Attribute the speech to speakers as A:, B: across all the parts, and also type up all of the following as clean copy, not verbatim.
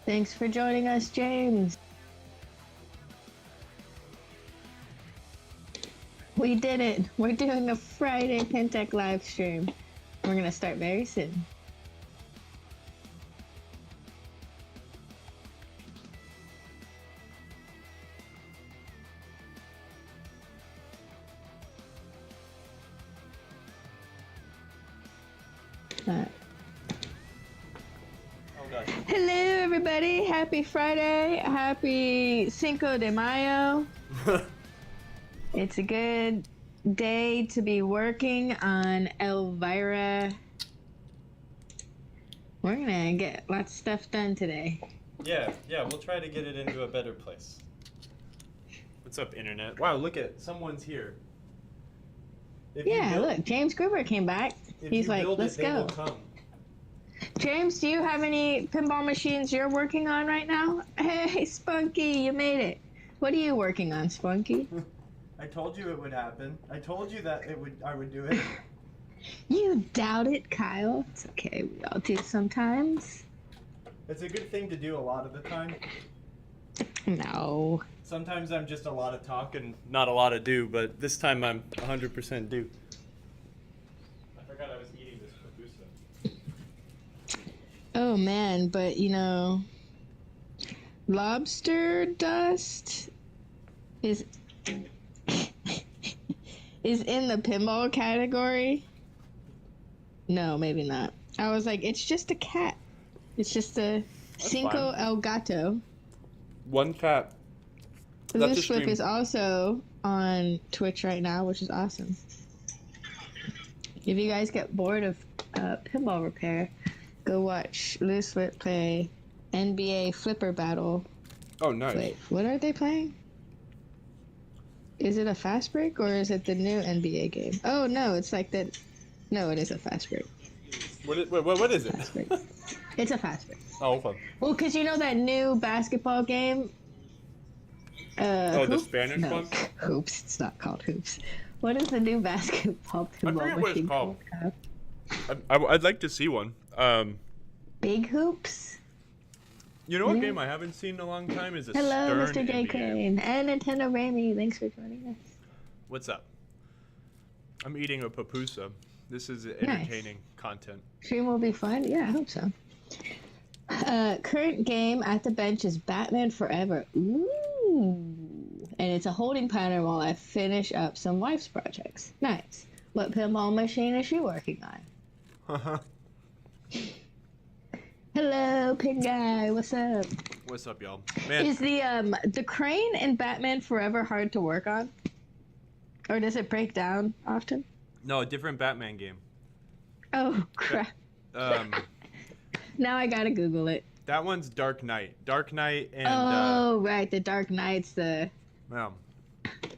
A: Thanks for joining us, James. We did it. We're doing a Friday PinTech live stream. We're going to start very soon. Hello, everybody. Happy Friday. Happy Cinco de Mayo. It's a good day to be working on Elvira. We're going to get lots of stuff done today.
B: Yeah, we'll try to get it into a better place. What's up, Internet? Wow, look at, someone's here.
A: Look, James Gruber came back. He's like, let's go. James, do you have any pinball machines you're working on right now? Hey, Spunky, you made it. What are you working on, Spunky?
B: I told you it would happen. I told you that I would do it.
A: You doubt it, Kyle. It's okay, we all do sometimes.
B: It's a good thing to do a lot of the time.
A: No.
B: Sometimes I'm just a lot of talk and not a lot of do, but this time I'm 100% do. I forgot I was eating this pupusa.
A: Oh man, but you know, lobster dust is in the pinball category. No, maybe not. I was like, it's just a cat. It's just a Cinco El Gato.
B: One cat.
A: This Flip is also on Twitch right now, which is awesome. If you guys get bored of pinball repair, go watch Loose Flip play NBA Flipper Battle.
B: Oh, nice.
A: Wait, what are they playing? Is it a fast break or is it the new NBA game? Oh no, it's like that. No, it is a fast break.
B: What is it?
A: It's a fast break.
B: Oh, fun.
A: Well, because you know that new basketball game?
B: The Spanish one?
A: Hoops. It's not called Hoops. What is the new basketball pinball
B: I forget what it's called. I'd like to see one.
A: Big Hoops?
B: You know what game I haven't seen in a long time is a
A: Hello,
B: Stern
A: Mr. J.
B: NBA.
A: Kane and Nintendo Ramy. Thanks for joining us.
B: What's up? I'm eating a pupusa. This is entertaining content.
A: Stream will be fun? Yeah, I hope so. Current game at the bench is Batman Forever. Ooh. And it's a holding pattern while I finish up some wife's projects. Nice. What pinball machine is she working on? Hello, Pin Guy. What's up?
B: What's up, y'all? Man,
A: is the crane in Batman Forever hard to work on? Or does it break down often?
B: No, a different Batman game.
A: Oh, crap. Now I gotta Google it.
B: That one's Dark Knight. Dark Knight and...
A: Oh, right. The Dark Knight's the...
B: Yeah.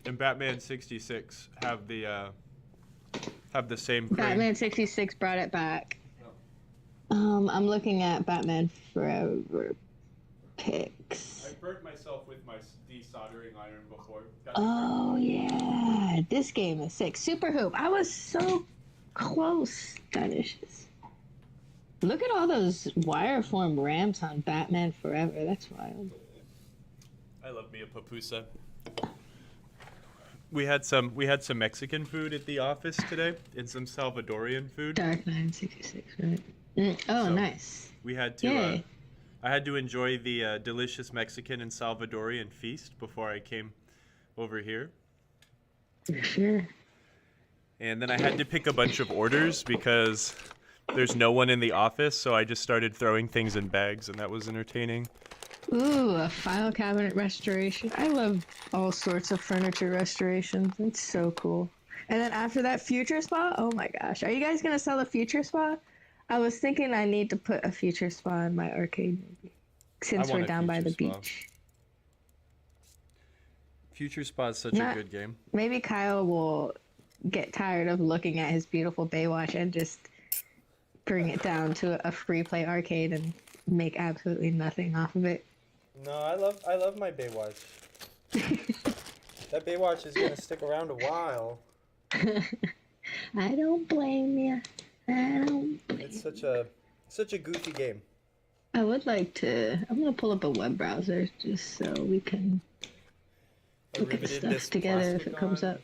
B: And Batman 66 have the same crane.
A: Batman 66 brought it back. I'm looking at Batman Forever pics.
B: I burnt myself with my desoldering iron before.
A: Oh, yeah. This game is sick. Super Hoop. I was so close. Delicious. Look at all those wireform ramps on Batman Forever. That's wild.
B: I love me a pupusa. We had some Mexican food at the office today and some Salvadorian food.
A: Dark 966, right? So nice.
B: We had to. I had to enjoy the delicious Mexican and Salvadorian feast before I came over here.
A: For sure.
B: And then I had to pick a bunch of orders because there's no one in the office, so I just started throwing things in bags, and that was entertaining.
A: Ooh, a file cabinet restoration. I love all sorts of furniture restorations. It's so cool. And then after that, Future Spa? Oh my gosh. Are you guys going to sell a Future Spa? I was thinking I need to put a Future Spa in my arcade, maybe. Since we're down by the beach.
B: Future Spa is such a good game.
A: Maybe Kyle will get tired of looking at his beautiful Baywatch and just bring it down to a free play arcade and make absolutely nothing off of it.
B: No, I love my Baywatch. That Baywatch is gonna stick around a while.
A: I don't blame you.
B: It's such a goofy game.
A: I would like to. I'm gonna pull up a web browser just so we can
B: I
A: look at
B: riveted
A: stuff
B: this
A: together if
B: plastic
A: it comes
B: on,
A: up.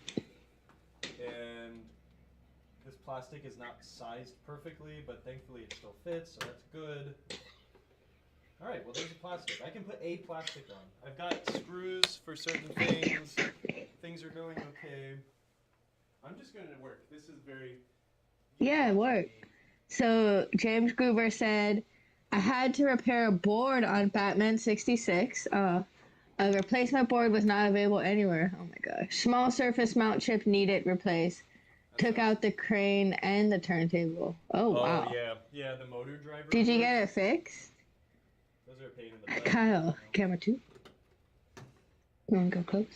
B: and this plastic is not sized perfectly, but thankfully it still fits, so that's good. Alright, well there's a plastic. I can put a plastic on. I've got screws for certain things. Things are going okay. I'm just going to work. This is very...
A: Yeah, it worked. So James Gruber said, I had to repair a board on Batman 66. A replacement board was not available anywhere. Oh my gosh. Small surface mount chip needed replaced. Took out the crane and the turntable. Oh, wow.
B: Oh, yeah. Yeah, the motor driver.
A: Did you get it fixed?
B: Those are a pain in the butt.
A: Kyle, camera 2. You want to go close?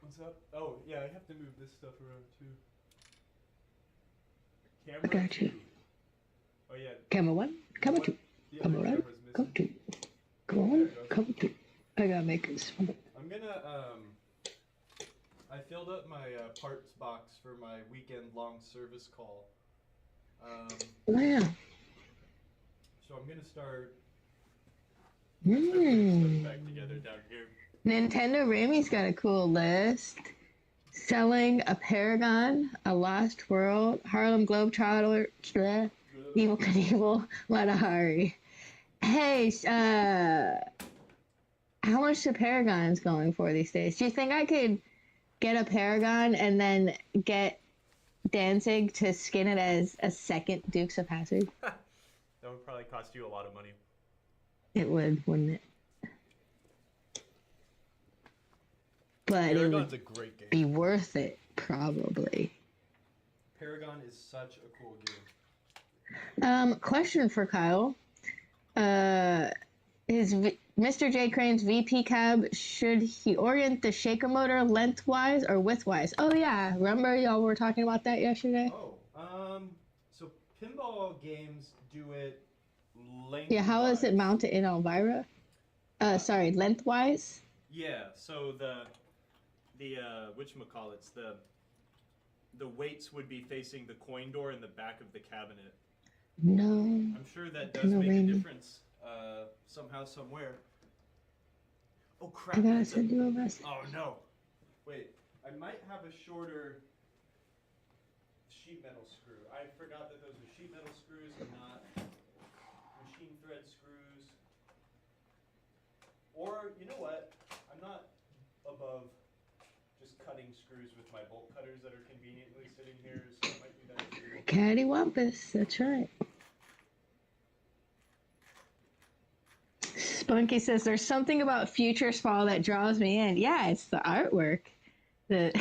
B: What's up? Oh, yeah, I have to move this stuff around too. Camera
A: I got you.
B: 2. Oh, yeah.
A: Camera 1, camera 2. Camera 1, camera 2. Come on, camera 2. I gotta make this fun.
B: I'm gonna, I filled up my parts box for my weekend-long service call.
A: Oh, yeah.
B: So I'm gonna start putting stuff back together down here.
A: Nintendo Ramey's got a cool list. Selling a Paragon, a Lost World, Harlem Globetrotter, Evil Knievel, Matahari. Hey, how much the Paragon's going for these days? Do you think I could get a Paragon and then get Danzig to skin it as a second Dukes of Hazzard?
B: That would probably cost you a lot of money.
A: It would, wouldn't it? But
B: Paragon's
A: it
B: a great game.
A: would be worth it, probably.
B: Paragon is such a cool game.
A: Question for Kyle. Mr. J. Crane's VP cab, should he orient the shaker motor lengthwise or widthwise? Oh yeah, remember y'all were talking about that yesterday?
B: So pinball games do it lengthwise.
A: Yeah, how is it mounted in Elvira? Sorry, lengthwise?
B: Yeah, so the whatchamacallits, the weights would be facing the coin door in the back of the cabinet.
A: No.
B: I'm sure that does make a difference somehow, somewhere. Oh crap!
A: I gotta send you a message.
B: Oh no! Wait, I might have a shorter sheet metal screw. I forgot that those are sheet metal screws and not machine thread screws. Or, you know what? I'm not above just cutting screws with my bolt cutters that are conveniently sitting here, so I might do that too.
A: Cattywampus, that's right. Spunky says, there's something about Future Spa that draws me in. Yeah, it's the artwork. The,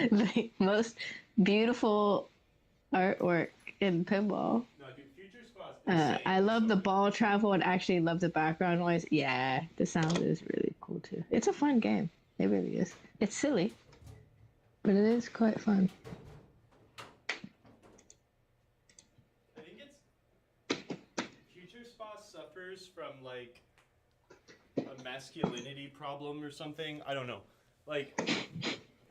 A: the most beautiful artwork in pinball.
B: No, dude, Future Spa's insane.
A: I love the ball travel and actually love the background noise. Yeah, the sound is really cool too. It's a fun game. It really is. It's silly, but it is quite fun.
B: I think Future Spa suffers from like a masculinity problem or something. I don't know. Like,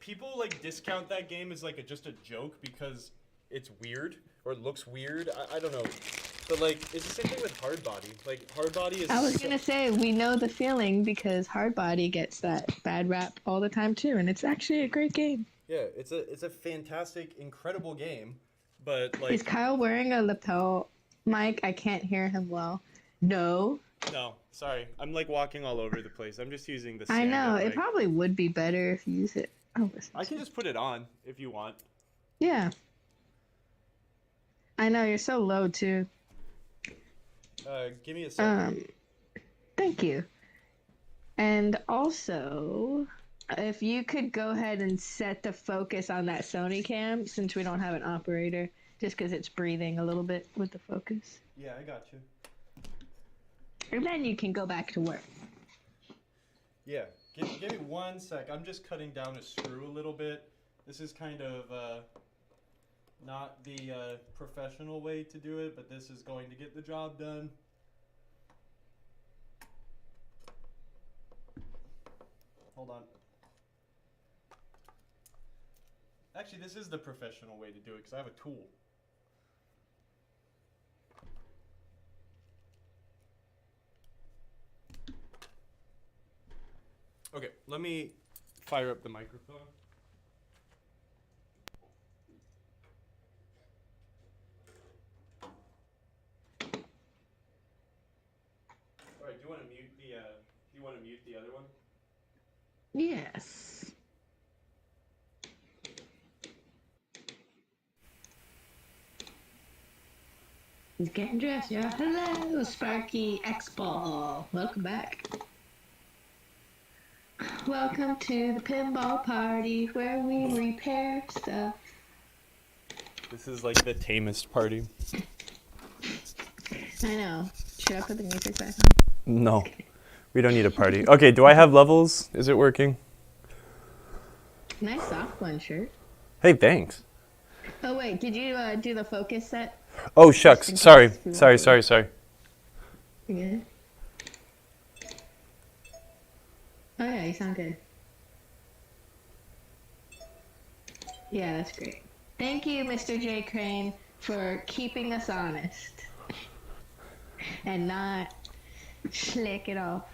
B: people like discount that game as like just a joke because it's weird or it looks weird. I don't know. But like, it's the same thing with Hard Body. Like, Hard Body is...
A: I was gonna say, we know the feeling because Hard Body gets that bad rap all the time too, and it's actually a great game.
B: Yeah, it's a fantastic, incredible game, but like...
A: Is Kyle wearing a lapel mic? I can't hear him well. No.
B: No, sorry. I'm like walking all over the place. I'm just using the
A: I know,
B: stand-up
A: it
B: mic.
A: probably would be better if you use it. Oh,
B: I can just put it on if you want.
A: Yeah. I know, you're so low too.
B: Give me a second.
A: Thank you. And also, if you could go ahead and set the focus on that Sony cam, since we don't have an operator, just because it's breathing a little bit with the focus.
B: Yeah, I got you.
A: And then you can go back to work.
B: Yeah, give me 1 sec. I'm just cutting down a screw a little bit. This is kind of not the professional way to do it, but this is going to get the job done. Hold on. Actually, this is the professional way to do it because I have a tool. Okay, let me fire up the microphone. All right, do you want to mute the? Do you want to mute the other one?
A: Yes. He's getting dressed, y'all. Hello, Sparky X-Ball. Welcome back. Welcome to the pinball party where we repair stuff.
B: This is like the tamest party.
A: I know. Should I put the music back on?
B: No, we don't need a party. Okay, do I have levels? Is it working?
A: Nice soft one shirt.
B: Hey, thanks.
A: Oh wait, did you do the focus set?
B: Oh shucks, sorry.
A: You good? Oh yeah, you sound good. Yeah, that's great. Thank you, Mr. J. Crane, for keeping us honest and not slick it off.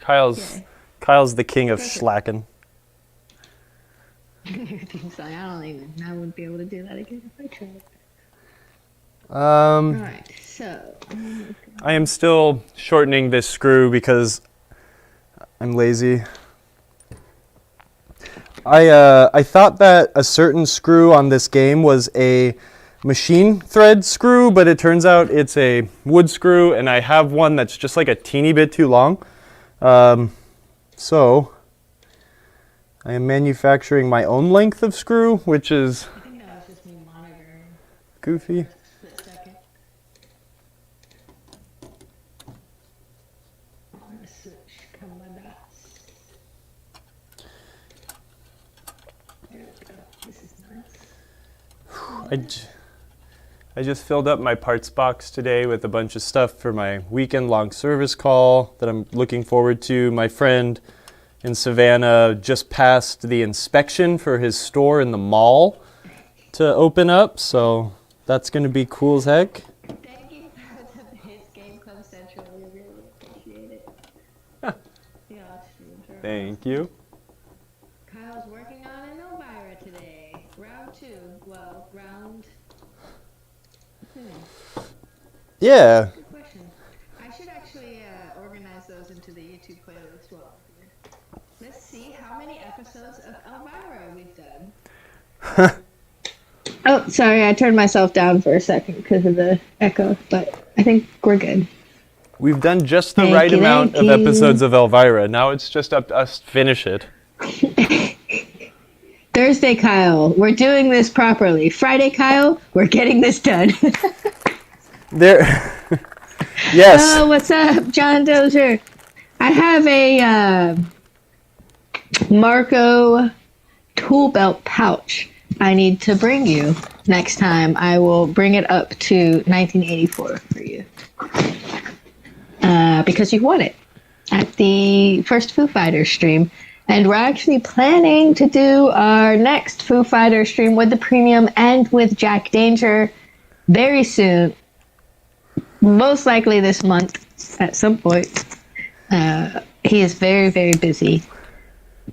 B: Kyle's the king of slacking.
A: I wouldn't be able to do that again if I tried. Alright, so
B: I am still shortening this screw because I'm lazy. I thought that a certain screw on this game was a machine thread screw, but it turns out it's a wood screw, and I have one that's just like a teeny bit too long. So I am manufacturing my own length of screw, which is
A: I think that was just me monitoring.
B: goofy.
A: Split second. I'm gonna switch come my dots. There we go. This is nice.
B: I just filled up my parts box today with a bunch of stuff for my weekend-long service call that I'm looking forward to. My friend in Savannah just passed the inspection for his store in the mall to open up, so that's going to be cool as heck.
A: Thank you for the His Game Club Central. We really appreciate it. Yeah, that's
B: Thank you.
A: Kyle's working on an Elvira today. Round 2. Well, round...
B: Yeah.
A: Good question. I should actually organize those into the YouTube playlist well. Let's see how many episodes of Elvira we've done. Oh, sorry, I turned myself down for a second because of the echo, but I think we're good.
B: We've done just the right amount of episodes of Elvira. Now it's just up to us to finish it.
A: Thursday, Kyle, we're doing this properly. Friday, Kyle, we're getting this done.
B: There. Yes.
A: Oh, what's up, John Dozier? I have a Marco tool belt pouch I need to bring you next time. I will bring it up to 1984 for you. Because you won it at the first Foo Fighters stream. And we're actually planning to do our next Foo Fighters stream with the premium and with Jack Danger very soon. Most likely this month at some point. He is very, very busy.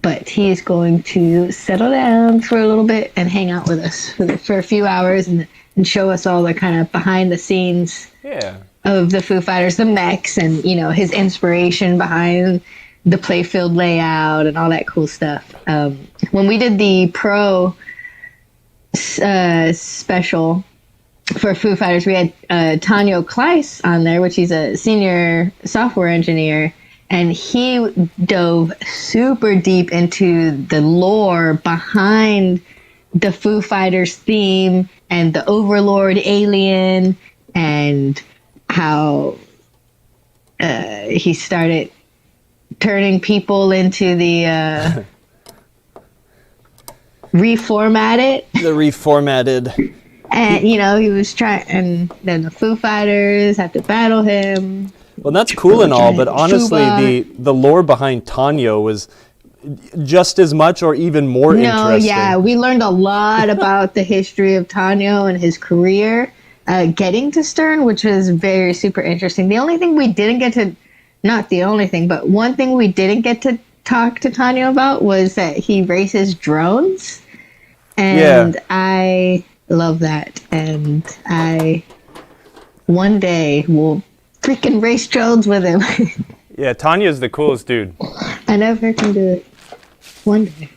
A: But he is going to settle down for a little bit and hang out with us for a few hours and show us all the kind of behind the scenes of the Foo Fighters, the mechs, and, you know, his inspiration behind the playfield layout and all that cool stuff. When we did the pro special for Foo Fighters, we had Tanyo Kleiss on there, which he's a senior software engineer, and he dove super deep into the lore behind the Foo Fighters theme and the Overlord alien and how he started turning people into the reformatted.
B: The reformatted.
A: And, you know, he was trying, and then the Foo Fighters had to battle him.
B: Well, that's cool and all, but honestly, the lore behind Tanyo was just as much or even more interesting.
A: Yeah, we learned a lot about the history of Tanyo and his career getting to Stern, which was very super interesting. The only thing we didn't get to not the only thing, but one thing we didn't get to talk to Tanya about was that he races drones. And I love that. And I one day will freaking race drones with him.
B: Yeah, Tanya's the coolest dude.
A: I never can do it. One day.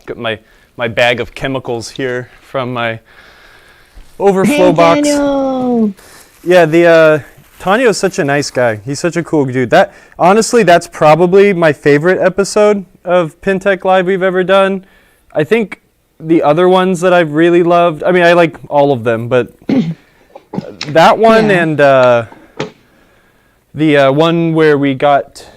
B: Got my bag of chemicals here from my overflow box.
A: Daniel!
B: Yeah, Tanya is such a nice guy. He's such a cool dude. Honestly, that's probably my favorite episode of PinTech Live we've ever done. I think the other ones that I've really loved, I mean, I like all of them, but that one and the one where we got,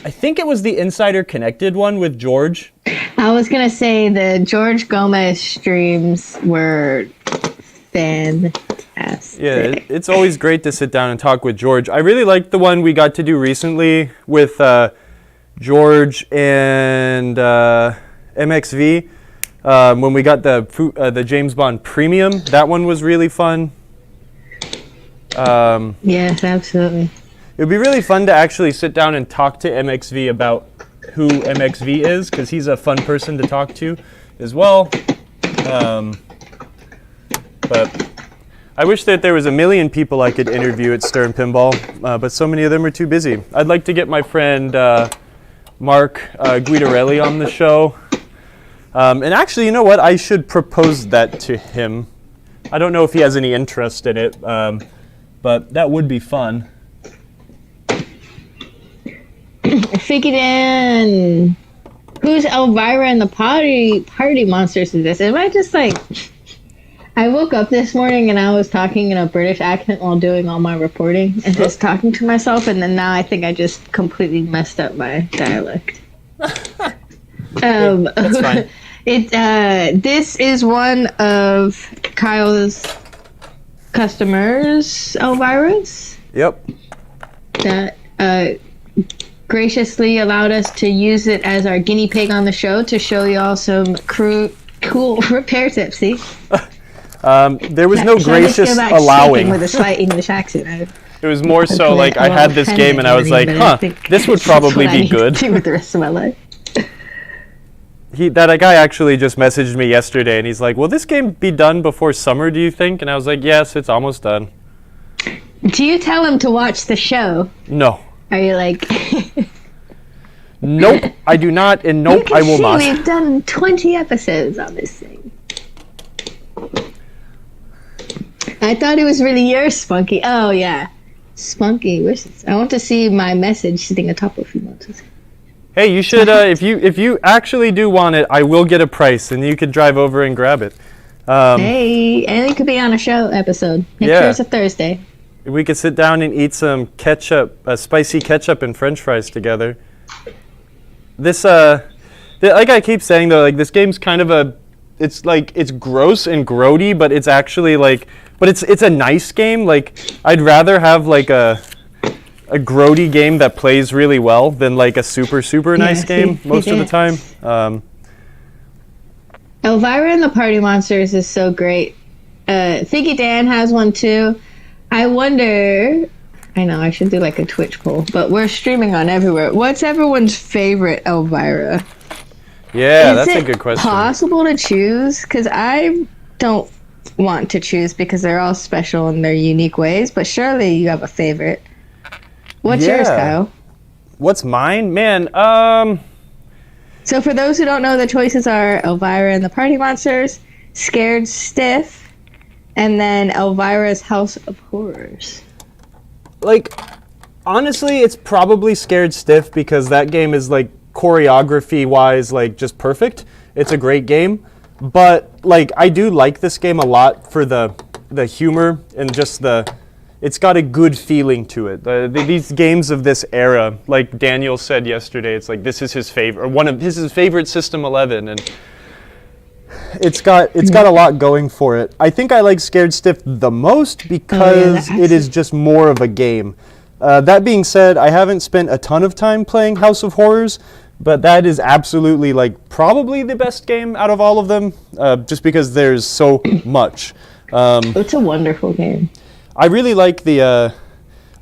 B: I think it was the Insider Connected one with George.
A: I was going to say the George Gomez streams were fantastic.
B: Yeah, it's always great to sit down and talk with George. I really liked the one we got to do recently with George and MXV when we got the James Bond Premium. That one was really fun.
A: Yes, absolutely.
B: It would be really fun to actually sit down and talk to MXV about who MXV is, because he's a fun person to talk to as well. But I wish that there was a million people I could interview at Stern Pinball, but so many of them are too busy. I'd like to get my friend Mark Guidarelli on the show. And actually, you know what? I should propose that to him. I don't know if he has any interest in it, but that would be fun.
A: Figgy Dan. Who's Elvira and the Party Monsters is this? Am I just like... I woke up this morning and I was talking in a British accent while doing all my reporting and just talking to myself, and then now I think I just completely messed up my dialect.
B: That's fine.
A: This is one of Kyle's customers, Elvira's.
B: Yep.
A: That graciously allowed us to use it as our guinea pig on the show to show y'all some cool repair tips. See?
B: There was no gracious allowing.
A: With a slight English accent.
B: It was more so like I had this game and I was like, this would probably be good.
A: With the rest of my life.
B: That guy actually just messaged me yesterday and he's like, will this game be done before summer, do you think? And I was like, yes, it's almost done.
A: Do you tell him to watch the show?
B: No.
A: Are you like...
B: Nope, I do not, and nope, I will not.
A: We've done 20 episodes on this thing. I thought it was really yours, Spunky. Oh, yeah. Spunky wishes. I want to see my message sitting atop of you.
B: Hey, you should, if you actually do want it, I will get a price, and you could drive over and grab it.
A: Hey, and it could be on a show episode. Make sure it's a Thursday.
B: We could sit down and eat some ketchup, spicy ketchup and French fries together. This, like I keep saying though, like this game's kind of it's gross and grody, but it's actually like, but it's a nice game. Like I'd rather have like a grody game that plays really well than like a super nice game most of the time.
A: Elvira and the Party Monsters is so great. Figgy Dan has one too. I wonder, I know I should do like a Twitch poll, but we're streaming on everywhere. What's everyone's favorite Elvira?
B: Yeah, that's a good question.
A: Is it possible to choose? Because I don't want to choose because they're all special in their unique ways, but surely you have a favorite. What's yours, Kyle?
B: What's mine? Man,
A: So for those who don't know, the choices are Elvira and the Party Monsters, Scared Stiff, and then Elvira's House of Horrors.
B: Like, honestly, it's probably Scared Stiff because that game is like choreography-wise, like just perfect. It's a great game, but like I do like this game a lot for the humor and just it's got a good feeling to it. These games of this era, like Daniel said yesterday, it's like this is his favorite, or one of his favorite System 11, and it's got a lot going for it. I think I like Scared Stiff the most because it is just more of a game. That being said, I haven't spent a ton of time playing House of Horrors, but that is absolutely like probably the best game out of all of them, just because there's so much.
A: It's a wonderful game.
B: I really like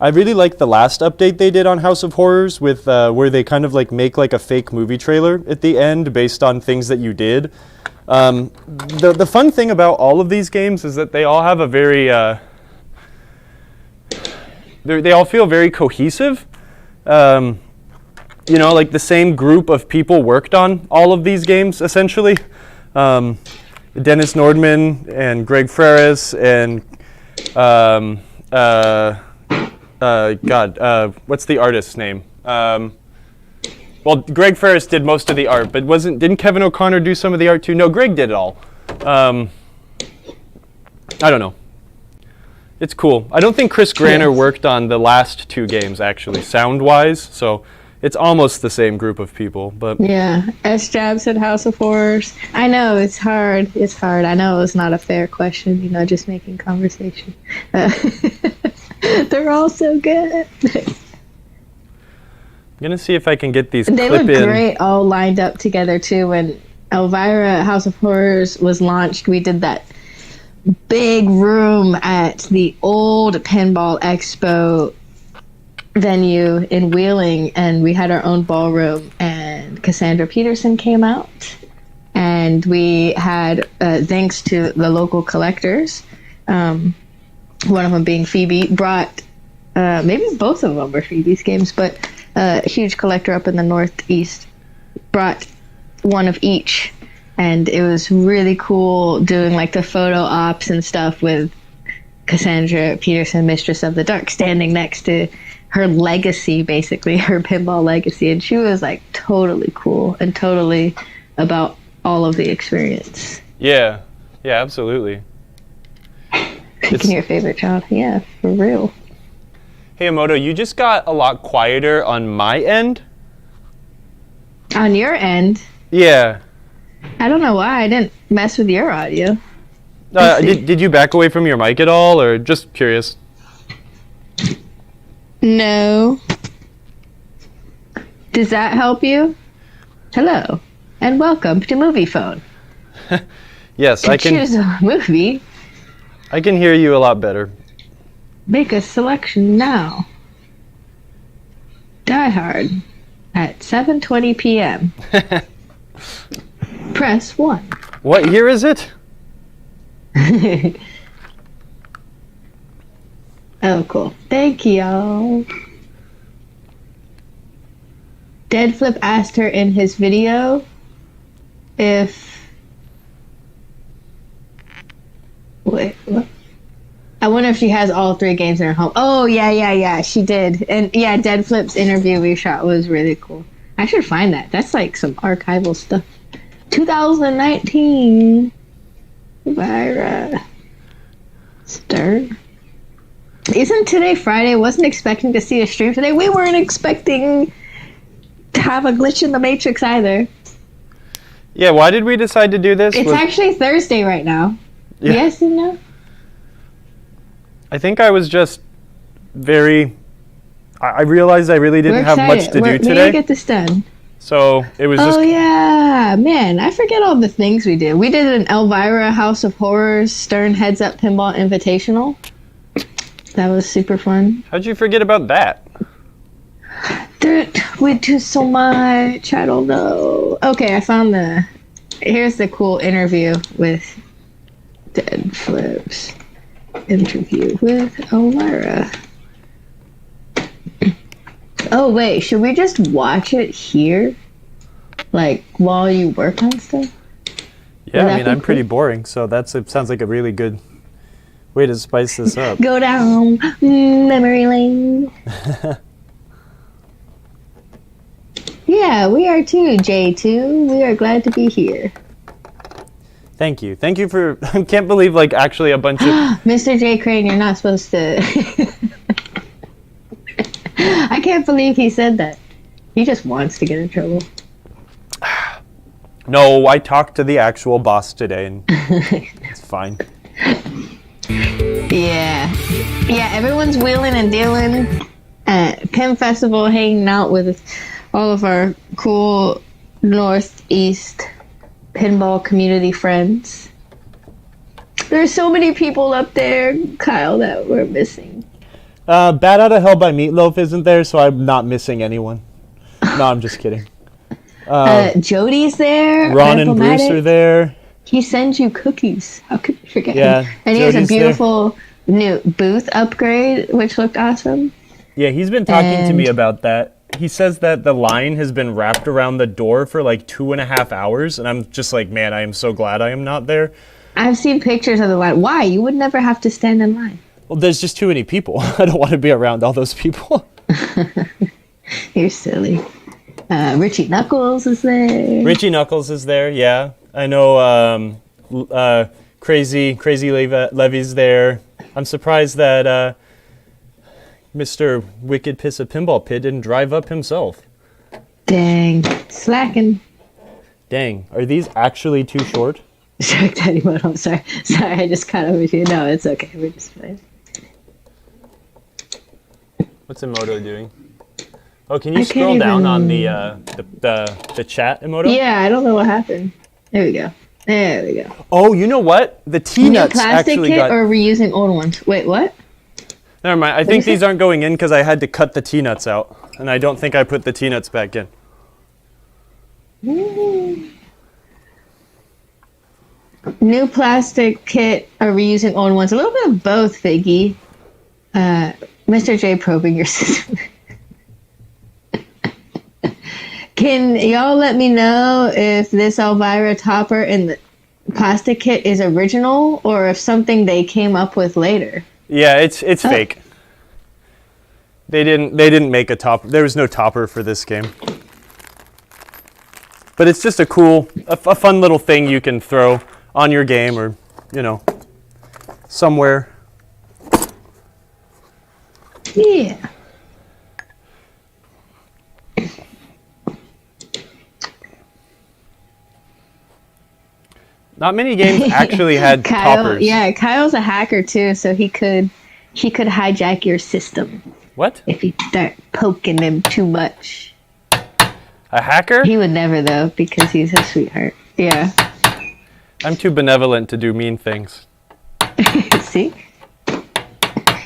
B: I really like the last update they did on House of Horrors with where they kind of like make like a fake movie trailer at the end based on things that you did. The fun thing about all of these games is that they all have a very they all feel very cohesive. You know, like the same group of people worked on all of these games essentially. Dennis Nordman and Greg Freres and what's the artist's name? Well, Greg Ferris did most of the art, but didn't Kevin O'Connor do some of the art too? No, Greg did it all. I don't know. It's cool. I don't think Chris Granner worked on the last two games, actually, sound-wise, so it's almost the same group of people. But
A: yeah, S. Jabs at House of Horrors. I know, it's hard. It's hard. I know it's not a fair question, you know, just making conversation. They're all so good.
B: I'm going to see if I can get these
A: They look great all lined up together, too. When Elvira House of Horrors was launched, we did that big room at the old Pinball Expo venue in Wheeling, and we had our own ballroom, and Cassandra Peterson came out, and we had, thanks to the local collectors, one of them being Phoebe, brought, maybe both of them were Phoebe's games, but a huge collector up in the Northeast brought one of each, and it was really cool doing like the photo ops and stuff with Cassandra Peterson, Mistress of the Dark, standing next to her legacy, basically, her pinball legacy, and she was like totally cool and totally about all of the experience.
B: Yeah, absolutely.
A: Picking your favorite child, yeah, for real.
B: Hey, Emoto, you just got a lot quieter on my end.
A: On your end?
B: Yeah.
A: I don't know why I didn't mess with your audio.
B: Did you back away from your mic at all, or just curious?
A: No. Does that help you? Hello, and welcome to Movie Phone.
B: Yes, I can
A: choose a movie.
B: I can hear you a lot better.
A: Make a selection now. Die Hard at 7:20 p.m. Press 1.
B: What year is it?
A: Oh, cool. Thank y'all. Deadflip asked her in his video if... Wait, what? I wonder if she has all 3 games in her home. Oh, yeah, she did. And yeah, Deadflip's interview we shot was really cool. I should find that. That's like some archival stuff. 2019. Elvira. Stern. Isn't today Friday? Wasn't expecting to see a stream today. We weren't expecting to have a glitch in the Matrix either.
B: Yeah, why did we decide to do this?
A: It's actually Thursday right now.
B: Yeah.
A: Yes and no?
B: I think I was just very... I realized I really didn't have much to do today.
A: We didn't get this done.
B: So it was just...
A: Oh, yeah. Man, I forget all the things we did. We did an Elvira House of Horrors Stern Heads Up Pinball Invitational. That was super fun.
B: How'd you forget about that?
A: Dude, we do so much. I don't know. Okay, I found the... Here's the cool interview with Deadflip's interview with Elvira. Oh, wait. Should we just watch it here? Like, while you work on stuff?
B: Yeah, I mean, I'm pretty boring, so it sounds like a really good way to spice this up.
A: Go down memory lane. Yeah, we are too, J2. We are glad to be here.
B: Thank you. Thank you for... I can't believe, like, actually a bunch of...
A: Mr. J. Crane, you're not supposed to... I can't believe he said that. He just wants to get in trouble.
B: No, I talked to the actual boss today, and it's fine.
A: Yeah. Yeah, everyone's wheeling and dealing at Pin Festival, hanging out with all of our cool Northeast pinball community friends. There's so many people up there, Kyle, that we're missing.
B: Bat Out of Hell by Meatloaf isn't there, so I'm not missing anyone. No, I'm just kidding.
A: Jody's there.
B: Ron and Bruce are there.
A: He sends you cookies. How could you forget
B: Yeah,
A: him? And he has a beautiful new booth upgrade, which looked awesome.
B: Yeah, he's been talking to me about that. He says that the line has been wrapped around the door for like 2.5 hours, and I'm just like, man, I am so glad I am not there.
A: I've seen pictures of the line. Why? You would never have to stand in line.
B: Well, there's just too many people. I don't want to be around all those people.
A: You're silly. Richie Knuckles is there.
B: Richie Knuckles is there, yeah. I know Crazy Levy's there. I'm surprised that Mr. Wicked Piss of Pinball Pit didn't drive up himself.
A: Dang. Slacking.
B: Dang. Are these actually too short?
A: Shark Daddy mode. I'm sorry. Sorry, I just caught up with you. No, it's okay. We're just playing.
B: What's Emoto doing? Oh, can you scroll down on the chat, Emoto?
A: Yeah, I don't know what happened. There we go. There we go.
B: Oh, you know what? The T-nuts actually got...
A: or reusing old ones? Wait, what?
B: Never mind. I think these aren't going in because I had to cut the T-nuts out. And I don't think I put the T-nuts back in.
A: New plastic kit or reusing old ones. A little bit of both, Figgy. Mr. J probing your system. Can y'all let me know if this Elvira topper in the plastic kit is original or if something they came up with later?
B: Yeah, it's fake. They didn't make a topper. There was no topper for this game. But it's just a fun little thing you can throw on your game or, you know, somewhere.
A: Yeah.
B: Not many games actually had toppers.
A: Yeah, Kyle's a hacker too, so he could hijack your system.
B: What?
A: If you start poking him too much.
B: A hacker?
A: He would never though, because he's a sweetheart. Yeah.
B: I'm too benevolent to do mean things.
A: See?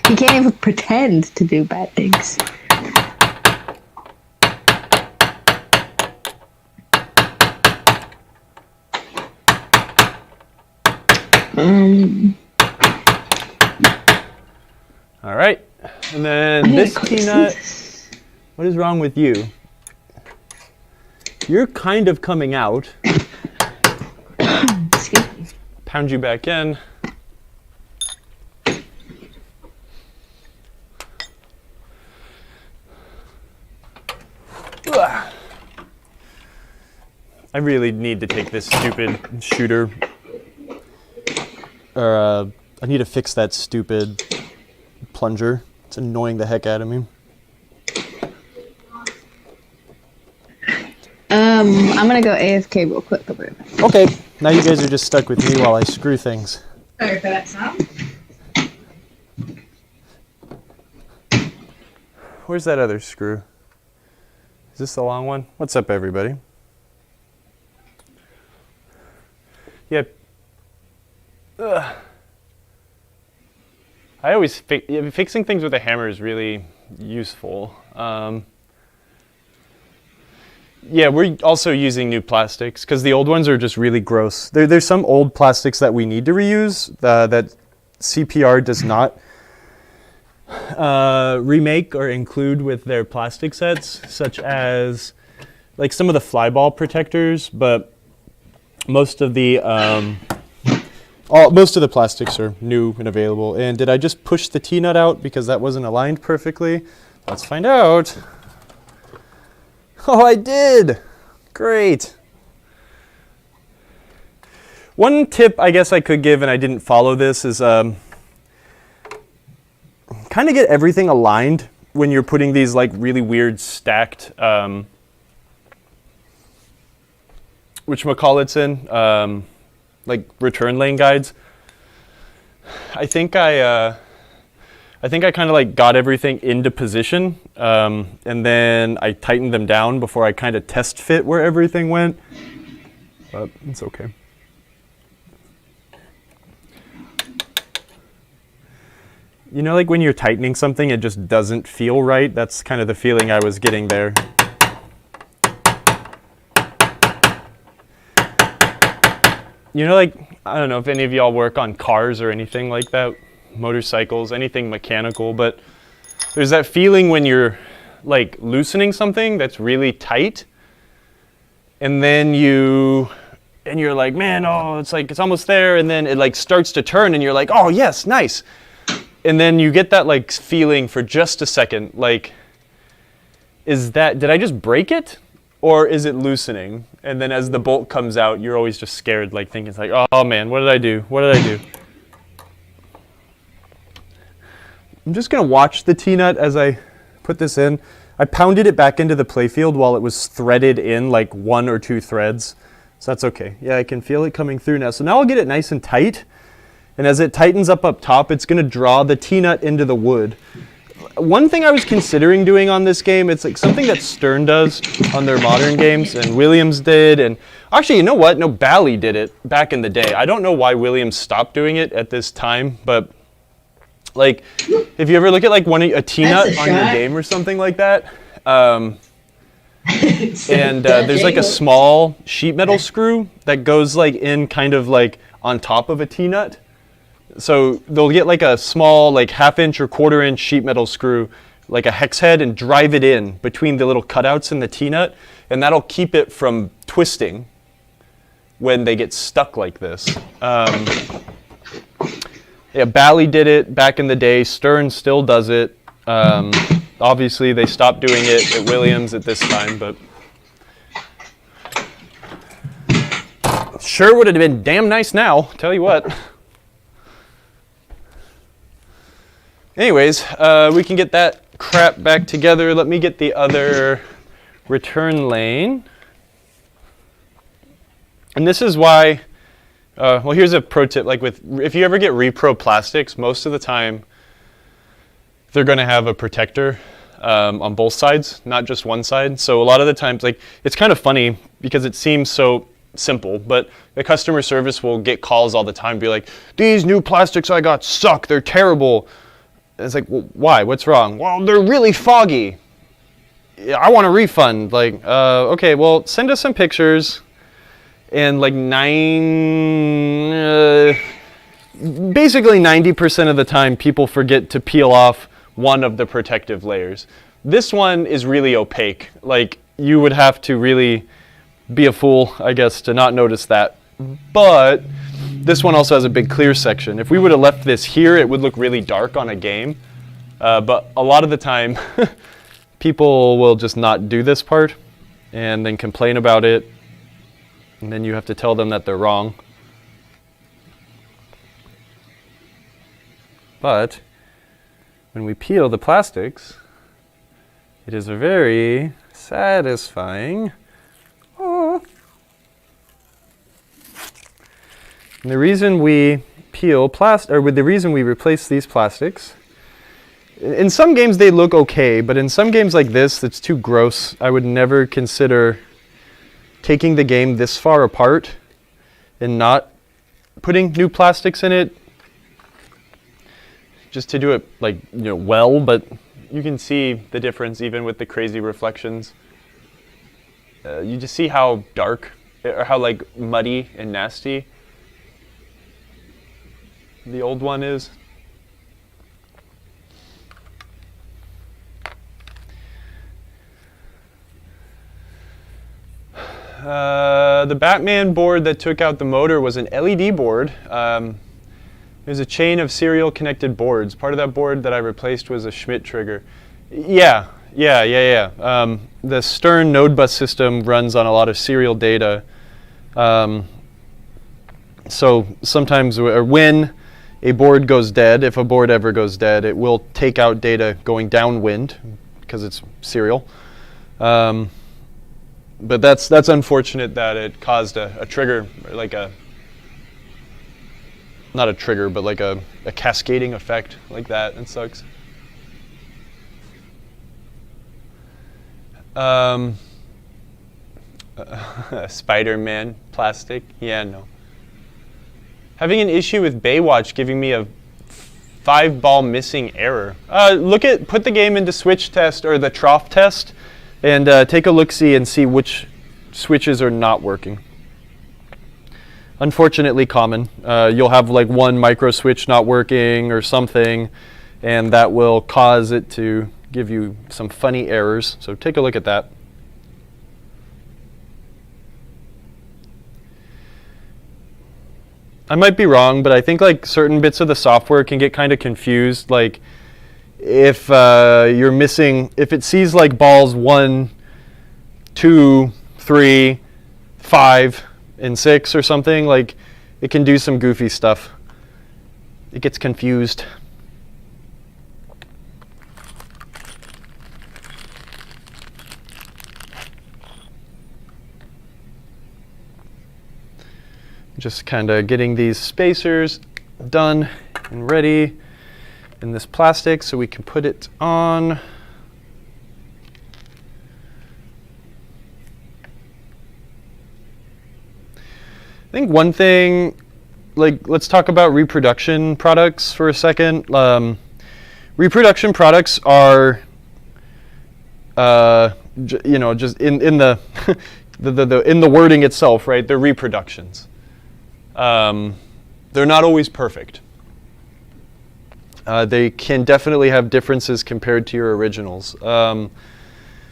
A: He can't even pretend to do bad things.
B: All right. And then this peanut. What is wrong with you? You're kind of coming out.
A: Excuse me.
B: Pound you back in. I really need to take this stupid shooter. I need to fix that stupid plunger. It's annoying the heck out of me.
A: I'm gonna go AFK real quick.
B: Okay, now you guys are just stuck with me while I screw things.
A: Sorry for that sound.
B: Where's that other screw? Is this the long one? What's up, everybody? Yep. Ugh. I always fixing things with a hammer is really useful. Yeah, we're also using new plastics because the old ones are just really gross. There's some old plastics that we need to reuse that CPR does not remake or include with their plastic sets, such as like some of the fly ball protectors, but most of the plastics are new and available. And did I just push the T-nut out because that wasn't aligned perfectly? Let's find out. Oh, I did! Great. One tip I guess I could give, and I didn't follow this, is kind of get everything aligned when you're putting these like really weird stacked whatchamacallits in, like return lane guides. I think I kind of like got everything into position, and then I tightened them down before I kind of test fit where everything went, but it's okay. You know, like when you're tightening something, it just doesn't feel right? That's kind of the feeling I was getting there. You know, like, I don't know if any of y'all work on cars or anything like that, motorcycles, anything mechanical, but there's that feeling when you're like loosening something that's really tight, and then you're like, man, oh, it's like, it's almost there, and then it like starts to turn, and you're like, oh, yes, nice. And then you get that like feeling for just a second, like, did I just break it? Or is it loosening? And then as the bolt comes out, you're always just scared, like thinking, it's like, oh man, what did I do? What did I do? I'm just gonna watch the T-nut as I put this in. I pounded it back into the playfield while it was threaded in like 1 or 2 threads. So that's okay. Yeah, I can feel it coming through now. So now I'll get it nice and tight. And as it tightens up top, it's gonna draw the T-nut into the wood. One thing I was considering doing on this game, it's like something that Stern does on their modern games, and Williams did, and actually, you know what? No, Bally did it back in the day. I don't know why Williams stopped doing it at this time, but like, if you ever look at like a T-nut on your game or something like that, there's like a small sheet metal screw that goes like in kind of like on top of a T-nut. So they'll get like a small like 1/2 inch or 1/4 inch sheet metal screw, like a hex head, and drive it in between the little cutouts in the T-nut, and that'll keep it from twisting when they get stuck like this. Yeah, Bally did it back in the day. Stern still does it. Obviously, they stopped doing it at Williams at this time, but sure would have been damn nice now, tell you what. Anyways, we can get that crap back together. Let me get the other return lane. And this is why, well, here's a pro tip. Like if you ever get repro plastics, most of the time they're going to have a protector on both sides, not just one side. So a lot of the times, like, it's kind of funny because it seems so simple, but the customer service will get calls all the time, be like, these new plastics I got suck, they're terrible. It's like, well, why? What's wrong? Well, they're really foggy. I want a refund. Like, okay, well, send us some pictures. And like basically 90% of the time, people forget to peel off one of the protective layers. This one is really opaque. Like, you would have to really be a fool, I guess, to not notice that. But this one also has a big clear section. If we would have left this here, it would look really dark on a game. But a lot of the time, people will just not do this part and then complain about it. And then you have to tell them that they're wrong. But when we peel the plastics, it is very satisfying. Oh. And the reason we the reason we replace these plastics, in some games they look okay, but in some games like this, it's too gross. I would never consider taking the game this far apart and not putting new plastics in it, just to do it like, you know, well, but you can see the difference even with the crazy reflections. You just see how dark, or how like muddy and nasty the old one is. The Batman board that took out the motor was an LED board. There's a chain of serial connected boards. Part of that board that I replaced was a Schmidt trigger. Yeah. The Stern node bus system runs on a lot of serial data. So sometimes when a board goes dead, if a board ever goes dead, it will take out data going downwind because it's serial. But that's unfortunate that it caused a trigger, like not a trigger, but like a cascading effect like that. It sucks. Spider-Man plastic? Yeah, no. Having an issue with Baywatch giving me a
C: 5-ball missing error. Put the game into switch test or the trough test, and take a look-see and see which switches are not working. Unfortunately common. You'll have like one micro switch not working or something, and that will cause it to give you some funny errors. So take a look at that. I might be wrong, but I think like certain bits of the software can get kind of confused. Like if you're missing, if it sees like balls 1, 2, 3, 5, and 6 or something, like it can do some goofy stuff. It gets confused. Just kind of getting these spacers done and ready in this plastic so we can put it on. I think one thing, like let's talk about reproduction products for a second. Reproduction products are, just in the in the wording itself, right? They're reproductions. They're not always perfect. They can definitely have differences compared to your originals.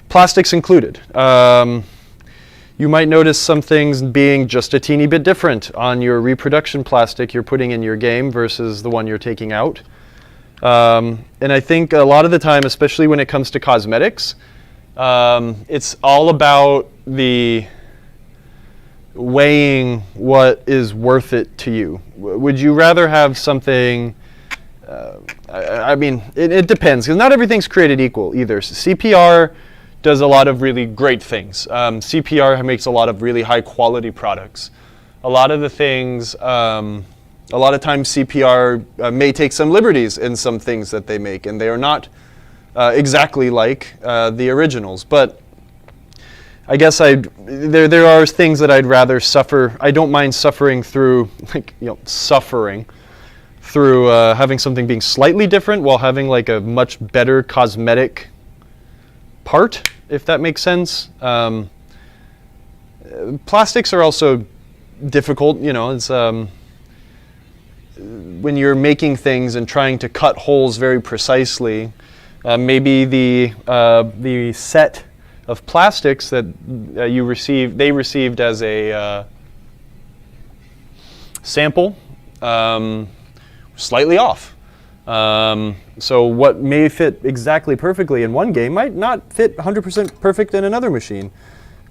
C: Plastics included. You might notice some things being just a teeny bit different on your reproduction plastic you're putting in your game versus the one you're taking out. And I think a lot of the time, especially when it comes to cosmetics, it's all about the weighing what is worth it to you. Would you rather have something, it depends, because not everything's created equal either. So CPR does a lot of really great things. CPR makes a lot of really high quality products. A lot of the things, a lot of times CPR may take some liberties in some things that they make, and they are not exactly like the originals. But I guess there are things that I'd rather suffer. I don't mind suffering through, suffering through having something being slightly different while having like a much better cosmetic part, if that makes sense. Plastics are also difficult, it's when you're making things and trying to cut holes very precisely. Maybe the set of plastics that they received as a sample, slightly off. So what may fit exactly perfectly in one game might not fit 100% perfect in another machine.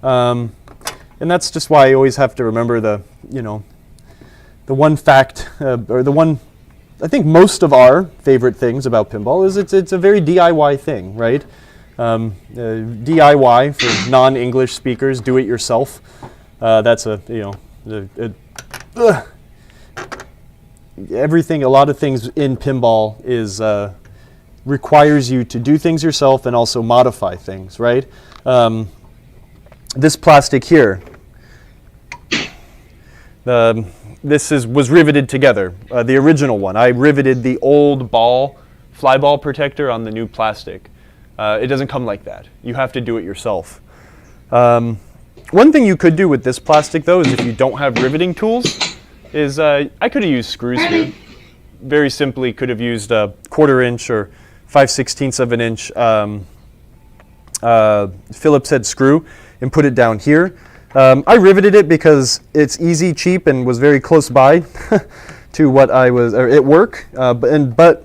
C: And that's just why I always have to remember the one fact, or the one, I think most of our favorite things about pinball is it's a very DIY thing, right? DIY for non-English speakers, do it yourself. That's everything, a lot of things in pinball is requires you to do things yourself and also modify things, right? This plastic here, was riveted together. The original one, I riveted the old fly ball protector on the new plastic. It doesn't come like that. You have to do it yourself. One thing you could do with this plastic, though, is if you don't have riveting tools, is I could have used screws here. Very simply, could have used a 1/4 inch or 5/16 of an inch Phillips head screw and put it down here. I riveted it because it's easy, cheap, and was very close by to what I was at work. But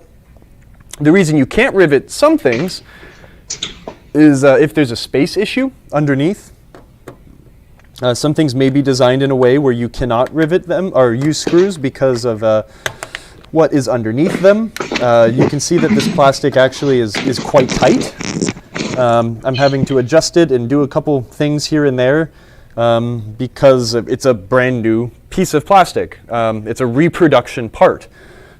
C: the reason you can't rivet some things is if there's a space issue underneath. Some things may be designed in a way where you cannot rivet them or use screws because of what is underneath them. You can see that this plastic actually is quite tight. I'm having to adjust it and do a couple things here and there because it's a brand new piece of plastic. It's a reproduction part.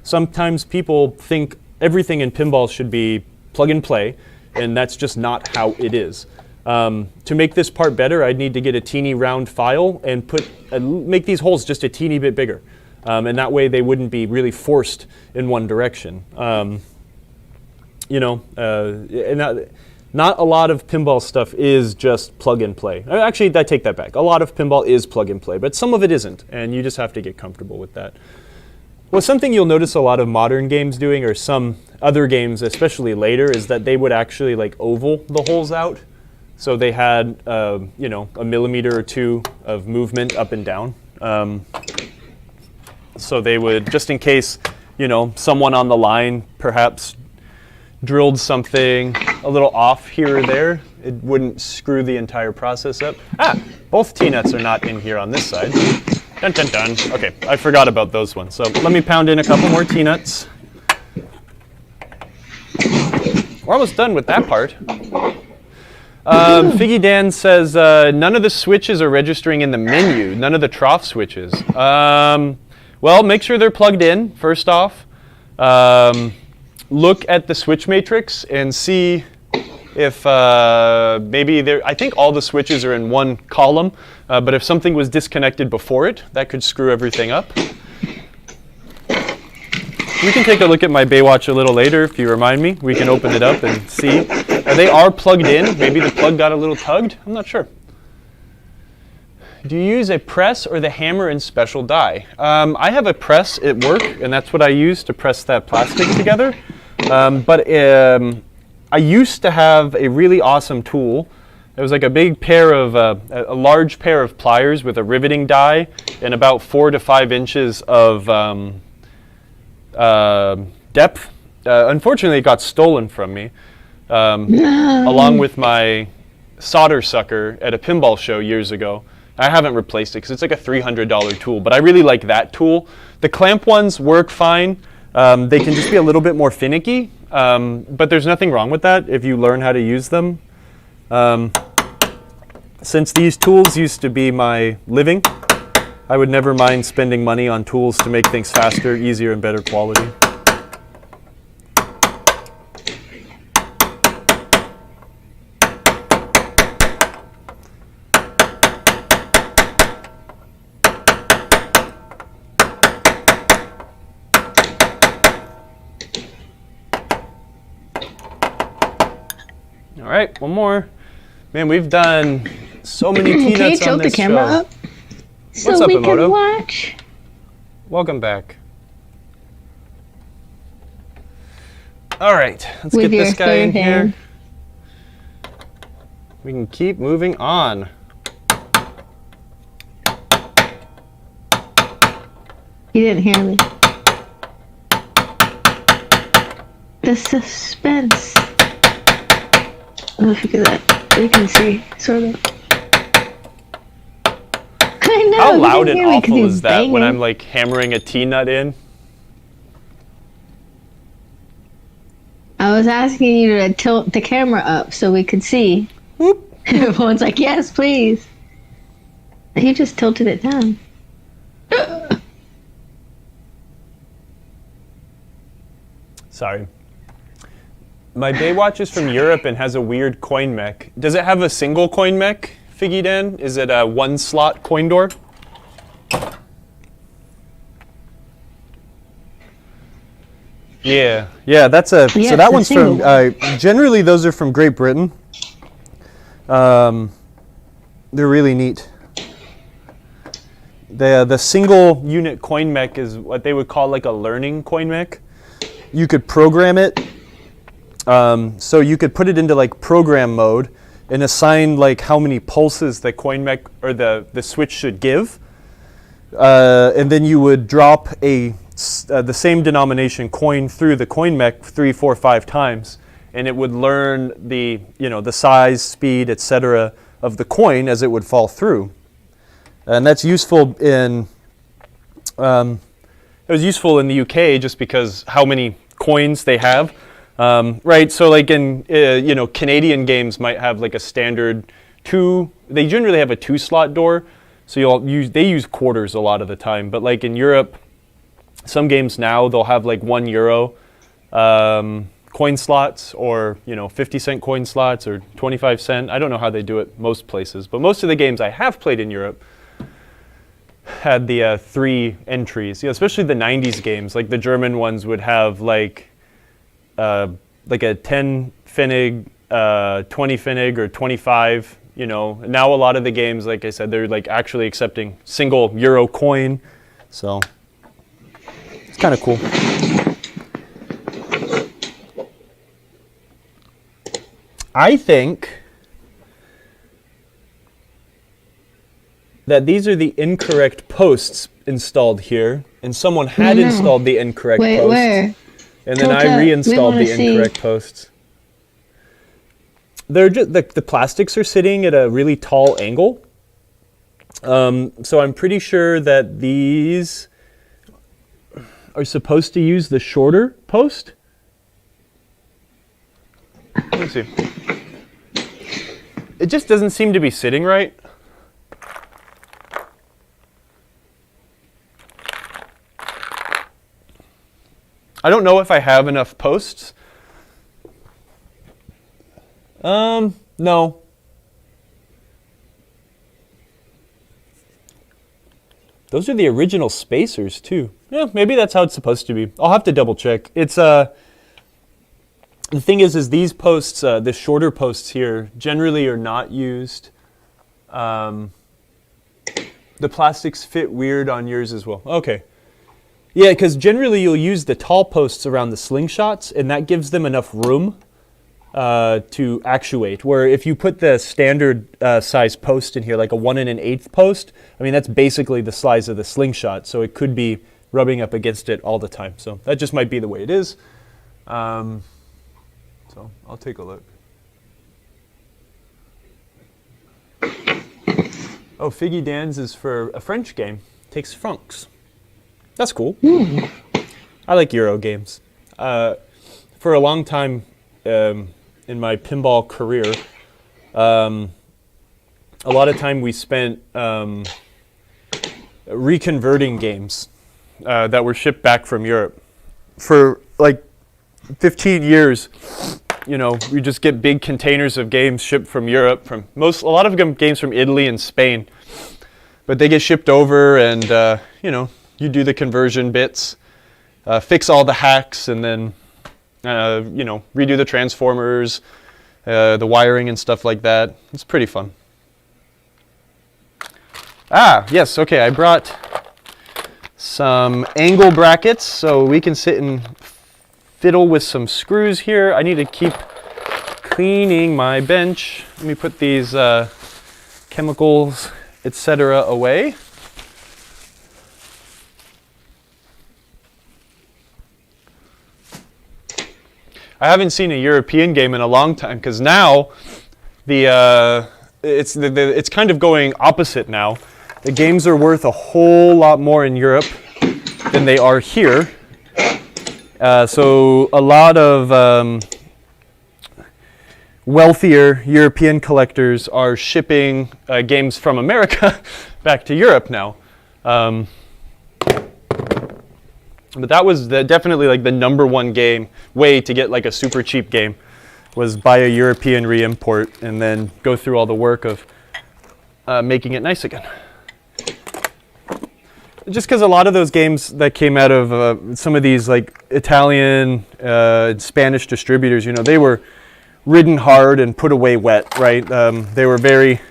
C: Sometimes people think everything in pinball should be plug and play, and that's just not how it is. To make this part better, I'd need to get a teeny round file and make these holes just a teeny bit bigger. And that way they wouldn't be really forced in one direction. Not a lot of pinball stuff is just plug and play. Actually, I take that back. A lot of pinball is plug and play, but some of it isn't, and you just have to get comfortable with that. Well, something you'll notice a lot of modern games doing, or some other games, especially later, is that they would actually like oval the holes out. So they had, a millimeter or two of movement up and down. So they would, just in case, someone on the line perhaps drilled something a little off here or there, it wouldn't screw the entire process up. Both T-nuts are not in here on this side. Dun, dun, dun. Okay, I forgot about those ones. So let me pound in a couple more T-nuts. We're almost done with that part. Figgy Dan says, none of the switches are registering in the menu, none of the trough switches. Well, make sure they're plugged in, first off. Look at the switch matrix and see if maybe I think all the switches are in one column, but if something was disconnected before it, that could screw everything up. We can take a look at my Baywatch a little later if you remind me. We can open it up and see. They are plugged in. Maybe the plug got a little tugged. I'm not sure. Do you use a press or the hammer and special die? I have a press at work, and that's what I use to press that plastic together. But I used to have a really awesome tool. It was like a big pair of, a large pair of pliers with a riveting die and about 4 to 5 inches of depth. Unfortunately, it got stolen from me, along with my solder sucker at a pinball show years ago. I haven't replaced it because it's like a $300 tool, but I really like that tool. The clamp ones work fine. They can just be a little bit more finicky, but there's nothing wrong with that if you learn how to use them. Since these tools used to be my living, I would never mind spending money on tools to make things faster, easier, and better quality. All right, one more. Man, we've done so many T-nuts on this show.
A: Can you tilt the camera up
C: What's up,
A: we
C: Emoto?
A: can watch?
C: Welcome back. All right, let's
A: With
C: get
A: your
C: this guy in
A: third
C: here.
A: hand.
C: We can keep moving on.
A: You didn't hear me. The suspense. Look at that. You can see, sort of. I know.
C: How
A: you
C: loud
A: didn't
C: and
A: hear me 'cause
C: awful
A: he's
C: is that when
A: banging.
C: I'm like hammering a T-nut in?
A: I was asking you to tilt the camera up so we could see.
C: Whoop.
A: Everyone's like, yes, please. You just tilted it down.
C: Sorry. My Baywatch is from Europe and has a weird coin mech. Does it have a single coin mech, Figgy Dan? Is it a one slot coin door? Yeah, that's a.
A: Yeah,
C: so that
A: it's a
C: one's from.
A: single
C: Generally, those are from Great Britain. They're really neat. The single unit coin mech is what they would call like a learning coin mech. You could program it. So you could put it into like program mode and assign like how many pulses the coin mech or the switch should give. And then you would drop the same denomination coin through the coin mech 3, 4, 5 times, and it would learn the size, speed, etc. of the coin as it would fall through. And that's useful in it was useful in the UK just because how many coins they have. Right, so like in Canadian games might have like a standard 2. They generally have a 2-slot door, so they use quarters a lot of the time. But like in Europe, some games now they'll have like €1 coin slots, or 50-cent coin slots, or 25-cent. I don't know how they do it most places, but most of the games I have played in Europe, had the 3 entries. You know, especially the 90s games, like the German ones would have like a 10 Pfennig, 20 Pfennig, or 25. You know, now a lot of the games, like I said, they're like actually accepting single euro coin. So it's kind of cool. I think that these are the incorrect posts installed here, and someone had installed the incorrect posts.
A: Where?
C: And then I reinstalled the incorrect posts. They're just the plastics are sitting at a really tall angle. So I'm pretty sure that these are supposed to use the shorter post. Let me see. It just doesn't seem to be sitting right. I don't know if I have enough posts. No. Those are the original spacers too. Yeah, maybe that's how it's supposed to be. I'll have to double check. It's the thing is these posts, the shorter posts here, generally are not used. The plastics fit weird on yours as well. Okay. Yeah, because generally you'll use the tall posts around the slingshots, and that gives them enough room to actuate. Where if you put the standard size post in here, like a 1 1/8 post, I mean that's basically the size of the slingshot, so it could be rubbing up against it all the time. So that just might be the way it is. So I'll take a look. Oh, Figgy Dan's is for a French game. Takes francs. That's cool. I like Euro games. For a long time in my pinball career, a lot of time we spent reconverting games that were shipped back from Europe. For like 15 years, you know, we just get big containers of games shipped from Europe, a lot of them games from Italy and Spain, but they get shipped over, and you know, you do the conversion bits, fix all the hacks, and then you know, redo the transformers, the wiring and stuff like that. It's pretty fun. Ah, yes, okay, I brought some angle brackets so we can sit and fiddle with some screws here. I need to keep cleaning my bench. Let me put these chemicals, etc. away. I haven't seen a European game in a long time, because now it's kind of going opposite now. The games are worth a whole lot more in Europe than they are here. So a lot of wealthier European collectors are shipping games from America back to Europe now. But that was definitely like the #1 way to get like a super cheap game, was buy a European re-import and then go through all the work of making it nice again. Just because a lot of those games that came out of some of these like Italian, Spanish distributors, you know, they were ridden hard and put away wet, right? They were very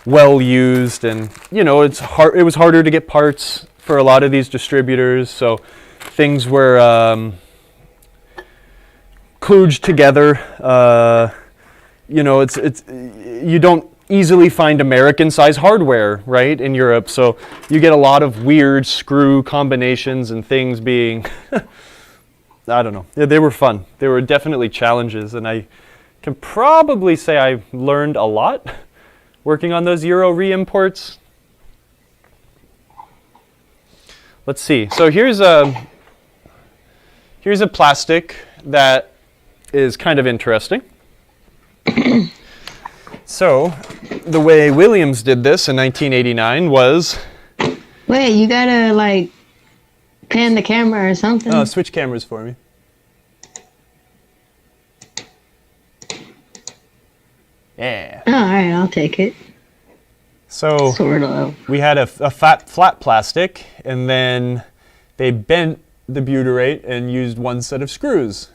C: well used, and you know, it was harder to get parts for a lot of these distributors, so things were kludged together. You know, you don't easily find American size hardware, right, in Europe, so you get a lot of weird screw combinations and things being I don't know. Yeah, they were fun. They were definitely challenges, and I can probably say I learned a lot working on those Euro re-imports. Let's see. So here's a plastic that is kind of interesting. So the way Williams did this in 1989 was...
A: Wait, you gotta like pan the camera or something.
C: Oh, switch cameras for me. Yeah.
A: Oh, all right, I'll take it.
C: So
A: Sort of.
C: we had a flat plastic, and then they bent the butyrate and used one set of screws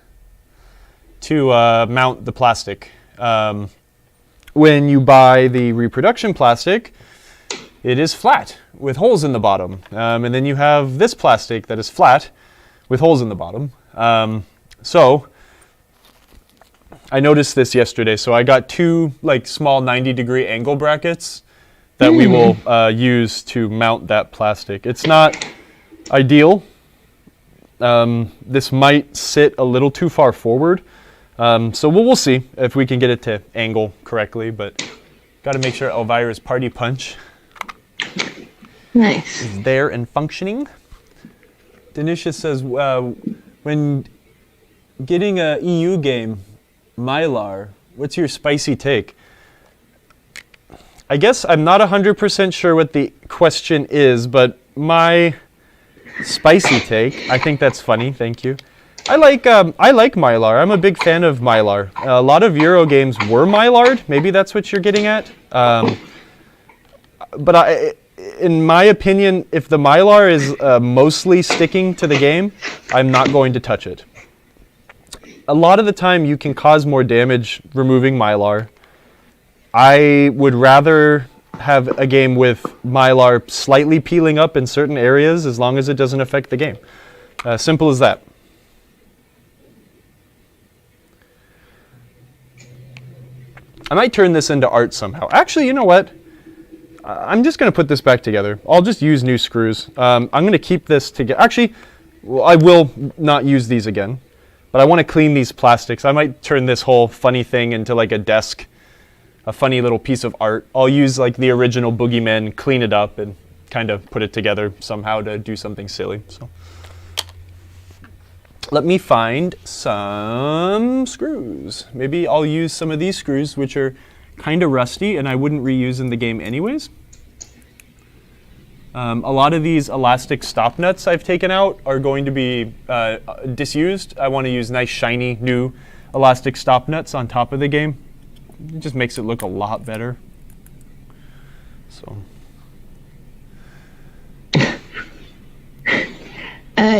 C: to mount the plastic. When you buy the reproduction plastic, it is flat with holes in the bottom. And then you have this plastic that is flat with holes in the bottom. So I noticed this yesterday. So I got two like small 90-degree angle brackets that we will use to mount that plastic. It's not ideal. This might sit a little too far forward. So we'll see if we can get it to angle correctly, but got to make sure Elvira's party punch
A: Nice.
C: is there and functioning. Denisha says, when getting a EU game, Mylar, what's your spicy take? I guess I'm not 100% sure what the question is, but my spicy take, I think that's funny, thank you. I like Mylar. I'm a big fan of Mylar. A lot of Euro games were Mylar'd. Maybe that's what you're getting at. But in my opinion, if the Mylar is mostly sticking to the game, I'm not going to touch it. A lot of the time, you can cause more damage removing Mylar. I would rather have a game with Mylar slightly peeling up in certain areas as long as it doesn't affect the game. Simple as that. I might turn this into art somehow. Actually, you know what? I'm just going to put this back together. I'll just use new screws. I'm going to keep this together. Actually, well, I will not use these again. But I want to clean these plastics. I might turn this whole funny thing into like a desk, a funny little piece of art. I'll use like the original Boogeyman, clean it up, and kind of put it together somehow to do something silly. So let me find some screws. Maybe I'll use some of these screws, which are kind of rusty and I wouldn't reuse in the game anyways. A lot of these elastic stop nuts I've taken out are going to be disused. I want to use nice, shiny, new elastic stop nuts on top of the game. It just makes it look a lot better. So.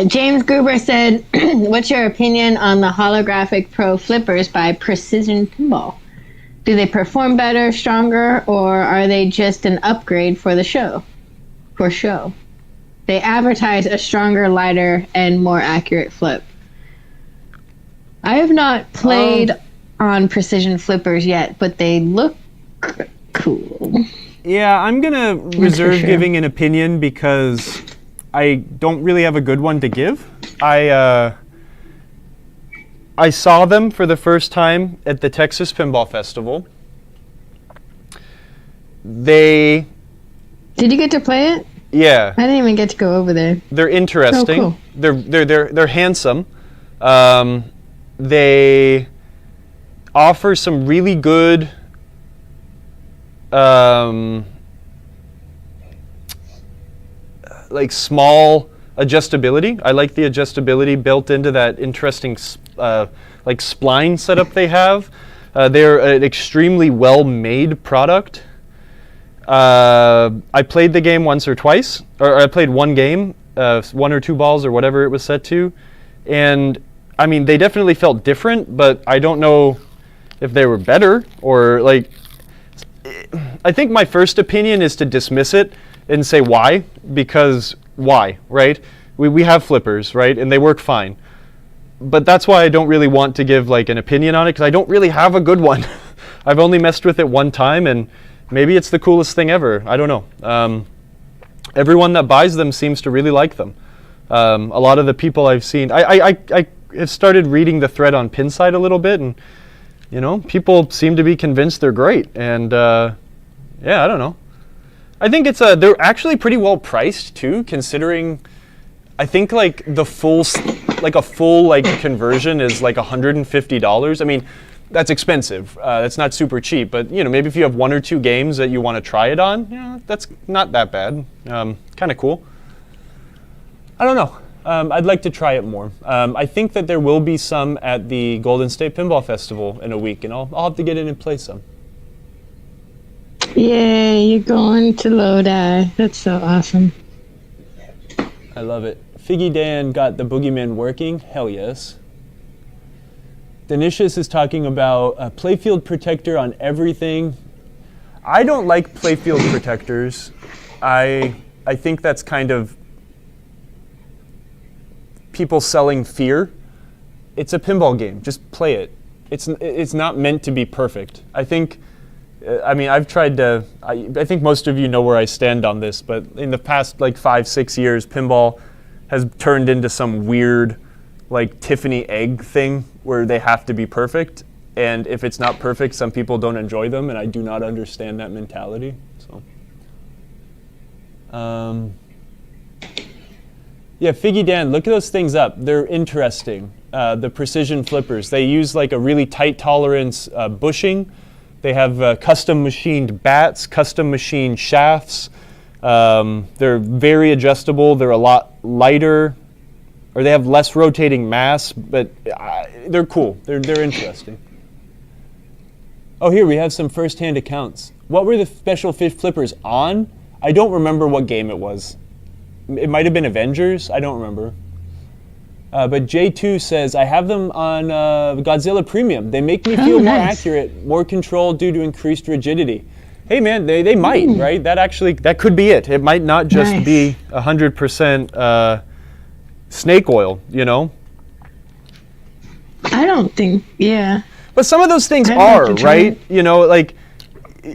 A: James Gruber said, what's your opinion on the holographic Pro flippers by Precision Pinball? Do they perform better, stronger, or are they just an upgrade for the show? For show. They advertise a stronger, lighter, and more accurate flip. I have not played on Precision flippers yet, but they look cool.
C: Yeah, I'm going to reserve giving an opinion because I don't really have a good one to give. I saw them for the first time at the Texas Pinball Festival. Did you get to play it? Yeah.
A: I didn't even get to go over there.
C: They're interesting.
A: Oh, cool.
C: They're handsome. They offer some really good like small adjustability. I like the adjustability built into that interesting like spline setup they have. They're an extremely well-made product. I played the game once or twice, or I played one game, 1 or 2 balls or whatever it was set to, and I mean they definitely felt different, but I don't know if they were better or like. I think my first opinion is to dismiss it and say why, because why, right? We have flippers, right, and they work fine. But that's why I don't really want to give like an opinion on it, because I don't really have a good one. I've only messed with it one time, and maybe it's the coolest thing ever. I don't know. Everyone that buys them seems to really like them. A lot of the people I've seen, I have started reading the thread on Pinside a little bit, and you know, people seem to be convinced they're great. And yeah, I don't know. I think they're actually pretty well priced too, considering. I think like a full conversion is like $150. I mean, that's expensive. That's not super cheap, but you know, maybe if you have 1 or 2 games that you want to try it on, yeah, that's not that bad. Kind of cool. I don't know. I'd like to try it more. I think that there will be some at the Golden State Pinball Festival in a week, and I'll have to get in and play some.
A: Yay, you're going to Lodi. That's so awesome.
D: I love it. Figgy Dan got the boogeyman working. Hell yes. Denicius is talking about a playfield protector on everything. I don't like playfield protectors. I think that's kind of people selling fear. It's a pinball game. Just play it. It's not meant to be perfect. I think, I've tried to, I think most of you know where I stand on this, but in the past like 5-6 years, pinball has turned into some weird like Tiffany egg thing where they have to be perfect. And if it's not perfect, some people don't enjoy them, and I do not understand that mentality. So, yeah, Figgy Dan, look those things up. They're interesting. The precision flippers. They use like a really tight tolerance bushing. They have custom machined bats, custom machined shafts. They're very adjustable. They're a lot lighter, or they have less rotating mass, but they're cool. They're interesting. Oh, here we have some first-hand accounts. What were the special fish flippers on? I don't remember what game it was. It might have been Avengers. I don't remember. But J2 says, I have them on Godzilla Premium. They make me feel more accurate, more control due to increased rigidity. Hey, man, they might, right? That could be it. It might not just be 100% snake oil, you know?
A: I don't think, yeah.
C: But some of those things are, right? You know, like,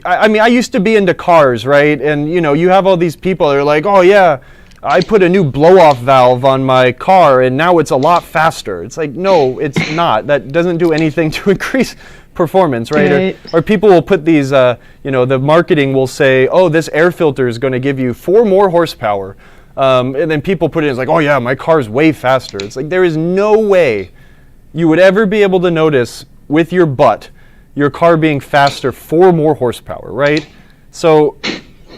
C: I used to be into cars, right? And, you know, you have all these people that are like, oh, yeah, I put a new blow-off valve on my car, and now it's a lot faster. It's like, no, it's not. That doesn't do anything to increase performance, right? Or people will put these, you know, the marketing will say, oh, this air filter is going to give you 4 more horsepower. And then people put it in, it's like, oh, yeah, my car's way faster. It's like, there is no way you would ever be able to notice with your butt your car being faster 4 more horsepower, right? So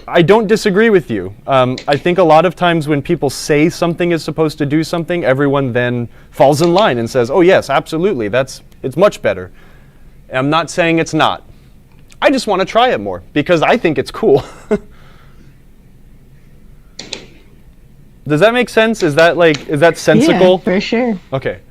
C: I don't disagree with you. I think a lot of times when people say something is supposed to do something, everyone then falls in line and says, oh yes, absolutely, it's much better. And I'm not saying it's not. I just want to try it more because I think it's cool. Does that make sense? Is that sensical?
A: Yeah, for sure.
C: Okay.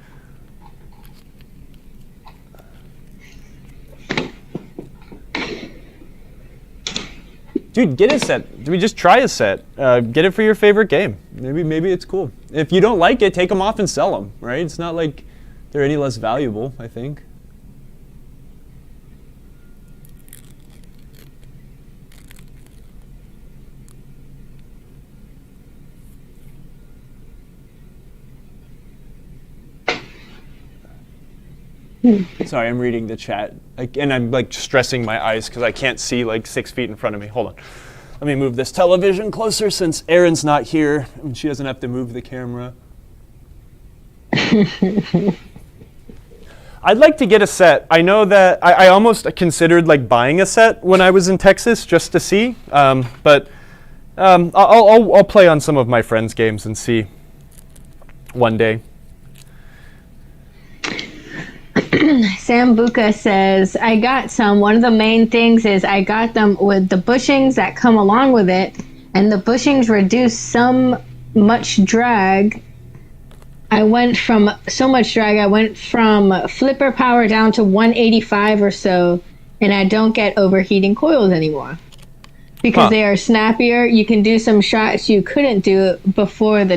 C: Dude, get a set. We just try a set. Get it for your favorite game. Maybe it's cool. If you don't like it, take them off and sell them, right? It's not like they're any less valuable, I think. Sorry, I'm reading the chat. And I'm like stressing my eyes because I can't see like 6 feet in front of me. Hold on. Let me move this television closer since Erin's not here and she doesn't have to move the camera. I'd like to get a set. I know that I almost considered like buying a set when I was in Texas just to see. But I'll play on some of my friends' games and see one day.
A: Sambuca says, I got some. One of the main things is I got them with the bushings that come along with it, and the bushings reduce much drag. I went from flipper power down to 185 or so, and I don't get overheating coils anymore. Because they are snappier. You can do some shots you couldn't do before in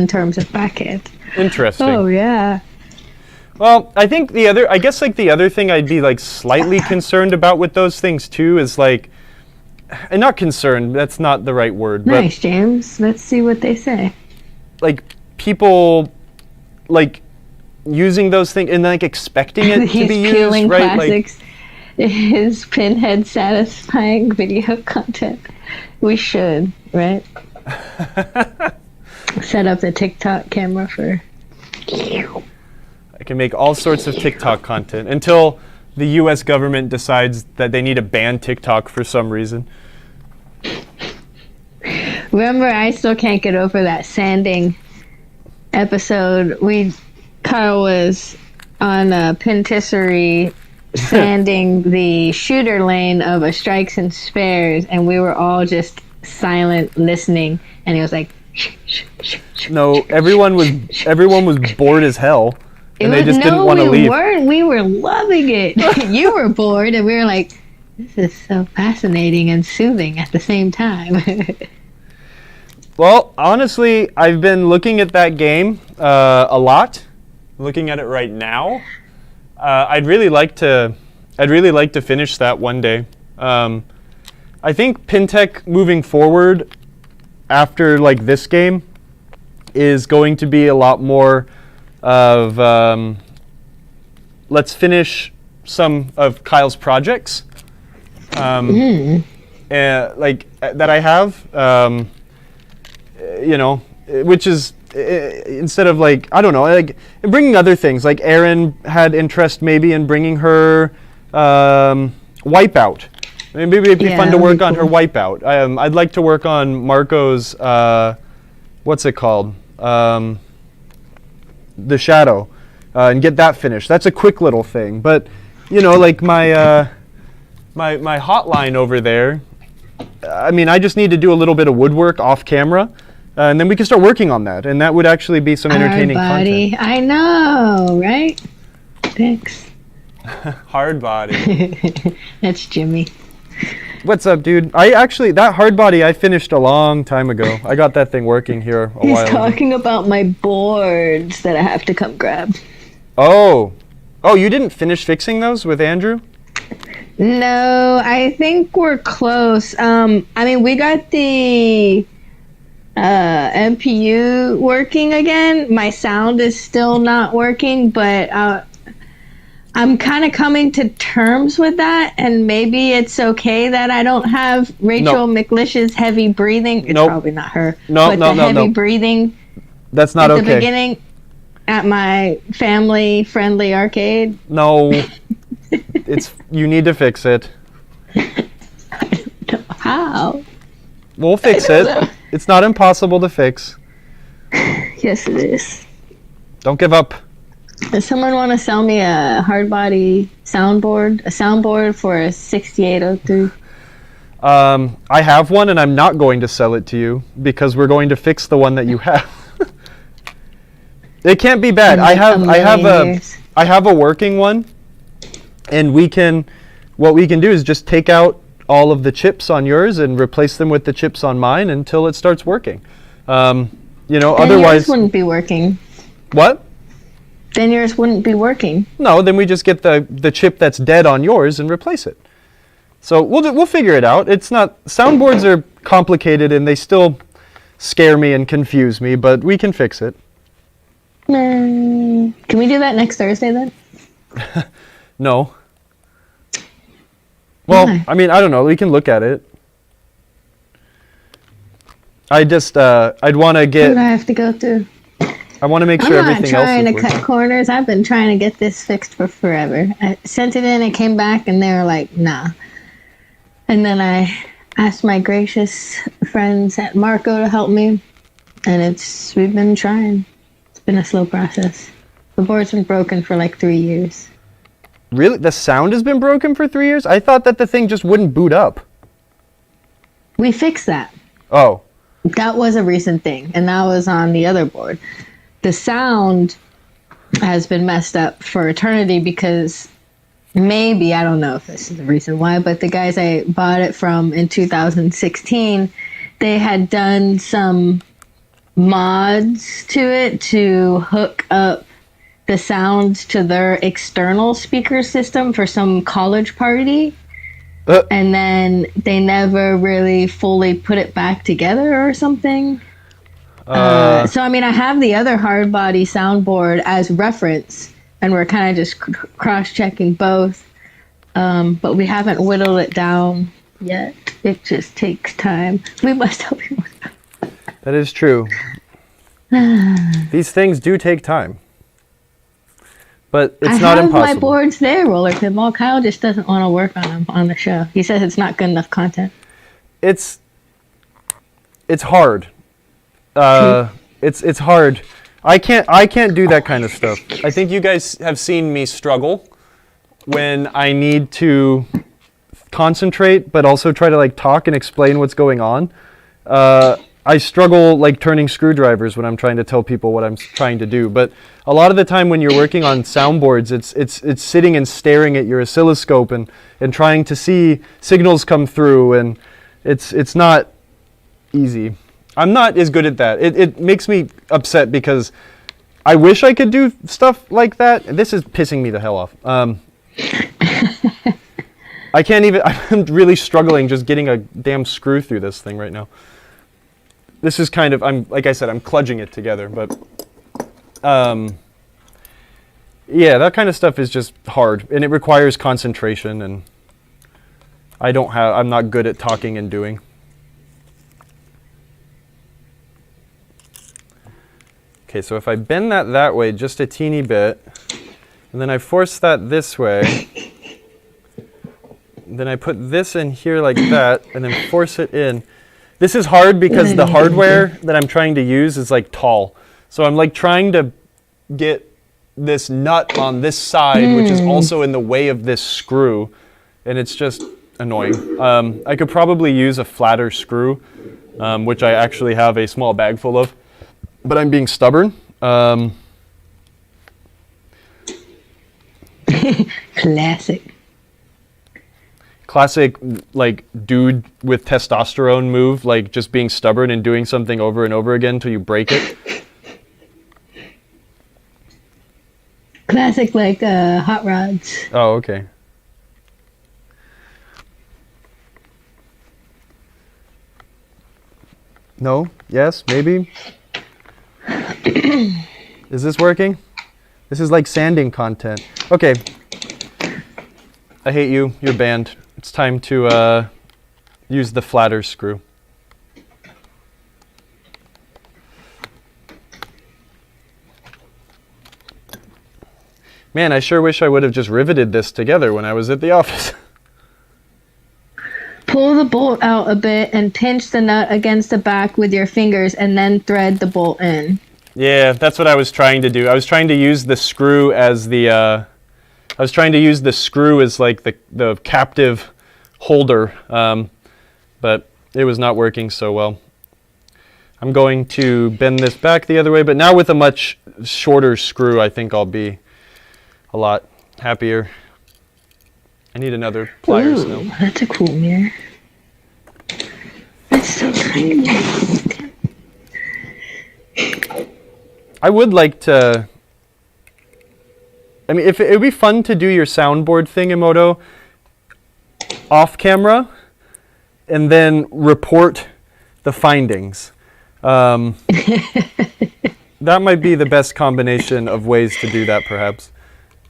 A: terms of backhand.
C: Interesting.
A: Oh, yeah.
C: Well, I think the other thing I'd be like slightly concerned about with those things too is like, and not concerned, that's not the right word.
A: Nice,
C: but,
A: James. Let's see what they say.
C: Like people like using those things and like expecting it to be used, right?
A: Classics. Is Pinhead satisfying video content? We should, right? Set up the TikTok camera for you.
C: I can make all sorts of TikTok content until the US government decides that they need to ban TikTok for some reason.
A: Remember, I still can't get over that sanding episode. Carl was on a patisserie sanding the shooter lane of a strikes and spares, and we were all just silent listening, and he was like,
C: No, everyone was bored as hell, and they just didn't want to leave.
A: We were loving it. You were bored, and we were like, this is so fascinating and soothing at the same time.
C: Well, honestly, I've been looking at that game a lot.
D: Looking at it right now. I'd really like to finish that one day. I think PinTech moving forward after like this game is going to be a lot more of let's finish some of Kyle's projects, like that I have, which is instead of like, I don't know, like bringing other things. Like Erin had interest maybe in bringing her Wipeout. I mean, maybe it'd be fun to work on her Wipeout. I'd like to work on Marco's, what's it called? The Shadow, and get that finished. That's a quick little thing. But, like my hotline over there, I mean, I just need to do a little bit of woodwork off camera. And then we can start working on that, and that would actually be some entertaining content.
A: I know, right? Thanks.
D: Hard body.
A: That's Jimmy.
C: What's up, dude? That hard body I finished a long time ago. I got that thing working here a while ago.
A: He's talking about my boards that I have to come grab.
C: Oh, you didn't finish fixing those with Andrew?
A: No, I think we're close. I mean, we got the MPU working again. My sound is still not working, but I'm kind of coming to terms with that, and maybe it's okay that I don't have Rachel McLish's heavy breathing. It's probably not her.
C: No,
A: but the heavy breathing.
C: That's not
A: at
C: okay.
A: The beginning at my family-friendly arcade.
C: No, you need to fix it.
A: I don't know how.
C: We'll fix it. It's not impossible to fix.
A: Yes, it is.
C: Don't give up.
A: Does someone want to sell me a hard body soundboard? A soundboard for a 6803?
C: I have one, and I'm not going to sell it to you because we're going to fix the one that you have. It can't be bad. I have a working one, and what we can do is just take out all of the chips on yours and replace them with the chips on mine until it starts working. Otherwise
A: yours wouldn't be working.
C: What?
A: Then yours wouldn't be working.
C: No, then we just get the chip that's dead on yours and replace it. So we'll figure it out. It's not, soundboards are complicated and they still scare me and confuse me, but we can fix it.
A: Can we do that next Thursday then?
C: No. Well,
A: Why?
C: I mean, I don't know. We can look at it. I'd want to get...
A: What do I have to go through?
C: I want to make sure everything else is
A: I'm not
C: working.
A: trying to cut corners. I've been trying to get this fixed for forever. I sent it in, it came back, and they were like, nah. And then I asked my gracious friends at Marco to help me, and we've been trying. It's been a slow process. The board's been broken for like 3 years.
C: Really? The sound has been broken for 3 years? I thought that the thing just wouldn't boot up.
A: We fixed that.
C: Oh.
A: That was a recent thing, and that was on the other board. The sound has been messed up for eternity because maybe, I don't know if this is the reason why, but the guys I bought it from in 2016, they had done some mods to it to hook up the sound to their external speaker system for some college party. And then they never really fully put it back together or something. So, I mean, I have the other hard body soundboard as reference, and we're kind of just cross-checking both. But we haven't whittled it down yet. It just takes time. We must help you with that.
C: That is true. These things do take time. But it's not impossible.
A: I have my boards there, Roller Pinball. Kyle just doesn't want to work on them on the show. He says it's not good enough content.
C: It's hard. It's hard. I can't do that kind of stuff.
D: I think you guys have seen me struggle
C: when I need to concentrate, but also try to like talk and explain what's going on. I struggle like turning screwdrivers when I'm trying to tell people what I'm trying to do. But a lot of the time when you're working on soundboards, it's sitting and staring at your oscilloscope and trying to see signals come through, and it's not easy. I'm not as good at that. It makes me upset because I wish I could do stuff like that. This is pissing me the hell off. I can't even, I'm really struggling just getting a damn screw through this thing right now. This is kind of, like I said, I'm kludging it together, but yeah, that kind of stuff is just hard, and it requires concentration, and I'm not good at talking and doing. Okay, so if I bend that way just a teeny bit, and then I force that this way, then I put this in here like that, and then force it in. This is hard because the hardware that I'm trying to use is like tall. So I'm like trying to get this nut on this side, which is also in the way of this screw, and it's just annoying. I could probably use a flatter screw, which I actually have a small bag full of, but I'm being stubborn. Classic like dude with testosterone move, like just being stubborn and doing something over and over again until you break it.
A: Classic like hot rods.
C: Oh, okay. No? Yes? Maybe? Is this working? This is like sanding content. Okay. I hate you. You're banned. It's time to use the flatter screw. Man, I sure wish I would have just riveted this together when I was at the office.
A: Pull the bolt out a bit and pinch the nut against the back with your fingers and then thread the bolt in.
C: Yeah, that's what I was trying to do. I was trying to use the screw as the like the captive holder, but it was not working so well. I'm going to bend this back the other way, but now with a much shorter screw, I think I'll be a lot happier. I need another pliers now.
A: That's a cool mirror. That's so tiny.
C: I would like to. I mean, if it would be fun to do your soundboard thing, Emoto, off camera, and then report the findings. That might be the best combination of ways to do that, perhaps.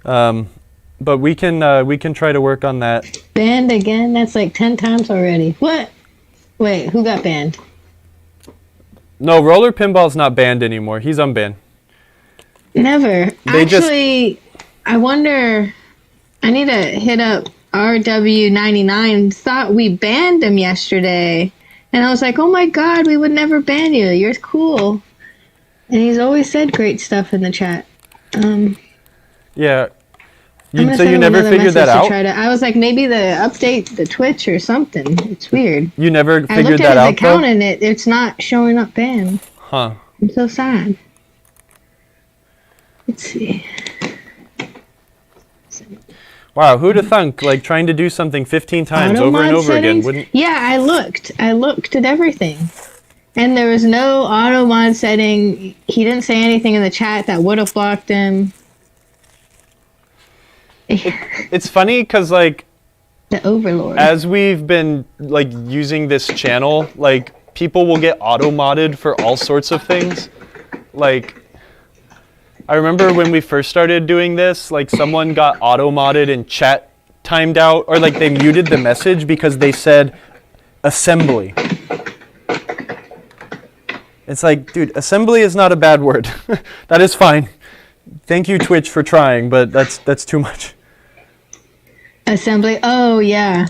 C: But we can try to work on that.
A: Banned again? That's like 10 times already. What? Wait, who got banned?
C: No, Roller Pinball's not banned anymore. He's unbanned.
A: Never. Actually, I wonder. I need to hit up RW99. Thought we banned him yesterday. And I was like, oh my god, we would never ban you. You're cool. And he's always said great stuff in the chat.
C: Yeah. So you never figured that out?
A: I was like, maybe update the Twitch or something. It's weird.
C: You never figured that out,
A: I looked at his account and it's not showing up banned.
C: Huh.
A: I'm so sad. Let's see.
C: Wow, who'd have thunk, like, trying to do something 15 times over and over again wouldn't...
A: Yeah, I looked at everything. And there was no auto mod setting. He didn't say anything in the chat that would have blocked him.
C: It's funny because, like,
A: the Overlord.
C: As we've been, like, using this channel, like, people will get auto-modded for all sorts of things. Like, I remember when we first started doing this, like, someone got auto-modded and chat timed out, or, like, they muted the message because they said assembly. It's like, dude, assembly is not a bad word. That is fine. Thank you, Twitch, for trying, but that's too much.
A: Assembly. Oh, yeah.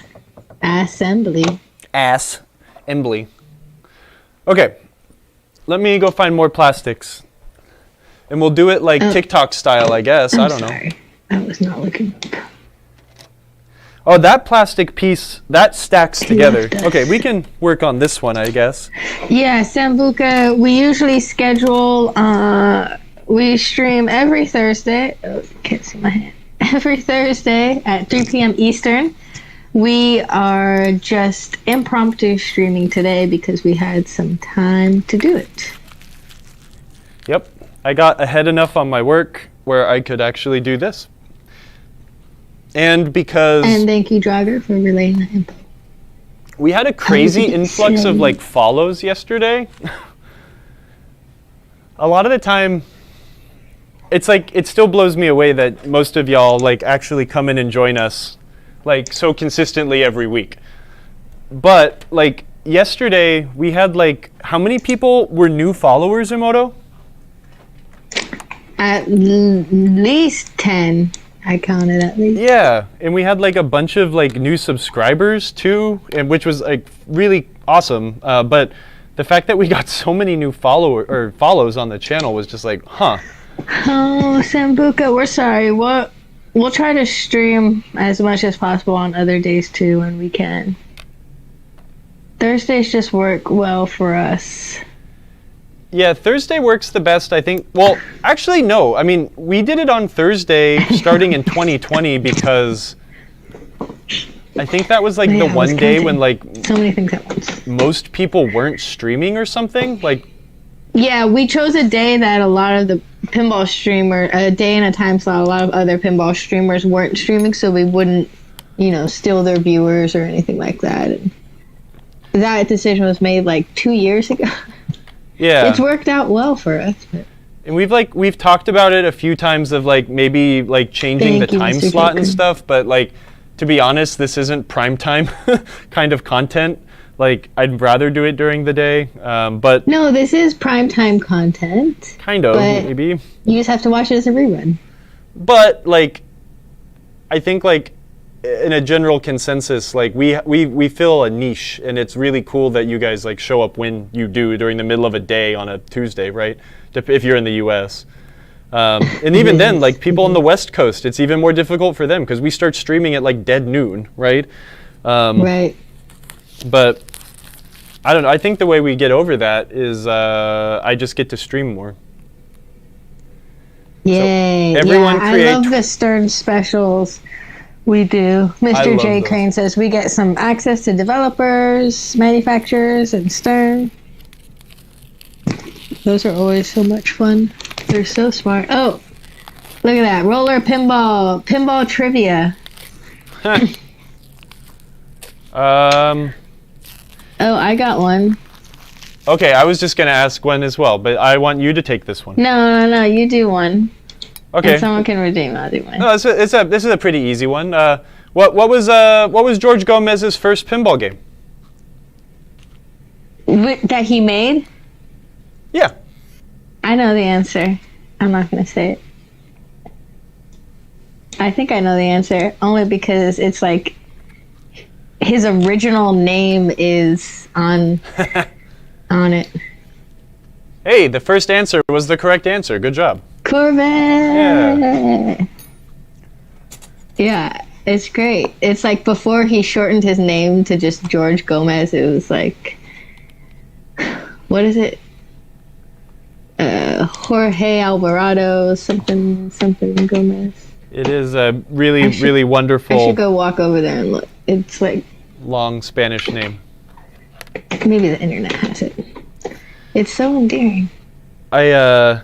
A: Assembly.
C: Assembly. Okay. Let me go find more plastics. And we'll do it like TikTok style, I guess. I don't know.
A: I was not looking.
C: Oh, that plastic piece, that stacks together. Okay, we can work on this one, I guess.
A: Yeah, Sambuca, we usually schedule, we stream every Thursday. Oh, can't see my hand. Every Thursday at 3 p.m. Eastern. We are just impromptu streaming today because we had some time to do it.
C: Yep, I got ahead enough on my work where I could actually do this. And because...
A: And thank you, Drager, for relaying the info.
C: We had a crazy influx of like follows yesterday. A lot of the time, it's like, it still blows me away that most of y'all like actually come in and join us like so consistently every week. But like yesterday, we had like, how many people were new followers, Emoto?
A: At least 10. I counted at least.
C: Yeah, and we had like a bunch of like new subscribers too, and which was like really awesome. But the fact that we got so many new follows on the channel was just like, huh.
A: Oh, Sambuca, we're sorry. We'll try to stream as much as possible on other days too when we can. Thursdays just work well for us.
C: Yeah, Thursday works the best, I think. Well, actually, no. I mean, we did it on Thursday starting in 2020 because I think that was like the one day when like
A: so many things at once.
C: Most people weren't streaming or something. Like,
A: yeah, we chose a day that a lot of the pinball streamer, a day and a time slot, a lot of other pinball streamers weren't streaming, so we wouldn't, steal their viewers or anything like that. And that decision was made like 2 years ago.
C: yeah.
A: It's worked out well for us. But.
C: And we've talked about it a few times of like maybe like changing the time slot and stuff, but like to be honest, this isn't prime time kind of content. Like I'd rather do it during the day, but
A: no, this is prime time content.
C: Kind of, maybe.
A: You just have to watch it as a rerun.
C: But like, I think like in a general consensus, like we fill a niche, and it's really cool that you guys like show up when you do during the middle of a day on a Tuesday, right? If you're in the U.S. And even then, like people on the West Coast, it's even more difficult for them because we start streaming at like dead noon, right?
A: Right.
C: But I don't know. I think the way we get over that is I just get to stream more.
A: Yay!
C: So everyone
A: I love the Stern specials. We do. Mr. J. Crane says we get some access to developers, manufacturers, and Stern. Those are always so much fun. They're so smart. Oh, look at that. Roller pinball trivia. Oh, I got one.
C: Okay, I was just going to ask Gwen as well, but I want you to take this one.
A: No, you do one.
C: Okay.
A: And someone can redeem. I'll do one.
C: No, this is a pretty easy one. What was George Gomez's first pinball game?
A: That he made?
C: Yeah.
A: I know the answer. I'm not going to say it. I think I know the answer only because it's like his original name is on it.
C: Hey, the first answer was the correct answer. Good job.
A: Corvette. Yeah, it's great. It's like before he shortened his name to just George Gomez, it was like, what is it? Jorge Alvarado, something Gomez.
C: It is a really wonderful.
A: I should go walk over there and look. It's like
C: long Spanish name.
A: Maybe the internet has it. It's so endearing.
C: I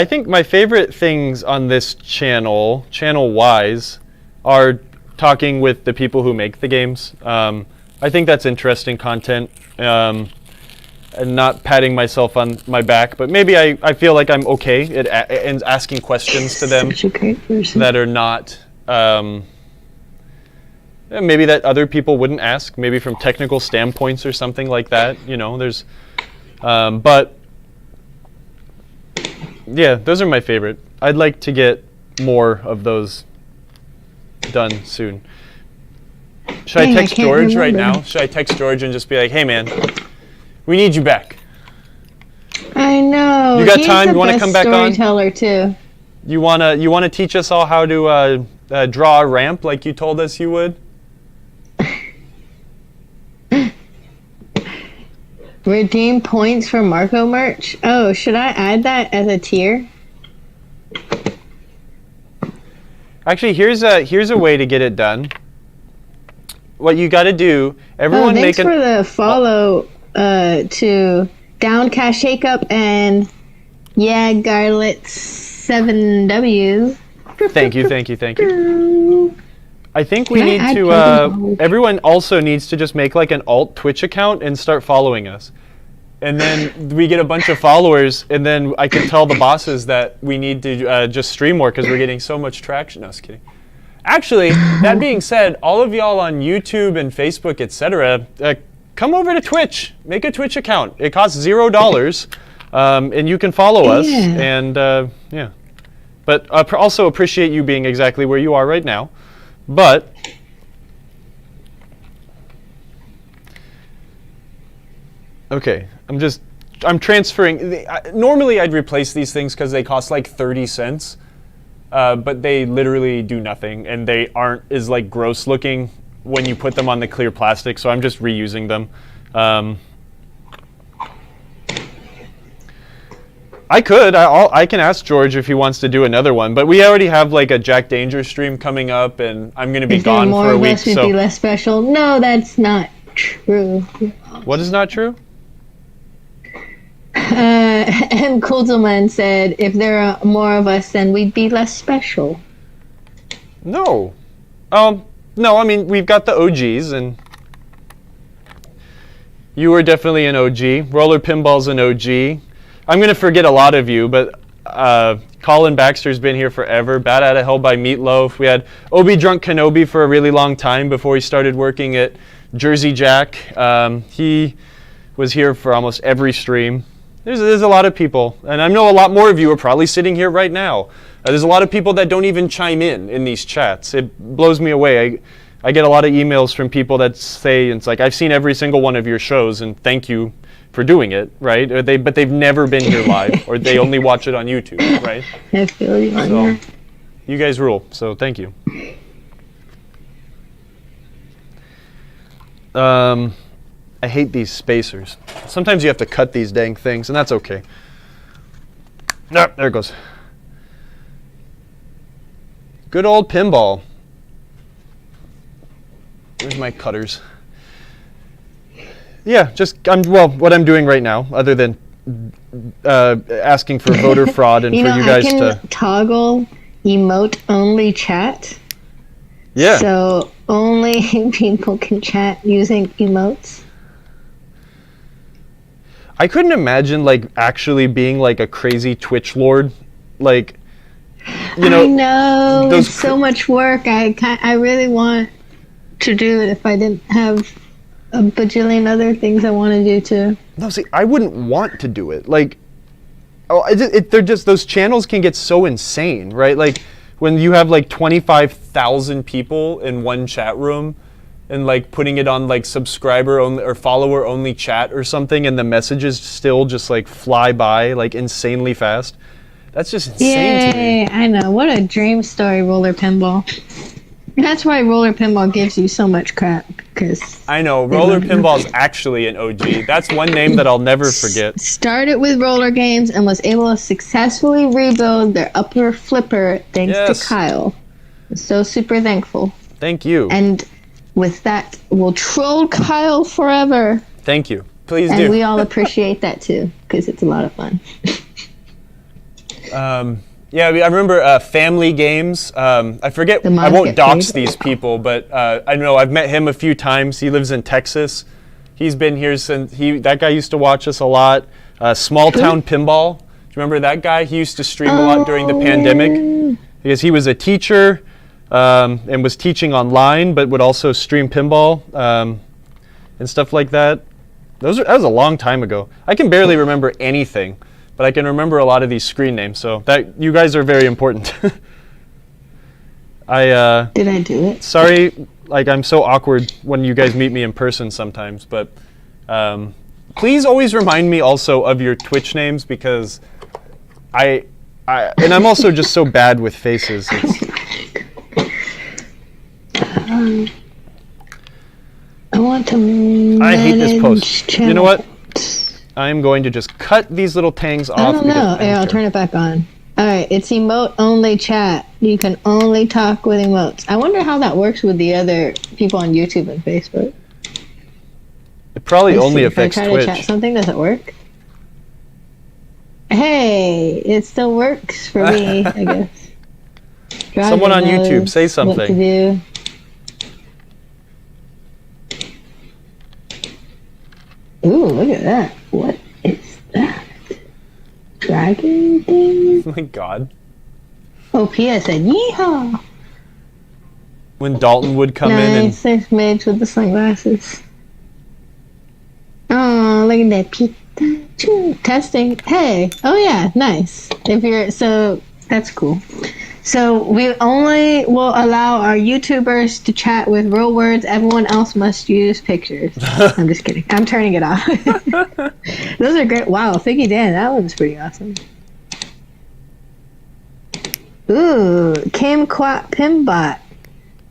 C: think my favorite things on this channel-wise, are talking with the people who make the games. I think that's interesting content, and not patting myself on my back, but maybe I feel like I'm okay at asking questions to them that are not, maybe that other people wouldn't ask, maybe from technical standpoints or something like that. There's, but yeah, those are my favorite. I'd like to get more of those done soon. Should I text George right now? Should I text George and just be like, hey man, we need you back.
A: I know.
C: You got time? You want to come back on?
A: Storyteller too.
C: You wanna teach us all how to
D: draw a ramp like you told us you would?
A: Redeem points for Marco merch. Oh, should I add that as a tier?
D: Actually, here's a way to get it done. What you got to do, everyone
A: thanks
D: make
A: for the follow to Downcast Shakeup and Garlet 7W.
D: Thank you. I think we
A: Can I
D: need
A: add
D: to,
A: Pinball?
D: everyone also needs to just make like an alt Twitch account and start following us. And then we get a bunch of followers, and then I can tell the bosses that we need to just stream more because we're getting so much traction. No, I was kidding. Actually, that being said, all of y'all on YouTube and Facebook, etc., come over to Twitch. Make a Twitch account. It costs $0, and you can follow us. And yeah, but also appreciate you being exactly where you are right now. But okay, I'm transferring. Normally, I'd replace these things because they cost like 30 cents. But they literally do nothing, and they aren't as like gross looking when you put them on the clear plastic, so I'm just reusing them. I can ask George if he wants to do another one, but we already have like a Jack Danger stream coming up, and I'm going to be gone for a week.
A: So be less special. No, that's not true.
D: What is not true?
A: M. Kulzelman said, if there are more of us, then we'd be less special.
D: No. No, I mean, we've got the OGs, and you are definitely an OG. Roller Pinball's an OG. I'm going to forget a lot of you, but Colin Baxter's been here forever. Bad Outta Hell by Meatloaf. We had Obi Drunk Kenobi for a really long time before he started working at Jersey Jack. He was here for almost every stream. There's a lot of people, and I know a lot more of you are probably sitting here right now. There's a lot of people that don't even chime in these chats. It blows me away. I get a lot of emails from people that say, it's like, I've seen every single one of your shows, and thank you for doing it, right? But they've never been here live, or they only watch it on YouTube, right?
A: I feel you on
D: So,
A: that.
D: you guys rule, so thank you. I hate these spacers. Sometimes you have to cut these dang things, and that's okay. Ah, there it goes. Good old Pinball. Where's my cutters? Yeah, what I'm doing right now, other than asking for voter fraud and for you guys
A: I can
D: to
A: toggle emote only chat.
D: Yeah.
A: So only people can chat using emotes.
D: I couldn't imagine like actually being like a crazy Twitch lord, like you know.
A: I know
D: those
A: it's so much work. I really want to do it if I didn't have a bajillion other things I want to do too.
D: No, see, I wouldn't want to do it. Like, they're just those channels can get so insane, right? Like when you have like 25,000 people in one chat room. And like putting it on like subscriber only or follower only chat or something, and the messages still just like fly by like insanely fast. That's just insane to me.
A: Yay! I know, what a dream story, Roller Pinball. That's why Roller Pinball gives you so much crap, because
D: I know Roller Pinball's actually an OG. That's one name that I'll never forget.
A: started with roller games and was able to successfully rebuild their upper flipper thanks to Kyle. I'm so super thankful.
D: Thank you.
A: And with that, we'll troll Kyle forever.
D: Thank you. Please
A: and
D: do.
A: We all appreciate that too, because it's a lot of fun.
D: Yeah, I remember Family Games. I forget. I won't dox these people, but I know I've met him a few times. He lives in Texas. He's been here since that guy used to watch us a lot. Small Town Pinball. Do you remember that guy? He used to stream a lot during the pandemic because he was a teacher. And was teaching online, but would also stream pinball and stuff like that. That was a long time ago. I can barely remember anything, but I can remember a lot of these screen names. So that you guys are very important.
A: Did I do it?
D: Sorry, like I'm so awkward when you guys meet me in person sometimes, but please always remind me also of your Twitch names because and I'm also just so bad with faces.
A: I want to manage
C: I hate this post.
A: channel.
C: You know what? I'm going to just cut these little tangs off.
A: I don't know.
C: because I
A: Yeah, I'll
C: don't
A: turn
C: care.
A: it back on. All right, it's emote only chat. You can only talk with emotes. I wonder how that works with the other people on YouTube and Facebook.
C: It probably
A: Let's
C: only
A: see, if
C: affects
A: I try
C: Twitch.
A: to chat something, does it work? Hey, it still works for me, I guess.
C: Someone on
A: Roger
C: YouTube,
A: knows
C: say
A: what to
C: something.
A: do. Ooh, look at that. What is that? Dragon thing?
D: Oh my god.
A: Oh, Pia said, yeehaw!
D: When Dalton would come in
A: Nice, there's Midge with the sunglasses. Oh, look at that Pikachu. Testing. Hey, oh yeah, nice. So that's cool. So we only will allow our YouTubers to chat with real words. Everyone else must use pictures. I'm just kidding. I'm turning it off. Those are great. Wow, Figgy Dan, that one's pretty awesome. Ooh, Camquat Pimbot.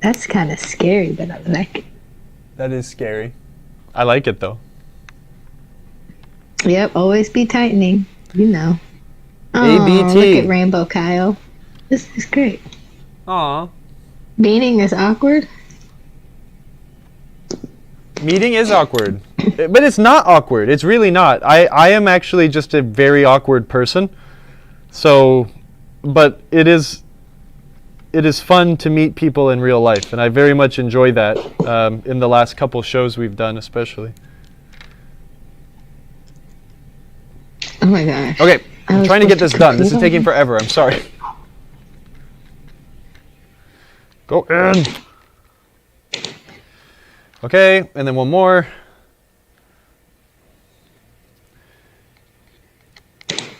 A: That's kind of scary, but I like it.
D: that is scary.
C: I like it though.
A: Yep, always be tightening. You know.
C: ABT.
A: Look at Rainbow Kyle. This is great.
D: Aw.
A: Beating is awkward.
C: Meeting is awkward. But it's not awkward. It's really not. I am actually just a very awkward person. So, but it is fun to meet people in real life, and I very much enjoy that in the last couple shows we've done, especially.
A: Oh my gosh.
C: Okay,
A: I
C: I'm
A: was
C: trying to get
A: supposed
C: this
A: to
C: done.
A: cook
C: This is
A: these
C: taking
A: already?
C: forever. I'm sorry. Go in. Okay, and then one more.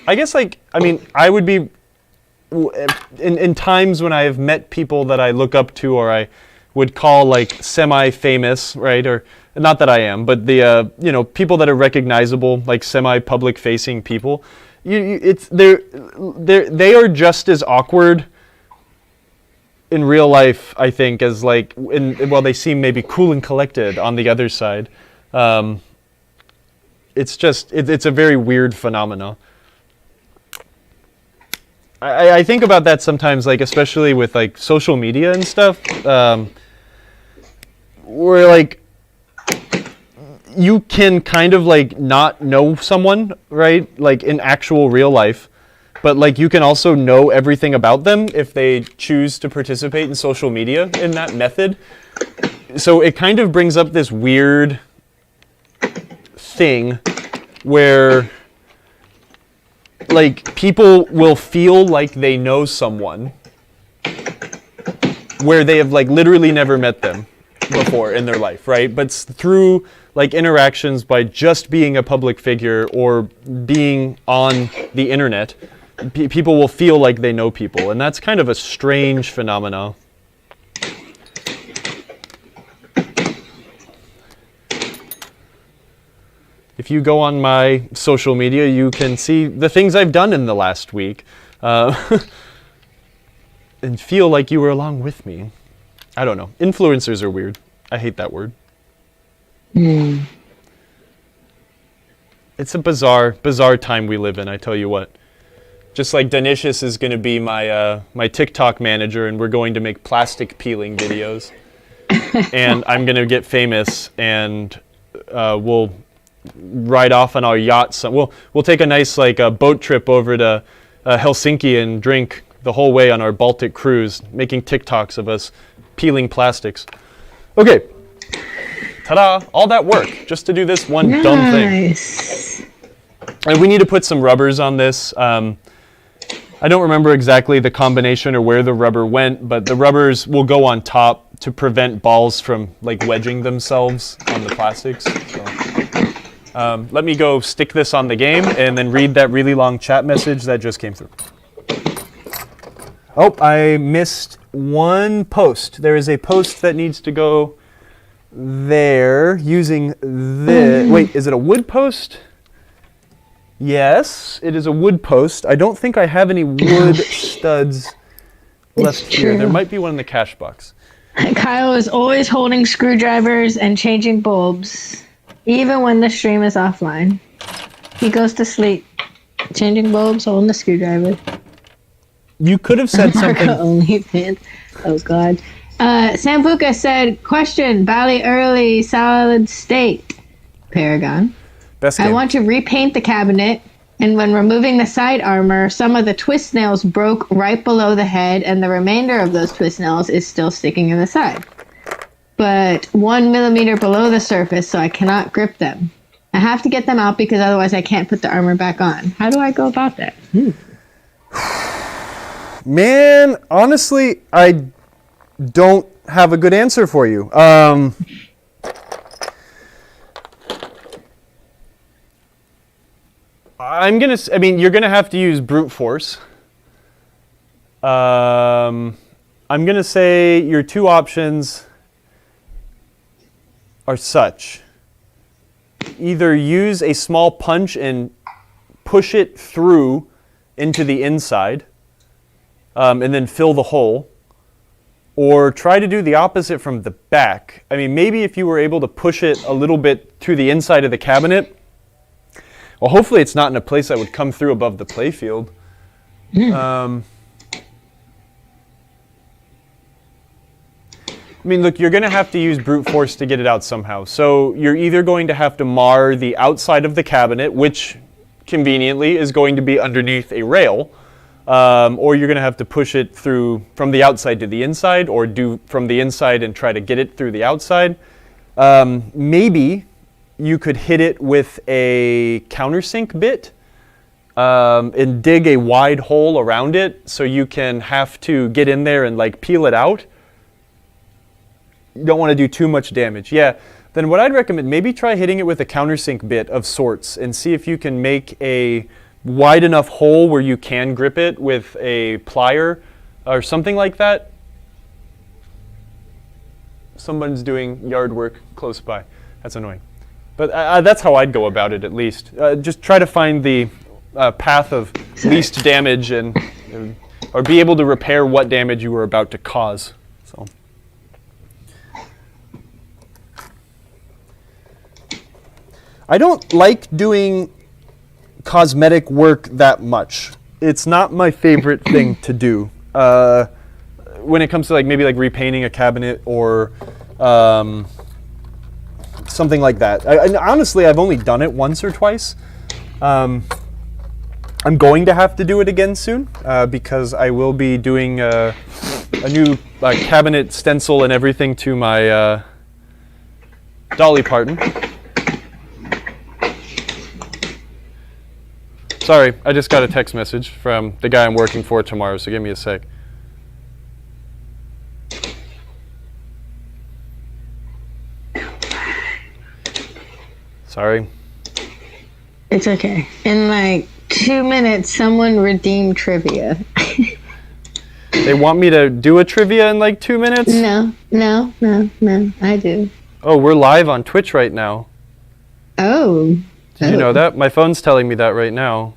C: I guess, I would be, in times when I have met people that I look up to or I would call like semi-famous, right? Or not that I am, but the people that are recognizable, like semi-public facing people. They are just as awkward in real life, I think, as they seem maybe cool and collected on the other side. It's a very weird phenomenon. I think about that sometimes, especially with social media and stuff, where you can kind of not know someone, right? In actual real life, but you can also know everything about them if they choose to participate in social media in that method. So it kind of brings up this weird thing where people will feel like they know someone where they have literally never met them before in their life, right? But through interactions by just being a public figure or being on the internet, people will feel like they know people, and that's kind of a strange phenomenon. If you go on my social media, you can see the things I've done in the last week and feel like you were along with me. I don't know. Influencers are weird. I hate that word. It's a bizarre time we live in, I tell you what. Just like Danicious is going to be my TikTok manager, and we're going to make plastic peeling videos. And I'm going to get famous, and we'll ride off on our yachts. We'll take a nice boat trip over to Helsinki and drink the whole way on our Baltic cruise, making TikToks of us peeling plastics. Okay. Ta-da! All that work just to do this one dumb thing.
A: Nice.
C: And we need to put some rubbers on this. I don't remember exactly the combination or where the rubber went, but the rubbers will go on top to prevent balls from wedging themselves on the plastics. So, let me go stick this on the game and then read that really long chat message that just came through. Oh, I missed one post. There is a post that needs to go there using this. Wait, is it a wood post? Yes, it is a wood post. I don't think I have any wood studs left here. There might be one in the cash box.
A: Kyle is always holding screwdrivers and changing bulbs, even when the stream is offline. He goes to sleep, changing bulbs, holding the screwdriver.
D: You could have said something.
A: OnlyFans. Oh, God. Sambuca said, question, Bally Early Solid State. Paragon.
C: Best
A: I
C: game.
A: want to repaint the cabinet, and when removing the side armor, some of the twist nails broke right below the head, and the remainder of those twist nails is still sticking in the side. But 1 millimeter below the surface, so I cannot grip them. I have to get them out because otherwise I can't put the armor back on. How do I go about that?
C: Man, honestly, I don't have a good answer for you. You're gonna have to use brute force. I'm gonna say your two options are such. Either use a small punch and push it through into the inside, and then fill the hole, or try to do the opposite from the back. I mean, maybe if you were able to push it a little bit through the inside of the cabinet, well, hopefully it's not in a place that would come through above the playfield. I mean, look, you're going to have to use brute force to get it out somehow. So you're either going to have to mar the outside of the cabinet, which conveniently is going to be underneath a rail, or you're going to have to push it through from the outside to the inside, or do from the inside and try to get it through the outside. Maybe you could hit it with a countersink bit and dig a wide hole around it so you can have to get in there and like peel it out. You don't want to do too much damage. Yeah, then what I'd recommend, maybe try hitting it with a countersink bit of sorts and see if you can make a wide enough hole where you can grip it with a plier or something like that. Someone's doing yard work close by. That's annoying. But that's how I'd go about it, at least. Just try to find the path of least damage and or be able to repair what damage you were about to cause. So. I don't like doing cosmetic work that much. It's not my favorite thing to do. When it comes to maybe repainting a cabinet or something like that. Honestly, I've only done it once or twice. I'm going to have to do it again soon because I will be doing a new cabinet stencil and everything to my Dolly Parton. Sorry, I just got a text message from the guy I'm working for tomorrow, so give me a sec. Sorry.
A: It's okay. In 2 minutes, someone redeemed trivia.
C: They want me to do a trivia in 2 minutes?
A: No, I do.
C: Oh, we're live on Twitch right now.
A: Oh.
C: Did you know that? My phone's telling me that right now.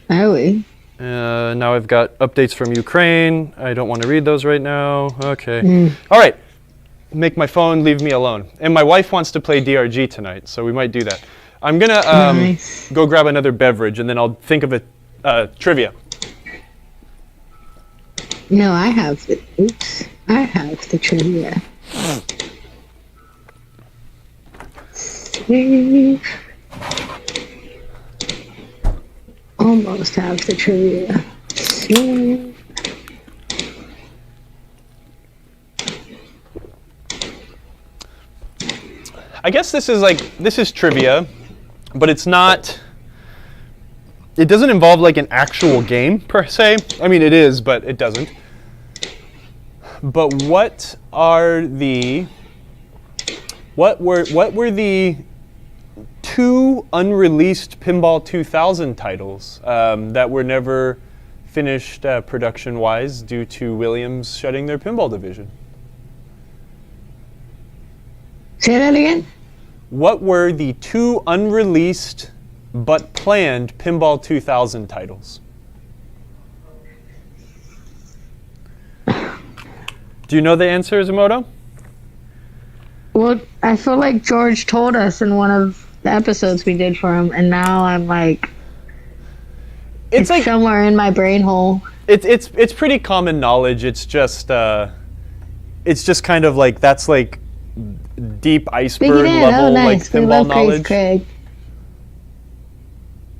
A: Are we?
C: Now I've got updates from Ukraine. I don't want to read those right now. Okay. All right. Make my phone leave me alone. And my wife wants to play DRG tonight, so we might do that. I'm going to go grab another beverage, and then I'll think of a trivia.
A: No, I have the trivia. Save. Almost have the trivia. Save.
C: I guess this is trivia, but it's not. It doesn't involve an actual game per se. I mean, it is, but it doesn't. But what were the two unreleased Pinball 2000 titles that were never finished production-wise due to Williams shutting their pinball division?
A: Say that again?
C: What were the two unreleased but planned Pinball 2000 titles?
D: Do you know the answer, Izumoto?
A: Well, I feel like George told us in one of the episodes we did for him, and now I'm like, it's like somewhere in my brain hole.
D: It's pretty common knowledge. It's just kind of like that's like deep iceberg level like pinball knowledge.
A: Craig.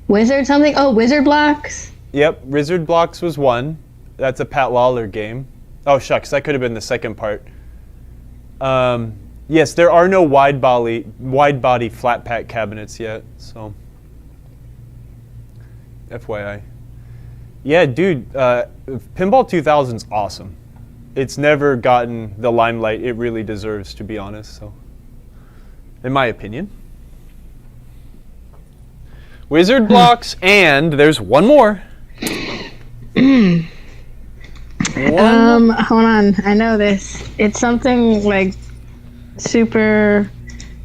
A: Wizard something? Oh, Wizard Blocks.
D: Yep, Wizard Blocks was one. That's a Pat Lawler game. Oh shucks, that could have been the second part. Yes, there are no wide body flat pack cabinets yet, so FYI. Yeah, dude, Pinball 2000's awesome. It's never gotten the limelight it really deserves, to be honest, so in my opinion. Wizard Blocks, and there's one more.
A: Hold on, I know this. It's something like super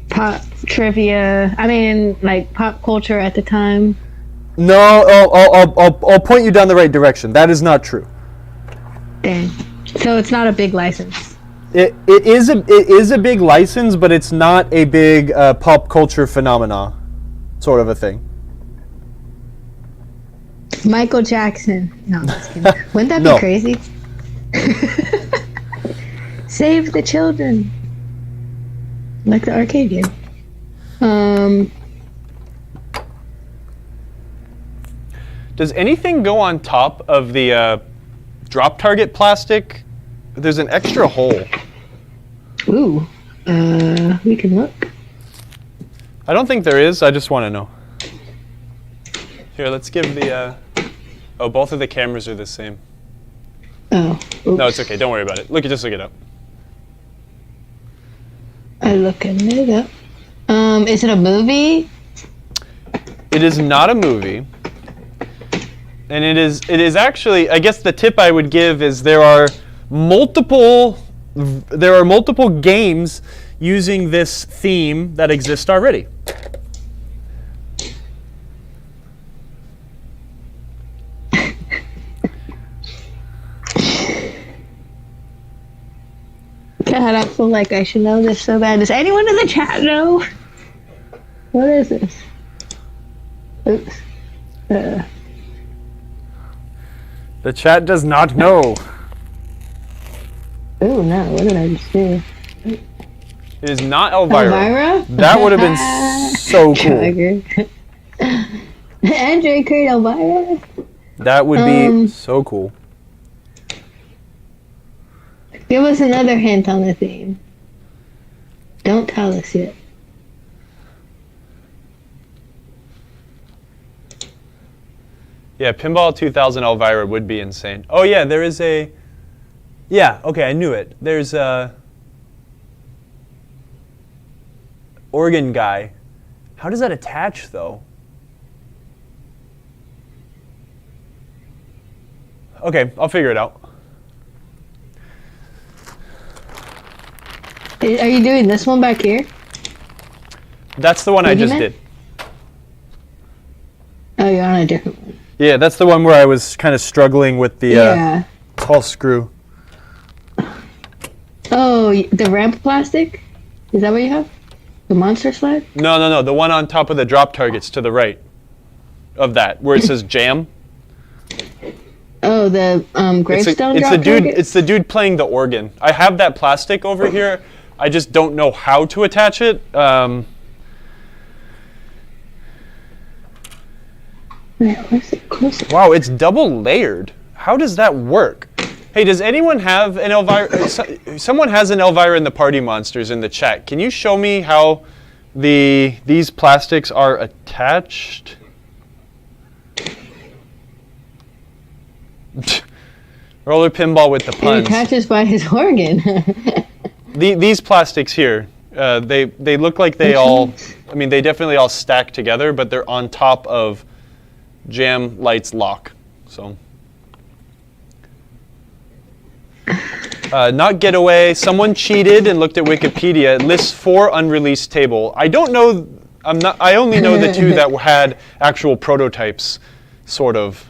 A: pop trivia. I mean, like pop culture at the time.
C: No, I'll point you down the right direction. That is not true.
A: Dang. So it's not a big license.
C: It is a big license, but it's not a big pop culture phenomena, sort of a thing.
A: Michael Jackson. No, I'm just kidding. Wouldn't that be crazy? Save the children. Like the arcade game.
D: Does anything go on top of the drop target plastic? There's an extra hole.
A: Ooh. We can look.
D: I don't think there is. I just want to know. Here, let's give the... Oh, both of the cameras are the same.
A: Oh. Oops.
D: No, it's okay. Don't worry about it. Just look it up.
A: I'm looking it up. Is it a movie?
D: It is not a movie. And it is actually, I guess the tip I would give is there are multiple games using this theme that exist already.
A: God, I feel like I should know this so bad. Does anyone in the chat know? What is this? Oops.
D: The chat does not know.
A: Oh no, what did I just do?
D: It is not Elvira.
A: Elvira?
D: That would have been so cool.
A: Andre created Elvira?
D: That would be so cool.
A: Give us another hint on the theme. Don't tell us yet.
D: Yeah, Pinball 2000 Elvira would be insane. Oh yeah, there is a... Yeah, okay, I knew it. There's a... Organ guy. How does that attach, though? Okay, I'll figure it out.
A: Are you doing this one back here?
D: That's the one I just did.
A: Oh, you're on a different one.
C: Yeah, that's the one where I was kind of struggling with the tall screw.
A: Oh, the ramp plastic? Is that what you have? The monster sled?
D: No. The one on top of the drop targets to the right of that, where it says jam.
A: Oh, the gravestone drop target?
D: It's the dude playing the organ. I have that plastic over here. I just don't know how to attach it. Wow, it's double layered. How does that work? Hey, does anyone have an Elvira? Someone has an Elvira in the Party Monsters in the chat. Can you show me how these plastics are attached? Roller pinball with the puns.
A: It attaches by his organ.
D: These plastics here, they look like they all, I mean, they definitely all stack together, but they're on top of Jam Lights Lock. So, not Getaway. Someone cheated and looked at Wikipedia. It lists 4 unreleased table. I don't know. I only know the 2 that had actual prototypes, sort of.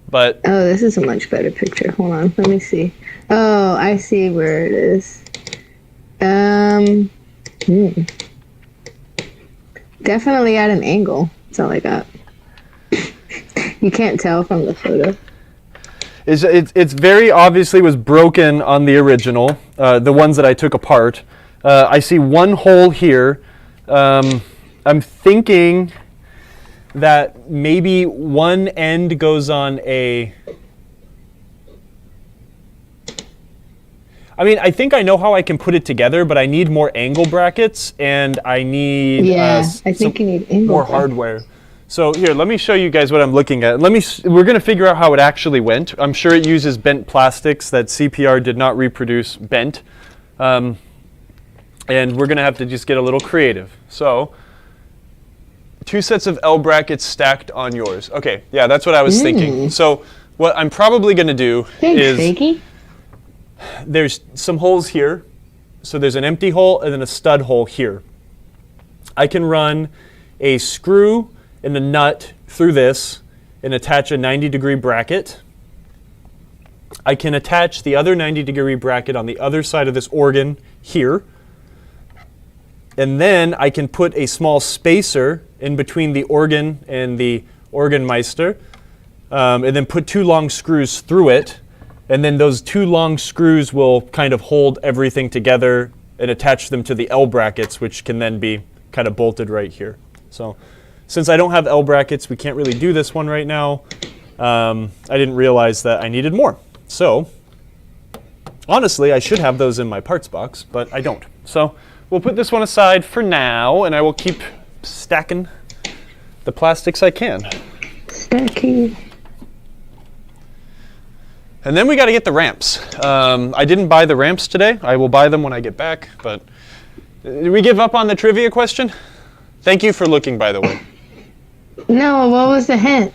D: But
A: Oh, this is a much better picture. Hold on, let me see. Oh, I see where it is. Definitely at an angle. That's all I got. You can't tell from the photo.
C: It's very obviously was broken on the original, the ones that I took apart. I see one hole here. I'm thinking that maybe one end goes on a... I mean, I think I know how I can put it together, but I need more angle brackets, and I need
A: I think you need angle
C: more hardware. So here, let me show you guys what I'm looking at. We're going to figure out how it actually went. I'm sure it uses bent plastics that CPR did not reproduce bent. And we're going to have to just get a little creative. So 2 sets of L brackets stacked on yours. Okay, yeah, that's what I was thinking. So what I'm probably going to do is...
A: Fakey.
C: There's some holes here. So there's an empty hole and then a stud hole here. I can run a screw and a nut through this and attach a 90-degree bracket. I can attach the other 90-degree bracket on the other side of this organ here. And then I can put a small spacer in between the organ and the organmeister, and then put 2 long screws through it. And then those 2 long screws will kind of hold everything together and attach them to the L brackets, which can then be kind of bolted right here. So since I don't have L brackets, we can't really do this one right now. I didn't realize that I needed more. So honestly, I should have those in my parts box, but I don't. So we'll put this one aside for now, and I will keep stacking the plastics I can.
A: Stacky.
C: And then we got to get the ramps. I didn't buy the ramps today. I will buy them when I get back. But did we give up on the trivia question? Thank you for looking, by the way.
A: No, what was the hint?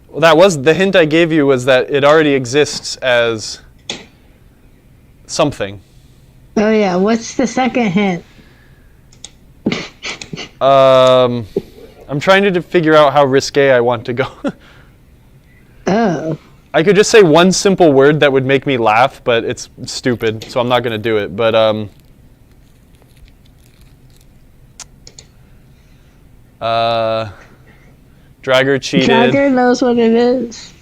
C: Well, that was the hint I gave you, was that it already exists as something.
A: Oh yeah, what's the second hint?
C: I'm trying to figure out how risque I want to go.
A: Oh.
C: I could just say one simple word that would make me laugh, but it's stupid, so I'm not going to do it. But Dragger cheated.
A: Dragger knows what it is.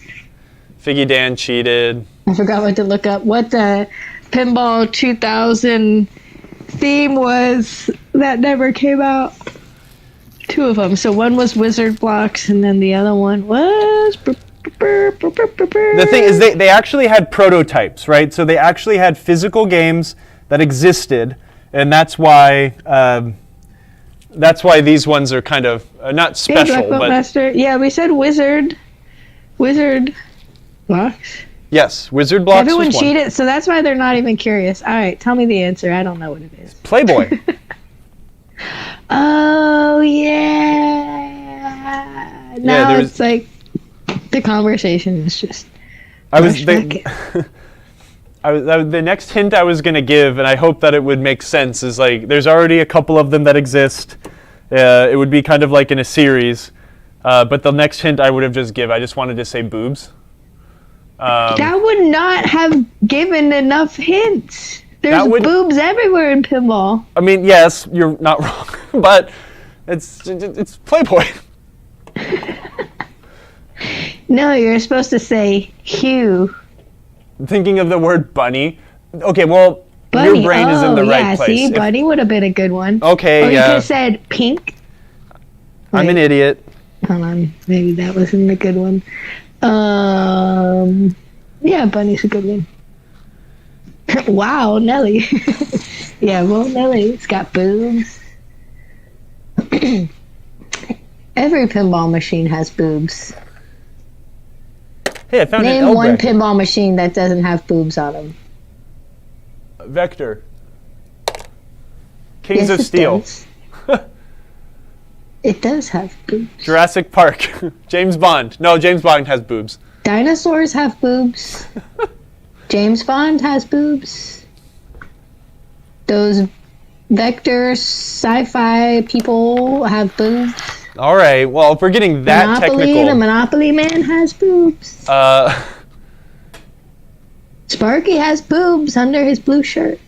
C: Figgy Dan cheated.
A: I forgot what to look up. What the Pinball 2000 theme was that never came out. 2 of them. So one was Wizard Blocks, and then the other one was...
C: The thing is, they actually had prototypes, right? So they actually had physical games that existed, and that's why these ones are kind of not special. But
A: Master. Yeah, we said Wizard Blocks.
C: Yes, Wizard Blocks.
A: Everyone
C: was one.
A: cheated, so that's why they're not even curious. All right, tell me the answer. I don't know what it is.
C: Playboy.
A: Oh yeah. Now it's like the conversation is just.
C: The next hint I was going to give, and I hope that it would make sense, is like there's already a couple of them that exist. It would be kind of like in a series. But the next hint I would have just I just wanted to say boobs.
A: That would not have given enough hints. There's boobs everywhere in pinball.
C: I mean, yes, you're not wrong, but it's Playboy.
A: No, you're supposed to say Hugh.
C: Thinking of the word bunny. Okay, well,
A: bunny.
C: Your brain is in the right place.
A: See, bunny would have been a good one.
C: Okay,
A: or you could have said pink.
C: I'm an idiot.
A: Hold on, maybe that wasn't a good one. Yeah, bunny's a good one. Wow, Nelly. Yeah, well, Nelly's got boobs. Every pinball machine has boobs.
C: Hey, I found
A: Name one pinball machine that doesn't have boobs on them.
C: Vector. Kings of Steel.
A: It does have boobs.
C: Jurassic Park. James Bond. No, James Bond has boobs.
A: Dinosaurs have boobs. James Bond has boobs. Those Vector sci-fi people have boobs.
D: All right. Well, if we're getting that
A: Monopoly,
D: technical,
A: the Monopoly man has boobs. Sparky has boobs under his blue shirt.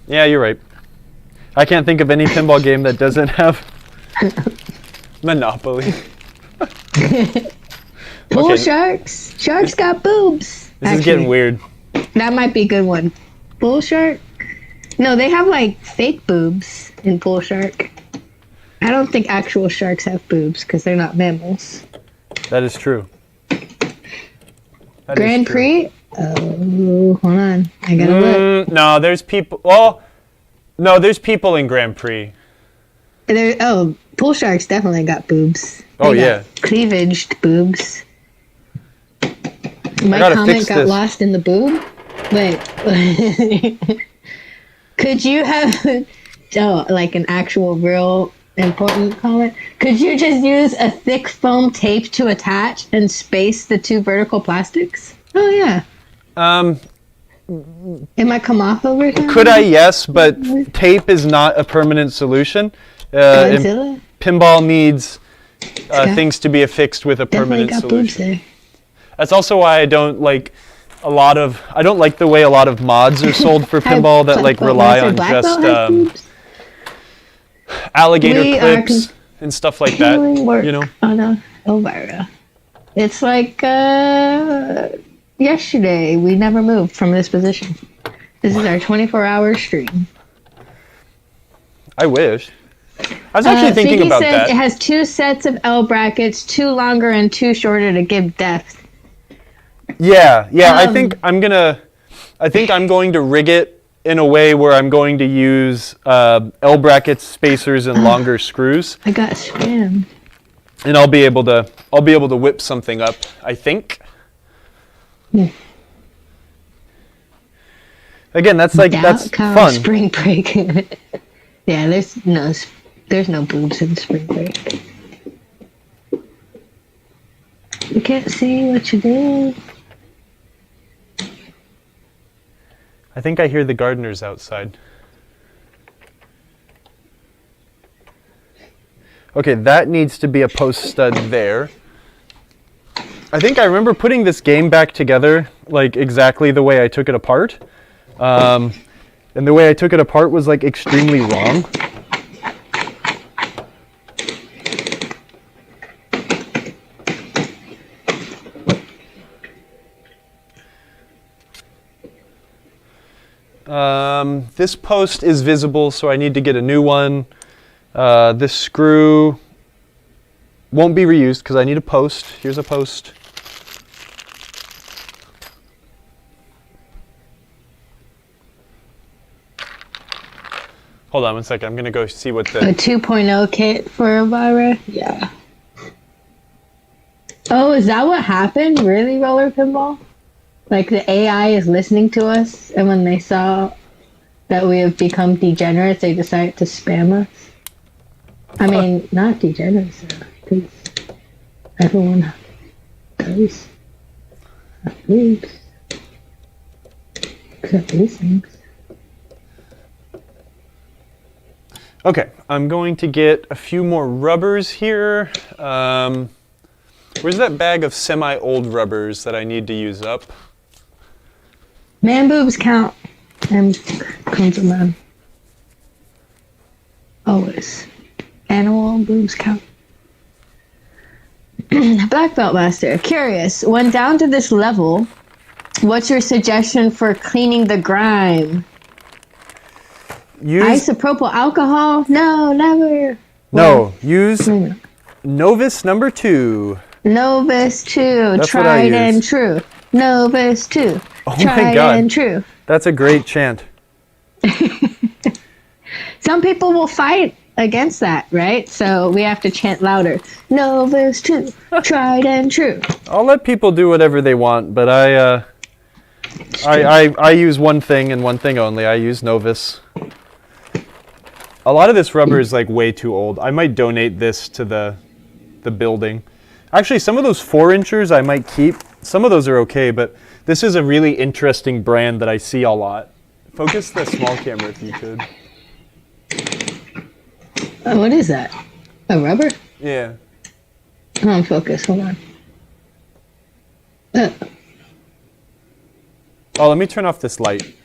C: Yeah, you're right. I can't think of any pinball game that doesn't have
D: Monopoly.
A: Pool
D: Okay.
A: sharks. Sharks got boobs.
D: This is getting weird.
A: That might be a good one. Bull shark? No, they have like fake boobs in bull shark. I don't think actual sharks have boobs because they're not mammals.
C: That is true. That is
A: Grand
C: true.
A: Prix? Oh, hold on. I gotta look.
D: No, there's people. Well, no, there's people in Grand Prix.
A: Bull sharks definitely got boobs.
C: Oh,
A: They got
C: yeah.
A: Cleavaged boobs. My
C: gotta
A: comment
C: fix
A: got
C: this.
A: lost in the boob. Wait. Could you have like an actual real important comment? Could you just use a thick foam tape to attach and space the two vertical plastics? Oh yeah. It might come off over time.
C: Could I? Yes, but tape is not a permanent solution. And
A: Godzilla?
C: pinball needs
A: got-
C: things to be affixed with a
A: Definitely
C: permanent
A: got boobs
C: solution.
A: there.
C: That's also why I don't like I don't like the way a lot of mods are sold for pinball that like rely on just alligator
A: We are
C: clips and stuff like that.
A: Doing work
C: You know.
A: on Elvira. It's like yesterday we never moved from this position. This is our 24-hour stream.
C: I wish. I was actually thinking
A: Figgy
C: about
A: says
C: that.
A: it has two sets of L brackets, two longer and two shorter to give depth.
C: Yeah. I think I'm going to rig it in a way where I'm going to use L brackets, spacers, and longer screws,
A: I got spam.
C: and I'll be able to whip something up. I think.
A: Yeah.
C: Again, that's
A: Doubt Cow
C: fun.
A: Spring break. Yeah, there's no boobs in spring break. You can't see what you did.
C: I think I hear the gardeners outside. Okay, that needs to be a post stud there. I think I remember putting this game back together like exactly the way I took it apart. And the way I took it apart was like extremely wrong. This post is visible, so I need to get a new one. This screw won't be reused because I need a post. Here's a post. Hold on one second. I'm going to go see what
A: A
C: the...
A: 2.0 kit for Elvira? Yeah. Oh, is that what happened? Really, Roller Pinball? Like the AI is listening to us, and when they saw that we have become degenerates, they decided to spam us? I mean, not degenerates, because everyone does have boobs. Except these things.
C: Okay, I'm going to get a few more rubbers here. Where's that bag of semi-old rubbers that I need to use up?
A: Man boobs count. And comes a man. Always. Animal boobs count. Black Belt Master. Curious. When down to this level, what's your suggestion for cleaning the grime?
C: Use...
A: Isopropyl alcohol? No, never.
C: No, use
A: No.
C: Novus number 2.
A: Novus 2.
C: That's what I
A: Tried and
C: use.
A: true. Novus 2.
C: Oh my
A: Tried
C: God.
A: and true.
C: That's a great chant.
A: Some people will fight against that, right? So we have to chant louder. Novus 2. Tried and true.
C: I'll let people do whatever they want, but I use one thing and one thing only. I use Novus. A lot of this rubber is like way too old. I might donate this to the building. Actually, some of those 4-inchers I might keep. Some of those are okay, but this is a really interesting brand that I see a lot. Focus the small camera if you could.
A: Oh, what is that? A rubber?
D: Yeah.
A: Oh, focus. Hold on.
D: Oh, let me turn off this light.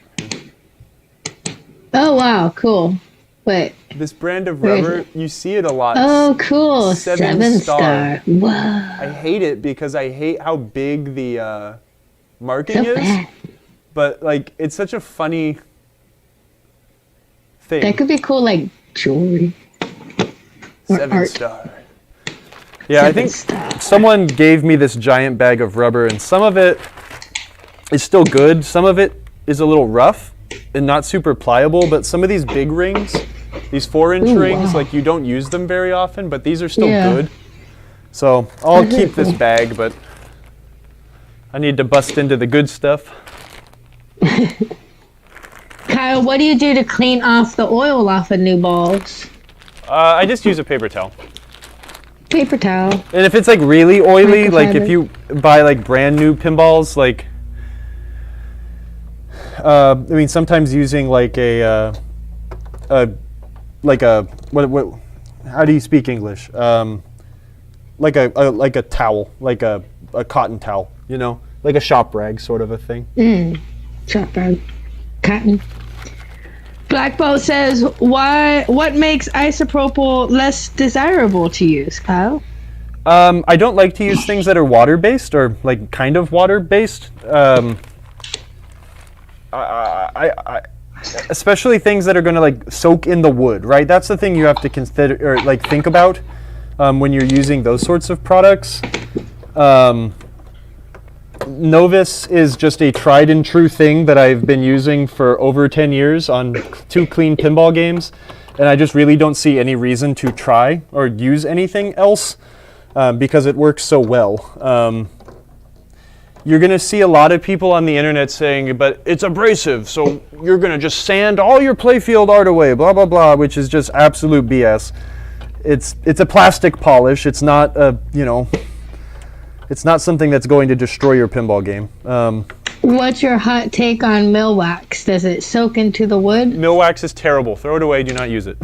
A: Oh, wow. Cool. Wait.
D: This brand of
A: Where is
D: rubber,
A: it?
D: you see it a lot.
A: Oh, cool.
D: 7 star.
A: Whoa.
D: I hate it because I hate how big the marking
A: So
D: is.
A: bad.
D: But like, it's such a funny thing.
A: That could be cool, like jewelry. Or
D: 7
A: art.
D: star. Yeah, I think
A: 7 star.
C: Someone gave me this giant bag of rubber, and some of it is still good. Some of it is a little rough and not super pliable, but some of these big rings, these 4-inch
A: Ooh,
C: rings,
A: wow.
C: like you don't use them very often, but these are still
A: Yeah.
C: good. So I'll
A: That's
C: keep this
A: cool.
C: bag, but I need to bust into the good stuff.
A: Kyle, what do you do to clean off the oil off of new balls?
C: I just use a paper towel.
A: Paper towel.
C: And if it's like really oily, like if
A: Microfiber.
C: you buy like brand new pinballs, like I mean, sometimes using like what how do you speak English? Like a towel, like a cotton towel, you know, like a shop rag sort of a thing.
A: Shop rag. Cotton. Black Bolt says, what makes isopropyl less desirable to use, Kyle?
C: I don't like to use things that are water-based or like kind of water-based. Especially things that are going to like soak in the wood, right? That's the thing you have to consider or like think about when you're using those sorts of products. Novus is just a tried and true thing that I've been using for over 10 years on 2 clean pinball games, and I just really don't see any reason to try or use anything else because it works so well. You're going to see a lot of people on the internet saying, but it's abrasive, so you're going to just sand all your playfield art away, blah, blah, blah, which is just absolute BS. It's a plastic polish. It's not it's not something that's going to destroy your pinball game.
A: What's your hot take on mill wax? Does it soak into the wood?
C: Mill wax is terrible. Throw it away. Do not use it.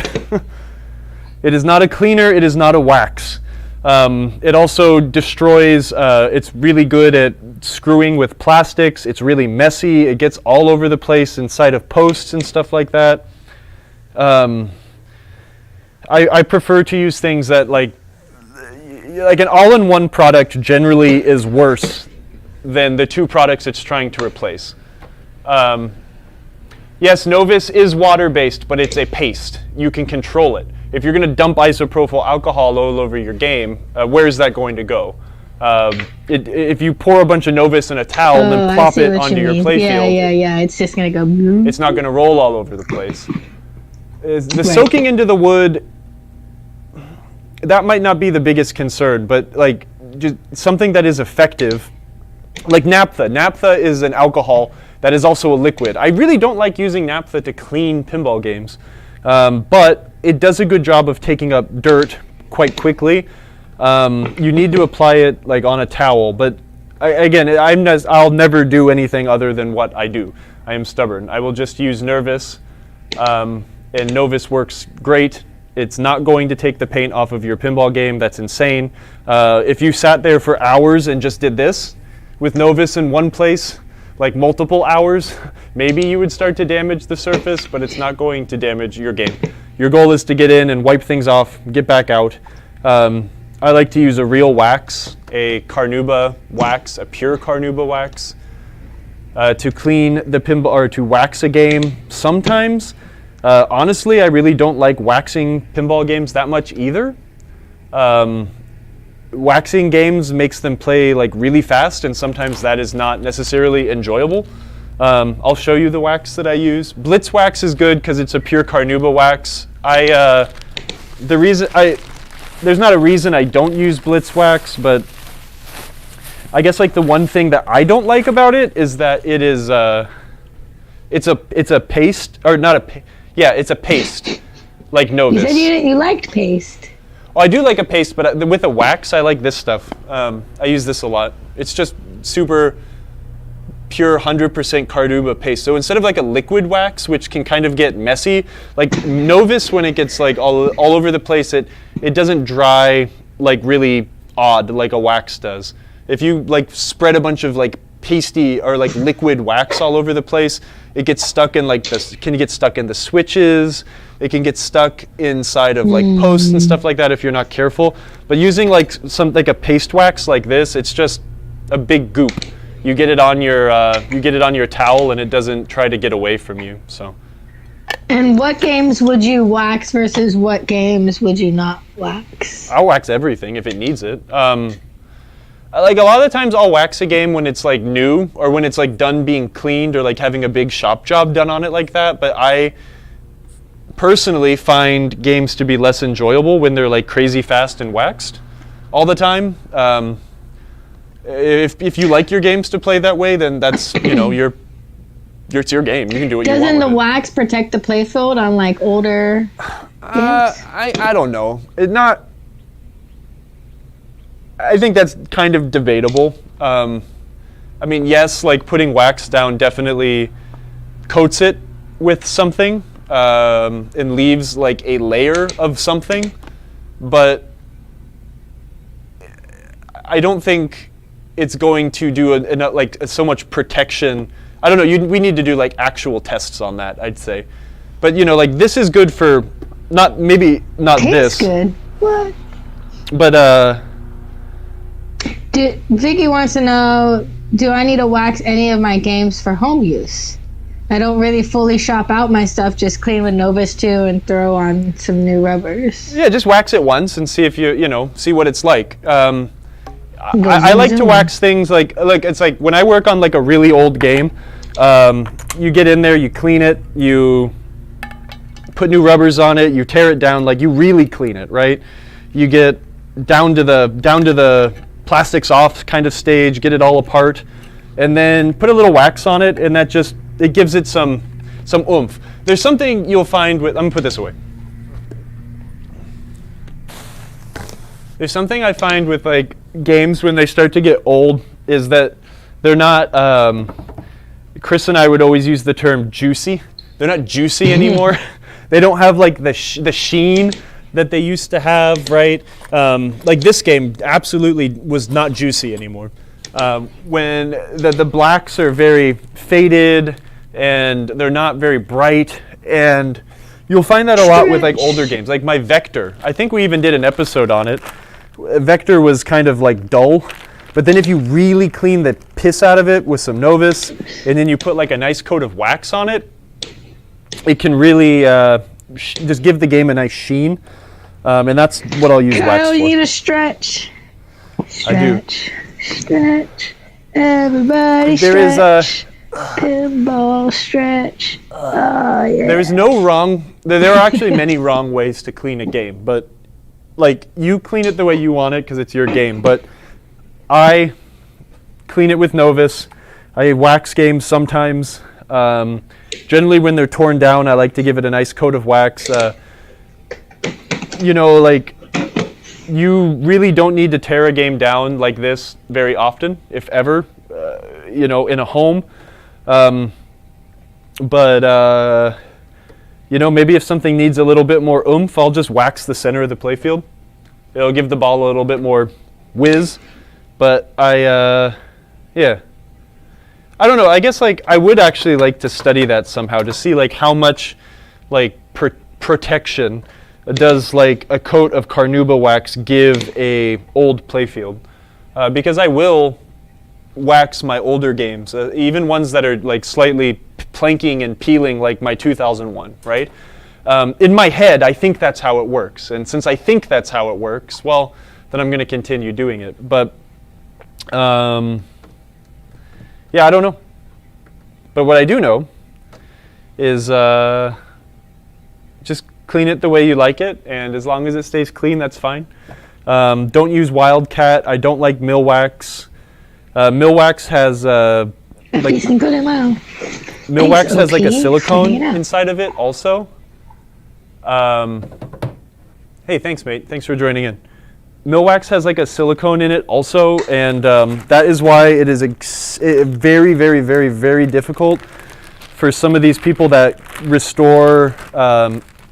C: It is not a cleaner. It is not a wax. It also destroys. It's really good at screwing with plastics. It's really messy. It gets all over the place inside of posts and stuff like that. I prefer to use things that like an all-in-one product generally is worse than the 2 products it's trying to replace. Yes, Novus is water-based, but it's a paste. You can control it. If you're going to dump isopropyl alcohol all over your game, where is that going to go? If you pour a bunch of Novus in a towel and then plop it onto your playfield,
A: Yeah. It's just going to go.
C: it's not going to roll all over the place. The
A: Right.
C: soaking into the wood, that might not be the biggest concern, but like just something that is effective, like naphtha. Naphtha is an alcohol that is also a liquid. I really don't like using naphtha to clean pinball games, but it does a good job of taking up dirt quite quickly. You need to apply it like on a towel, but I'll never do anything other than what I do. I am stubborn. I will just use Novus, and Novus works great. It's not going to take the paint off of your pinball game. That's insane. If you sat there for hours and just did this with Novus in one place, like multiple hours, maybe you would start to damage the surface, but it's not going to damage your game. Your goal is to get in and wipe things off, get back out. I like to use a real wax, a carnauba wax, a pure carnauba wax, to clean the pinball or to wax a game sometimes. Honestly, I really don't like waxing pinball games that much either. Waxing games makes them play like really fast, and sometimes that is not necessarily enjoyable. I'll show you the wax that I use. Blitz wax is good because it's a pure carnauba wax. There's not a reason I don't use blitz wax, but I guess like the one thing that I don't like about it is that it is it's a paste or not a it's a paste like Novus.
A: You said you liked paste.
C: Well, I do like a paste, but with a wax, I like this stuff. I use this a lot. It's just super
D: pure 100% carnauba paste. So instead of like a liquid wax, which can kind of get messy, like Novus, when it gets like all over the place, it doesn't dry like really odd like a wax does. If you like spread a bunch of like pasty or like liquid wax all over the place, it gets stuck in like this, can get stuck in the switches, it can get stuck inside of like posts and stuff like that if you're not careful. But using like a paste wax like this, it's just a big goop. You get it on your towel and it doesn't try to get away from you. So.
A: And what games would you wax versus what games would you not wax?
D: I'll wax everything if it needs it. Like a lot of the times I'll wax a game when it's like new or when it's like done being cleaned or like having a big shop job done on it like that. But I personally find games to be less enjoyable when they're like crazy fast and waxed all the time. If you like your games to play that way, then that's, you know, it's your game. You can do what you want.
A: Doesn't the
D: with it.
A: wax protect the playfield on like older games?
D: I don't know. I think that's kind of debatable. I mean, yes, like putting wax down definitely coats it with something and leaves like a layer of something, but I don't think it's going to do like so much protection. I don't know. We need to do like actual tests on that, I'd say. But you know, like this is good for maybe not
A: Tastes
D: this.
A: good. What?
D: But
A: Vicky wants to know, do I need to wax any of my games for home use? I don't really fully shop out my stuff, just clean with Novus 2 and throw on some new rubbers.
D: Yeah, just wax it once and see if see what it's like. I like to wax things like it's like when I work on like a really old game, you get in there, you clean it, you put new rubbers on it, you tear it down, like you really clean it, right? You get down to the plastics off kind of stage, get it all apart, and then put a little wax on it, and it gives it some oomph. There's something you'll find with, I'm gonna put this away. There's something I find with like games when they start to get old is that they're not, Chris and I would always use the term juicy. They're not juicy anymore. They don't have like the sheen that they used to have, right? Like this game absolutely was not juicy anymore. When the blacks are very faded and they're not very bright, and you'll find that a lot with like older games, like my Vector. I think we even did an episode on it. Vector was kind of like dull, but then if you really clean the piss out of it with some Novus, and then you put like a nice coat of wax on it, it can really just give the game a nice sheen, and that's what I'll use wax for.
A: You need a stretch.
D: Stretch.
A: Stretch. Everybody
D: there
A: stretch. Pinball stretch. Oh, yeah.
D: There is no wrong. There are actually many wrong ways to clean a game, but like you clean it the way you want it because it's your game. But I clean it with Novus. I wax games sometimes. Generally, when they're torn down, I like to give it a nice coat of wax. Like you really don't need to tear a game down like this very often, if ever. In a home. Maybe if something needs a little bit more oomph, I'll just wax the center of the playfield. It'll give the ball a little bit more whiz. But I don't know. I guess like I would actually like to study that somehow to see like how much like protection does like a coat of carnauba wax give a old playfield, because I will wax my older games, even ones that are like slightly planking and peeling, like my 2001, right? In my head, I think that's how it works. And since I think that's how it works, well, then I'm going to continue doing it. But, I don't know. But what I do know is just clean it the way you like it. And as long as it stays clean, that's fine. Don't use Wildcat. I don't like Millwax. Millwax has Millwax has like a silicone inside of it also. Hey, thanks, mate. Thanks for joining in. Millwax has like a silicone in it also, and that is why it is very, very, very, very difficult for some of these people that restore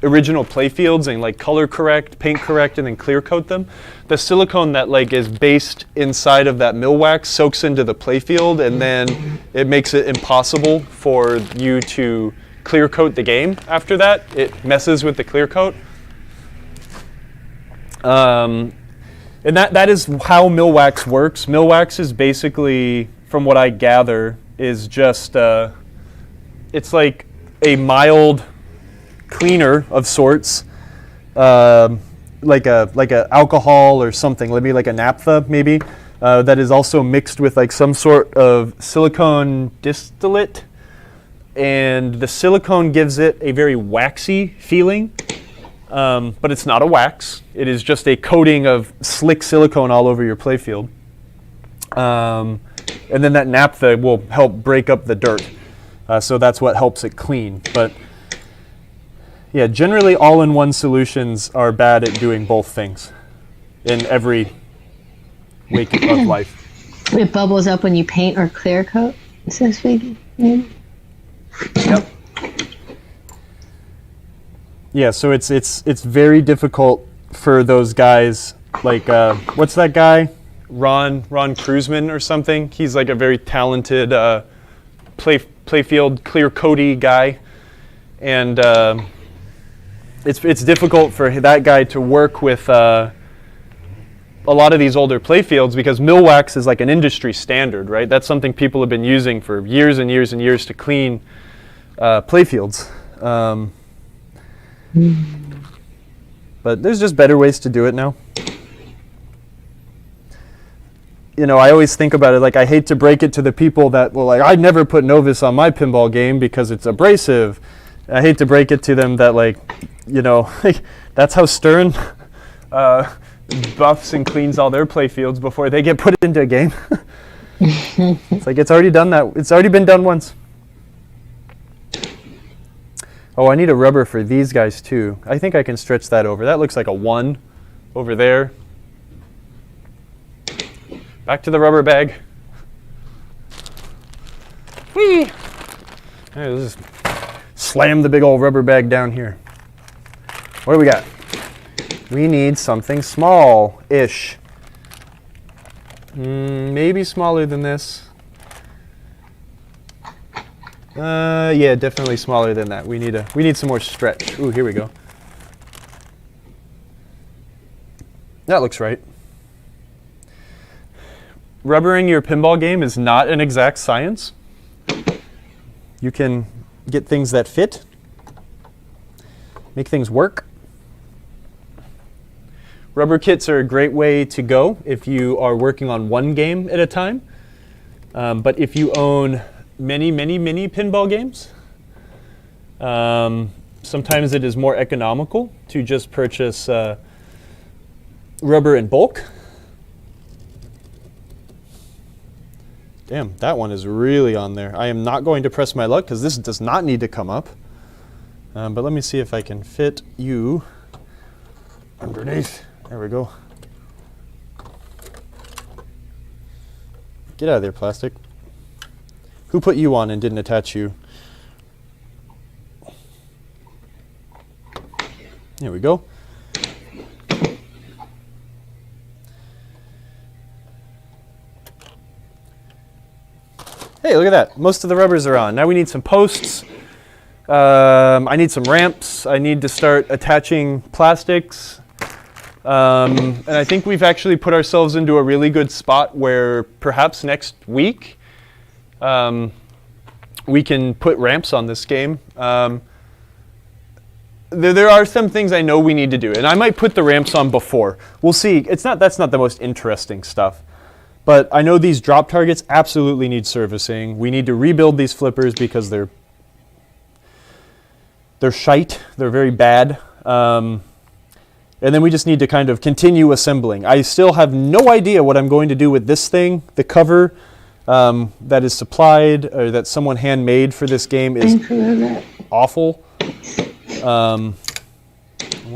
D: original playfields and like color correct, paint correct, and then clear coat them. The silicone that like is based inside of that Millwax soaks into the playfield, and then it makes it impossible for you to clear coat the game after that. It messes with the clear coat. And that is how Millwax works. Millwax is basically, from what I gather, is just it's like a mild cleaner of sorts, like a alcohol or something, maybe like a naphtha maybe, that is also mixed with like some sort of silicone distillate, and the silicone gives it a very waxy feeling. But it's not a wax. It is just a coating of slick silicone all over your playfield. And then that naphtha will help break up the dirt. So that's what helps it clean. But yeah, generally all-in-one solutions are bad at doing both things in every wake of life.
A: It bubbles up when you paint or clear coat, so to speak.
D: Yep. Yeah, so it's very difficult for those guys, like what's that guy, Ron Kruzman or something. He's like a very talented playfield clear coaty guy, and it's difficult for that guy to work with a lot of these older playfields because Millwax is like an industry standard, right? That's something people have been using for years and years and years to clean playfields. But there's just better ways to do it now. You know, I always think about it like I hate to break it to the people that will like, I'd never put Novus on my pinball game because it's abrasive. I hate to break it to them that like, you know, that's how Stern buffs and cleans all their playfields before they get put into a game. It's like it's already done that. It's already been done once. Oh, I need a rubber for these guys too. I think I can stretch that over. That looks like a 1 over there. Back to the rubber bag. Whee! Right, let's just slam the big old rubber bag down here. What do we got? We need something small-ish. Maybe smaller than this. Yeah, definitely smaller than that. We need some more stretch. Ooh, here we go. That looks right. Rubbering your pinball game is not an exact science. You can get things that fit, make things work. Rubber kits are a great way to go if you are working on one game at a time. But if you own many pinball games, sometimes it is more economical to just purchase rubber in bulk. Damn, that one is really on there. I am not going to press my luck because this does not need to come up. But let me see if I can fit you underneath. There we go. Get out of there, plastic. Who put you on and didn't attach you? There we go. Hey, look at that. Most of the rubbers are on. Now we need some posts. I need some ramps. I need to start attaching plastics. And I think we've actually put ourselves into a really good spot where perhaps next week we can put ramps on this game. There are some things I know we need to do, and I might put the ramps on before. We'll see. That's not the most interesting stuff. But I know these drop targets absolutely need servicing. We need to rebuild these flippers because they're shite. They're very bad. And then we just need to kind of continue assembling. I still have no idea what I'm going to do with this thing. The cover that is supplied or that someone handmade for this game is awful. We'll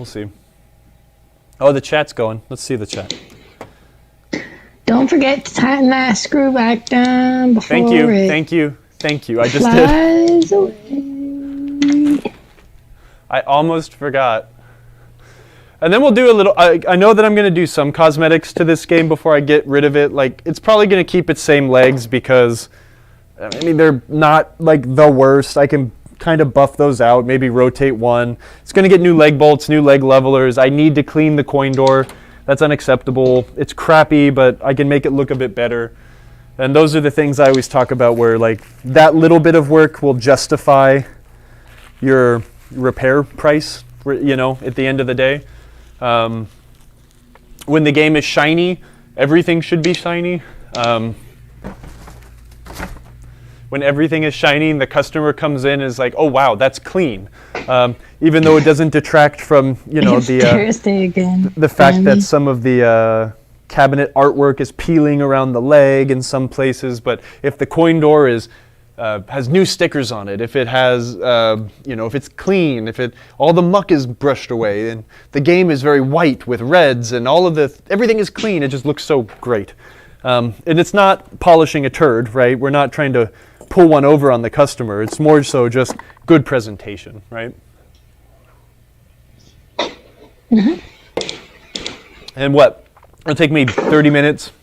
D: see. Oh, the chat's going. Let's see the chat.
A: Don't forget to tighten that screw back down before
D: Thank you,
A: it
D: thank you, thank you. I just did.
A: flies away.
D: I almost forgot. And then we'll do a little, I know that I'm going to do some cosmetics to this game before I get rid of it. Like, it's probably going to keep its same legs because, I mean, they're not, like, the worst. I can kind of buff those out, maybe rotate one. It's going to get new leg bolts, new leg levelers. I need to clean the coin door. That's unacceptable. It's crappy, but I can make it look a bit better. And those are the things I always talk about where, like, that little bit of work will justify your repair price, you know, at the end of the day. When the game is shiny, everything should be shiny. When everything is shiny and the customer comes in and is like, oh wow, that's clean. Even though it doesn't detract from, you know, the fact that some of the cabinet artwork is peeling around the leg in some places. But if the coin door is has new stickers on it, if it has, you know, if it's clean, if all the muck is brushed away, and the game is very white with reds, and everything is clean, it just looks so great. And it's not polishing a turd, right? We're not trying to pull one over on the customer. It's more so just good presentation, right? Mm-hmm. And it'll take me 30 minutes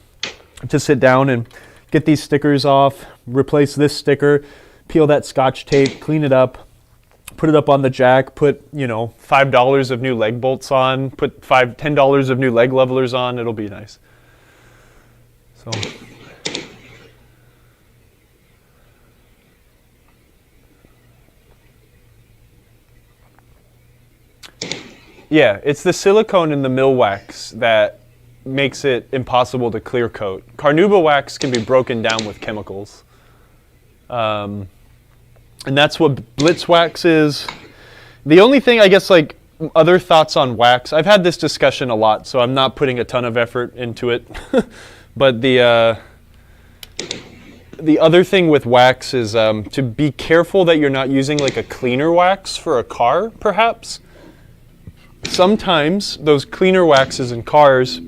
D: to sit down and get these stickers off, replace this sticker, peel that Scotch tape, clean it up, put it up on the jack, put, you know, $5 of new leg bolts on, put $10 of new leg levelers on. It'll be nice. So. Yeah, it's the silicone in the mill wax that makes it impossible to clear coat. Carnauba wax can be broken down with chemicals. And that's what Blitz wax is. The only thing, I guess, like, other thoughts on wax, I've had this discussion a lot, so I'm not putting a ton of effort into it. But the other thing with wax is to be careful that you're not using like a cleaner wax for a car, perhaps. Sometimes those cleaner waxes in cars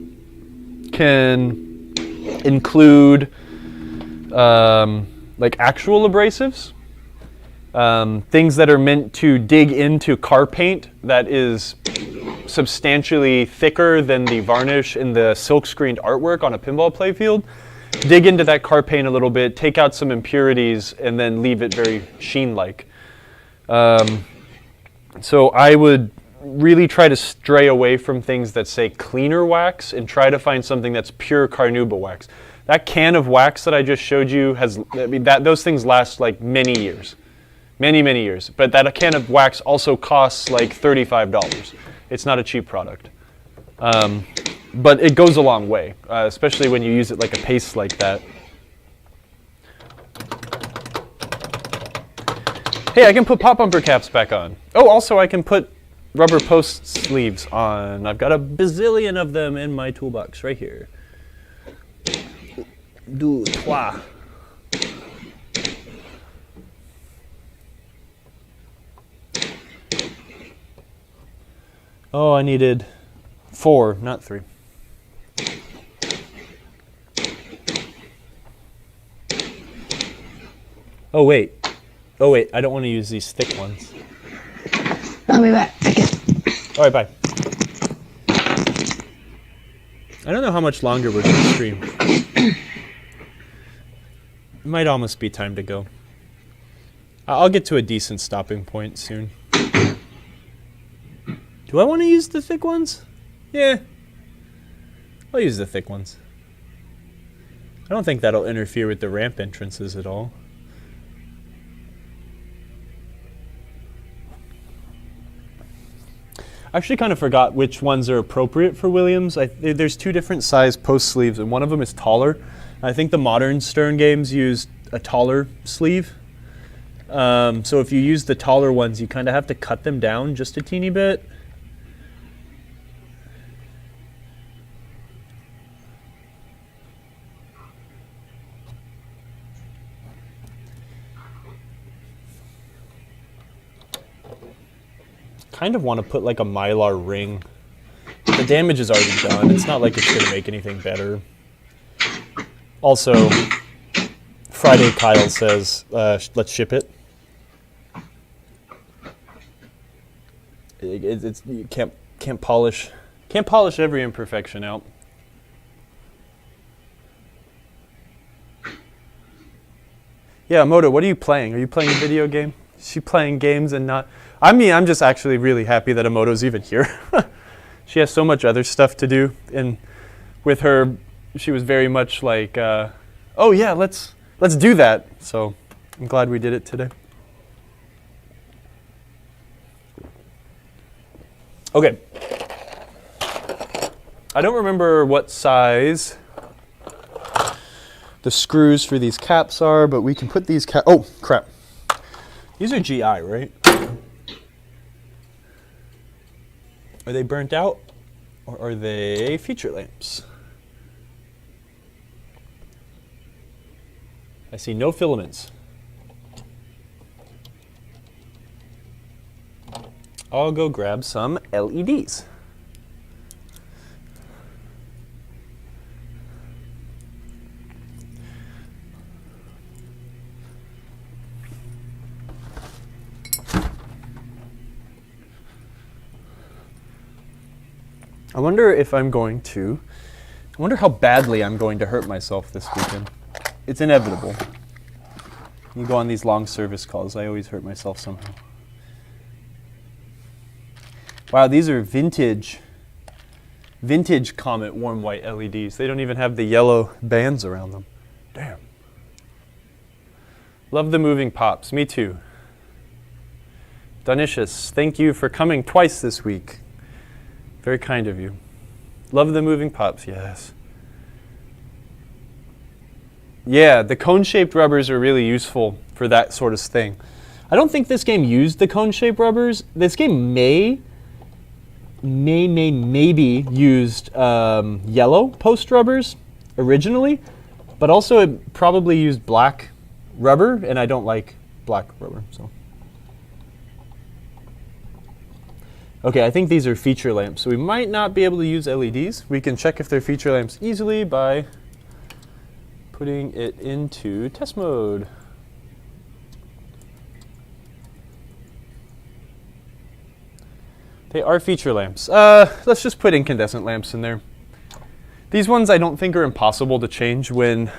D: can include like actual abrasives, things that are meant to dig into car paint that is substantially thicker than the varnish in the silk screened artwork on a pinball playfield. Dig into that car paint a little bit, take out some impurities, and then leave it very sheen-like. So I would really try to stray away from things that say cleaner wax and try to find something that's pure carnauba wax. That can of wax that I just showed you those things last like many years. Many, many years. But that can of wax also costs like $35. It's not a cheap product. But it goes a long way, especially when you use it like a paste like that. Hey, I can put pop bumper caps back on. Oh, also I can put rubber post sleeves on. I've got a bazillion of them in my toolbox right here. Deux, trois. Oh, I needed 4, not 3. Oh wait, I don't want to use these thick ones.
A: I'll be back. Okay.
D: All right, bye. I don't know how much longer we're going to stream. It might almost be time to go. I'll get to a decent stopping point soon. Do I want to use the thick ones? Yeah. I'll use the thick ones. I don't think that'll interfere with the ramp entrances at all. I actually kind of forgot which ones are appropriate for Williams. There's 2 different size post sleeves, and one of them is taller. I think the modern Stern games use a taller sleeve. So if you use the taller ones, you kind of have to cut them down just a teeny bit. Kind of want to put like a Mylar ring. The damage is already done. It's not like it's going to make anything better. Also, Friday Kyle says, let's ship it. It's you can't polish every imperfection out. Yeah, Moto, what are you playing? Are you playing a video game? Is she playing games and not? I mean, I'm just actually really happy that Emoto's even here. She has so much other stuff to do, and with her, she was very much like, oh yeah, let's do that. So I'm glad we did it today. Okay. I don't remember what size the screws for these caps are, but we can put these oh, crap. These are GI, right? Are they burnt out, or are they feature lamps? I see no filaments. I'll go grab some LEDs. I wonder how badly I'm going to hurt myself this weekend. It's inevitable. You go on these long service calls, I always hurt myself somehow. Wow, these are vintage Comet warm white LEDs. They don't even have the yellow bands around them. Damn. Love the moving pops. Me too. Danishus, thank you for coming twice this week. Very kind of you. Love the moving pops, yes. Yeah, the cone-shaped rubbers are really useful for that sort of thing. I don't think this game used the cone-shaped rubbers. This game maybe used yellow post rubbers originally, but also it probably used black rubber, and I don't like black rubber, so. Okay, I think these are feature lamps, so we might not be able to use LEDs. We can check if they're feature lamps easily by putting it into test mode. They are feature lamps. Let's just put incandescent lamps in there. These ones I don't think are impossible to change when,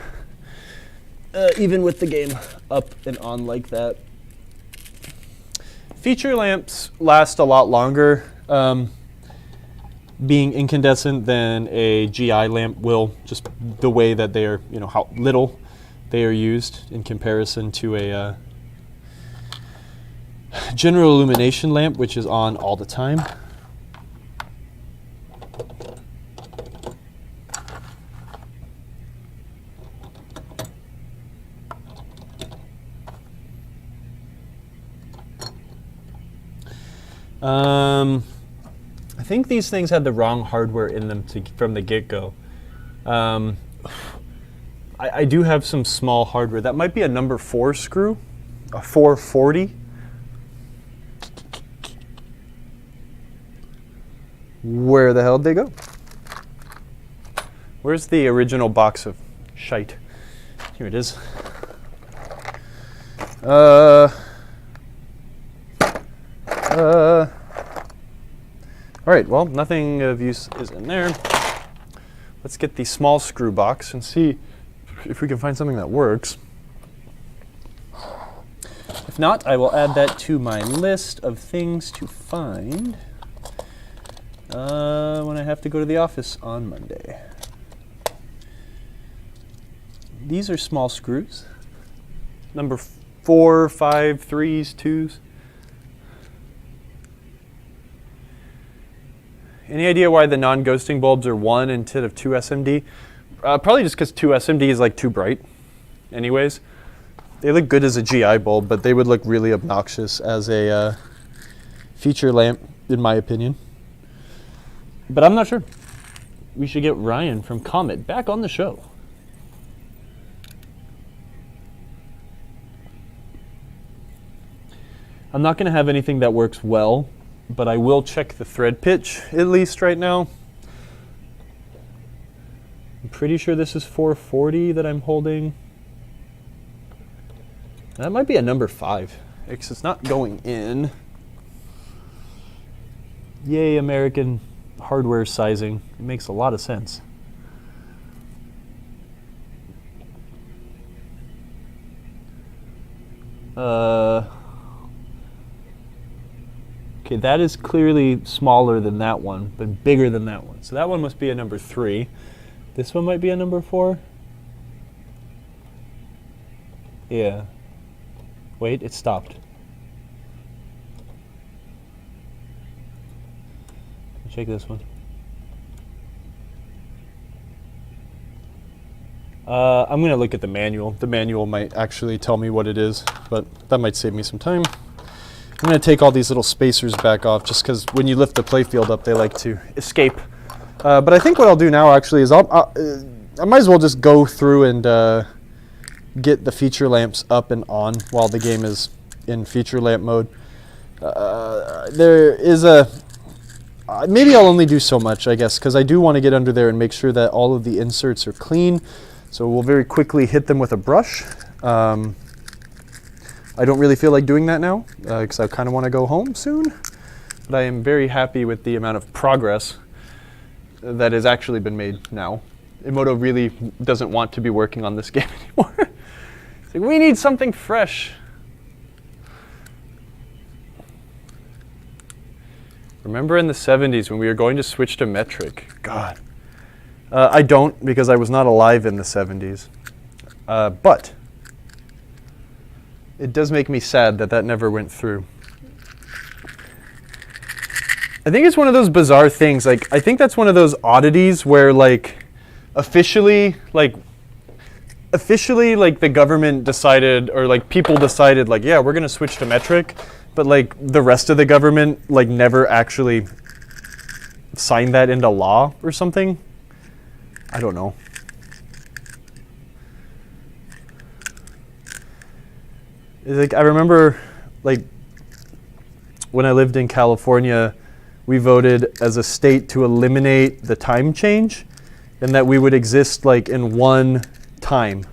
D: even with the game up and on like that. Feature lamps last a lot longer being incandescent than a GI lamp will, just the way that they are, you know, how little they are used in comparison to a general illumination lamp, which is on all the time. I think these things had the wrong hardware in them from the get-go. I do have some small hardware. That might be a number 4 screw, a 440. Where the hell did they go? Where's the original box of shite? Here it is. All right, well, nothing of use is in there. Let's get the small screw box and see if we can find something that works. If not, I will add that to my list of things to find when I have to go to the office on Monday. These are small screws. Number 4, 5, 3s, 2s. Any idea why the non-ghosting bulbs are 1 instead of 2 SMD? Probably just because 2 SMD is like too bright anyways. They look good as a GI bulb, but they would look really obnoxious as a feature lamp, in my opinion. But I'm not sure. We should get Ryan from Comet back on the show. I'm not going to have anything that works well, but I will check the thread pitch, at least right now. I'm pretty sure this is 440 that I'm holding. That might be a number 5, because it's not going in. Yay, American hardware sizing. It makes a lot of sense. Okay, that is clearly smaller than that one, but bigger than that one. So that one must be a number 3. This one might be a number 4. Yeah. Wait, it stopped. Check this one. I'm going to look at the manual. The manual might actually tell me what it is, but that might save me some time. I'm going to take all these little spacers back off just because when you lift the playfield up, they like to escape. But I think what I'll do now actually is I might as well just go through and get the feature lamps up and on while the game is in feature lamp mode. There is a... maybe I'll only do so much, I guess, because I do want to get under there and make sure that all of the inserts are clean. So we'll very quickly hit them with a brush. I don't really feel like doing that now because I kind of want to go home soon. But I am very happy with the amount of progress that has actually been made now. Emoto really doesn't want to be working on this game anymore. It's like, we need something fresh. Remember in the 70s when we were going to switch to metric? God. I don't, because I was not alive in the 70s. But it does make me sad that that never went through. I think it's one of those bizarre things. Like, I think that's one of those oddities where, like, officially, the government decided, or like people decided, like, yeah, we're gonna switch to metric, but like the rest of the government, like, never actually signed that into law or something. I don't know. Like, I remember, like, when I lived in California, we voted as a state to eliminate the time change, and that we would exist like in one time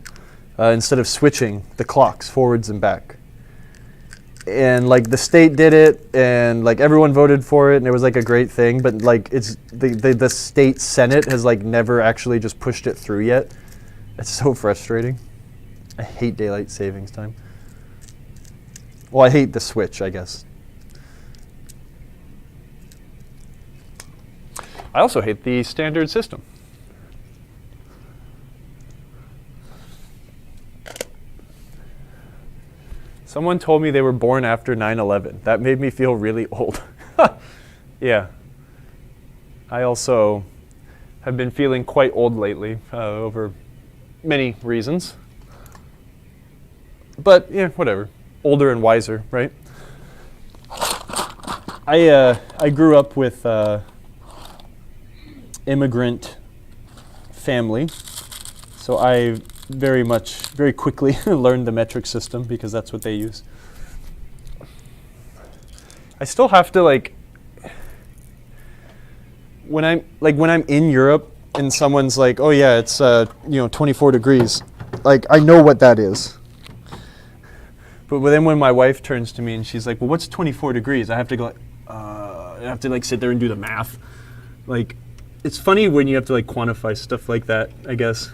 D: instead of switching the clocks forwards and back. And like the state did it, and like everyone voted for it, and it was like a great thing. But like it's the state senate has like never actually just pushed it through yet. It's so frustrating. I hate daylight savings time. Well, I hate the switch, I guess. I also hate the standard system. Someone told me they were born after 9/11. That made me feel really old. Yeah. I also have been feeling quite old lately over many reasons. But yeah, whatever. Older and wiser, right? I grew up with immigrant family, so I very quickly learned the metric system because that's what they use. I still have to when I'm in Europe and someone's like, oh yeah, it's 24 degrees, like I know what that is. But then when my wife turns to me and she's like, well, what's 24 degrees? I have to go sit there and do the math. Like, it's funny when you have to quantify stuff like that, I guess.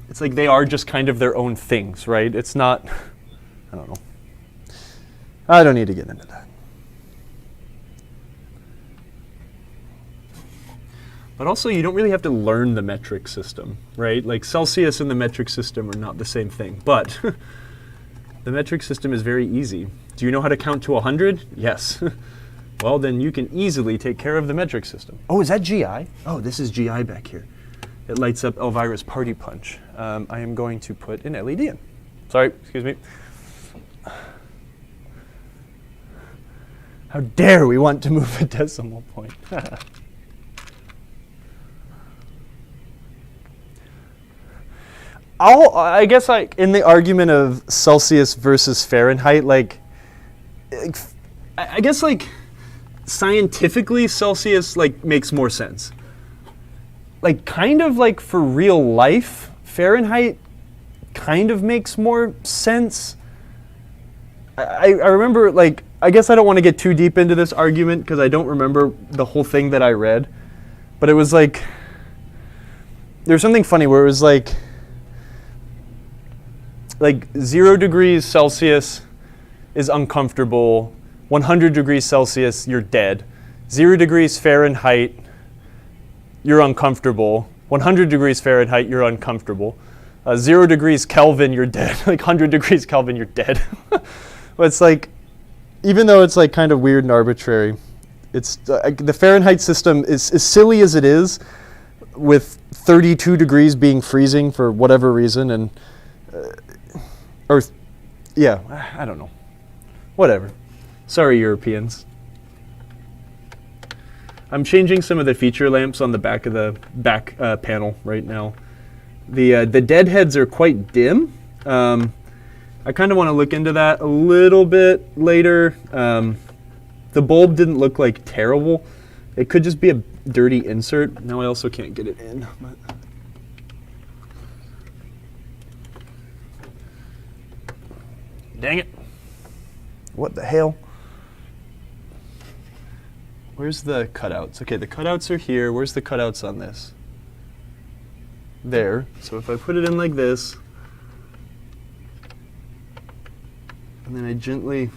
D: It's like they are just kind of their own things, right? It's not, I don't know. I don't need to get into that. But also, you don't really have to learn the metric system, right? Like Celsius and the metric system are not the same thing, but the metric system is very easy. Do you know how to count to 100? Yes. Well, then you can easily take care of the metric system. Oh, is that GI? Oh, this is GI back here. It lights up Elvira's Party Punch. I am going to put an LED in. Sorry, excuse me. How dare we want to move a decimal point? I guess in the argument of Celsius versus Fahrenheit, I guess scientifically Celsius makes more sense.
C: like kind of like for real life, Fahrenheit kind of makes more sense. I remember, like, I guess I don't want to get too deep into this argument because I don't remember the whole thing that I read, but it was like, there's something funny where it was like 0 degrees Celsius is uncomfortable, 100 degrees Celsius, you're dead. 0 degrees Fahrenheit, you're uncomfortable. 100 degrees Fahrenheit, you're uncomfortable. 0 degrees Kelvin, you're dead. Like 100 degrees Kelvin, you're dead. But it's like, even though it's like kind of weird and arbitrary, it's the Fahrenheit system is as silly as it is, with 32 degrees being freezing for whatever reason, and yeah, I don't know. Whatever. Sorry, Europeans. I'm changing some of the feature lamps on the back of the back panel right now. The deadheads are quite dim. I kind of want to look into that a little bit later. The bulb didn't look like terrible. It could just be a dirty insert. Now I also can't get it in. But dang it. What the hell? Where's the cutouts? Okay, the cutouts are here. Where's the cutouts on this? There. So if I put it in like this, and then I gently...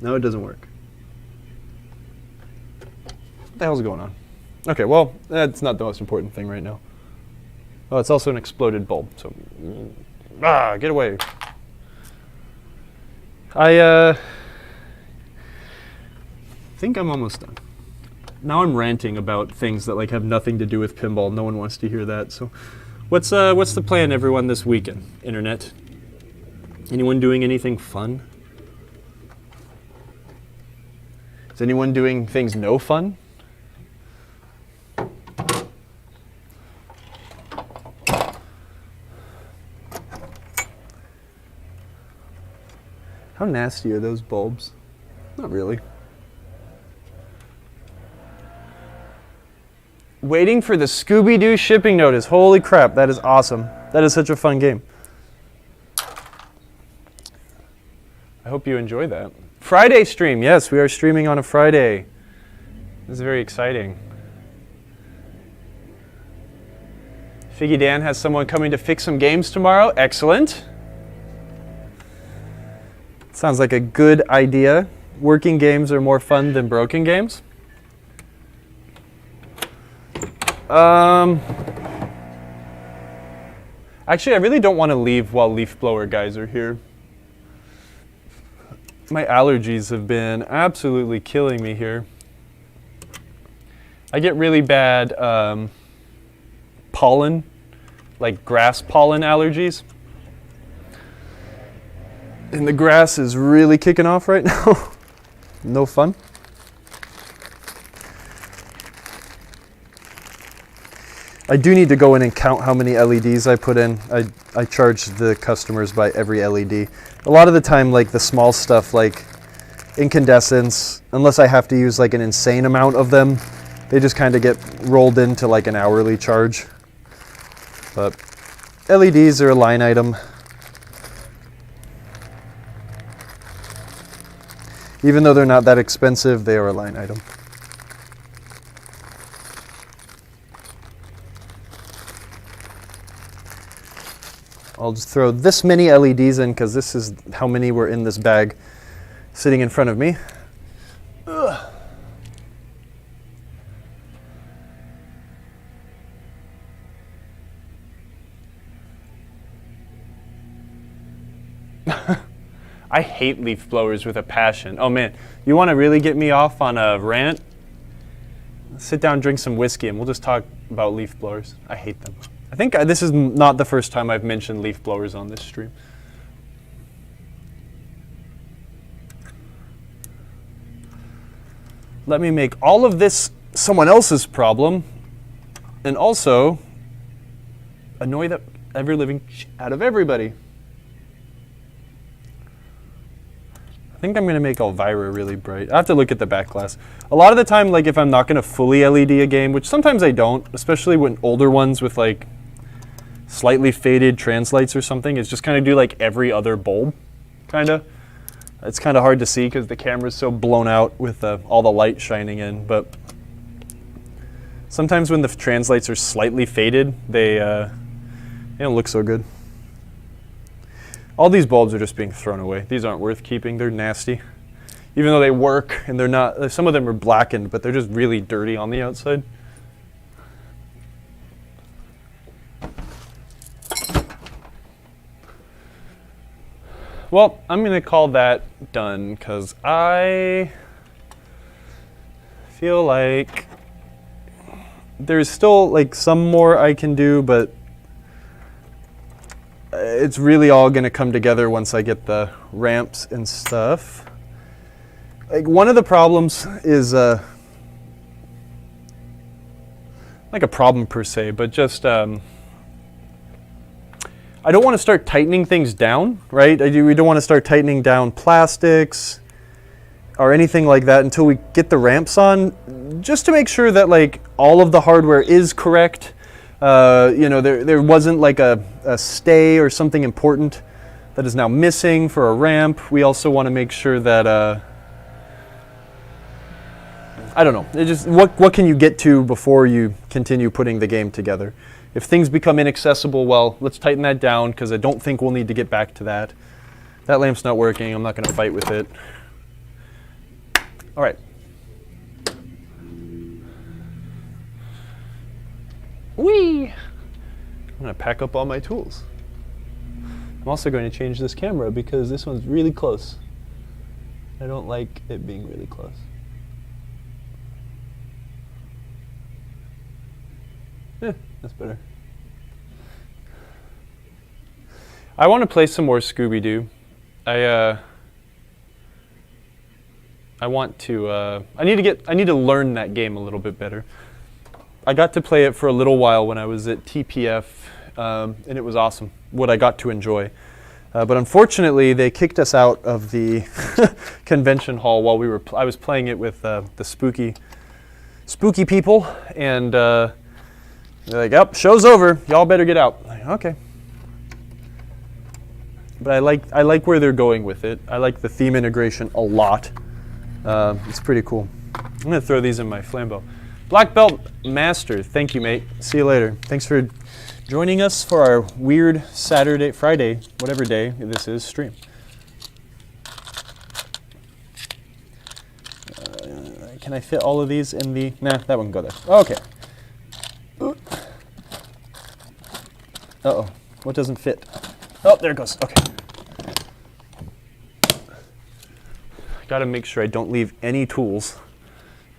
C: No, it doesn't work. What the hell's going on? Okay, well, that's not the most important thing right now. Oh, it's also an exploded bulb, so... get away. I think I'm almost done. Now I'm ranting about things that like have nothing to do with pinball. No one wants to hear that. So what's the plan, everyone, this weekend? Internet? Anyone doing anything fun? Is anyone doing things no fun? How nasty are those bulbs? Not really. Waiting for the Scooby-Doo shipping notice. Holy crap, that is awesome. That is such a fun game. I hope you enjoy that. Friday stream. Yes, we are streaming on a Friday. This is very exciting. Figgy Dan has someone coming to fix some games tomorrow. Excellent. Sounds like a good idea. Working games are more fun than broken games. Actually, I really don't want to leave while leaf blower guys are here. My allergies have been absolutely killing me here. I get really bad pollen, like grass pollen allergies. And the grass is really kicking off right now. No fun. I do need to go in and count how many LEDs I put in. I charge the customers by every LED. A lot of the time, like the small stuff, like incandescents, unless I have to use like an insane amount of them, they just kind of get rolled into like an hourly charge. But LEDs are a line item. Even though they're not that expensive, they are a line item. I'll just throw this many LEDs in because this is how many were in this bag sitting in front of me. Ugh. I hate leaf blowers with a passion. Oh man, you want to really get me off on a rant? Sit down, drink some whiskey, and we'll just talk about leaf blowers. I hate them. I think this is not the first time I've mentioned leaf blowers on this stream. Let me make all of this someone else's problem, and also annoy the ever-living shit out of everybody. think I'm going to make Elvira really bright. I have to look at the back glass. A lot of the time, like if I'm not going to fully LED a game, which sometimes I don't, especially when older ones with like slightly faded translights or something, is just kind of do like every other bulb, kind of. It's kind of hard to see because the camera's so blown out with all the light shining in, but sometimes when the translights are slightly faded, they don't look so good. All these bulbs are just being thrown away. These aren't worth keeping. They're nasty. Even though they work, and they're not, some of them are blackened, but they're just really dirty on the outside. Well, I'm going to call that done because I feel like there's still like some more I can do, but it's really all going to come together once I get the ramps and stuff. Like one of the problems is like a problem per se, but just I don't want to start tightening things down, right? We don't want to start tightening down plastics or anything like that until we get the ramps on, just to make sure that like all of the hardware is correct. You know, there wasn't like a stay or something important that is now missing for a ramp. We also want to make sure that I don't know. It just what can you get to before you continue putting the game together? If things become inaccessible, well, let's tighten that down because I don't think we'll need to get back to that. That lamp's not working. I'm not going to fight with it. All right. Whee! I'm going to pack up all my tools. I'm also going to change this camera because this one's really close. I don't like it being really close. That's better. I want to play some more Scooby-Doo. I want to. I need to learn that game a little bit better. I got to play it for a little while when I was at TPF, and it was awesome. What I got to enjoy. But unfortunately, they kicked us out of the convention hall while I was playing it with the spooky people, and they're like, "Yep, show's over. Y'all better get out." I'm like, okay. But I like where they're going with it. I like the theme integration a lot. It's pretty cool. I'm gonna throw these in my Flambeau. Black Belt Master, thank you, mate. See you later. Thanks for joining us for our weird Friday, whatever day this is, stream. Can I fit all of these in the? Nah, that one can go there. Okay. Uh-oh, what doesn't fit? Oh, there it goes, okay. Gotta make sure I don't leave any tools.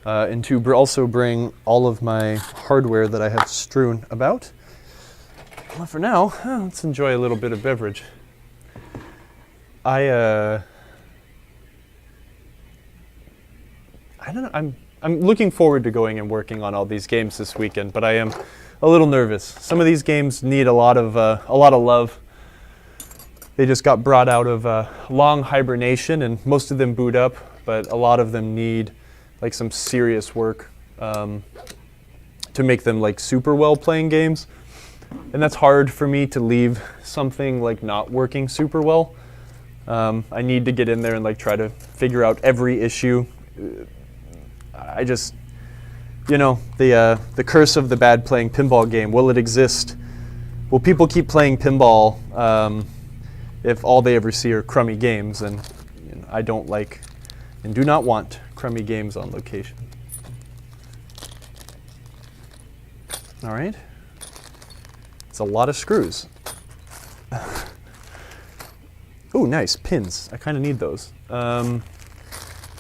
C: And to also bring all of my hardware that I have strewn about. Well, for now, let's enjoy a little bit of beverage. I don't know, I'm looking forward to going and working on all these games this weekend, but I am a little nervous. Some of these games need a lot of love. They just got brought out of long hibernation, and most of them boot up, but a lot of them need like some serious work to make them like super well playing games. And that's hard for me to leave something like not working super well. I need to get in there and like try to figure out every issue. I just, you know, the curse of the bad playing pinball game. Will it exist? Will people keep playing pinball if all they ever see are crummy games? And you know, I don't like and do not want crummy games on location. All right. It's a lot of screws. Oh, nice, pins. I kind of need those.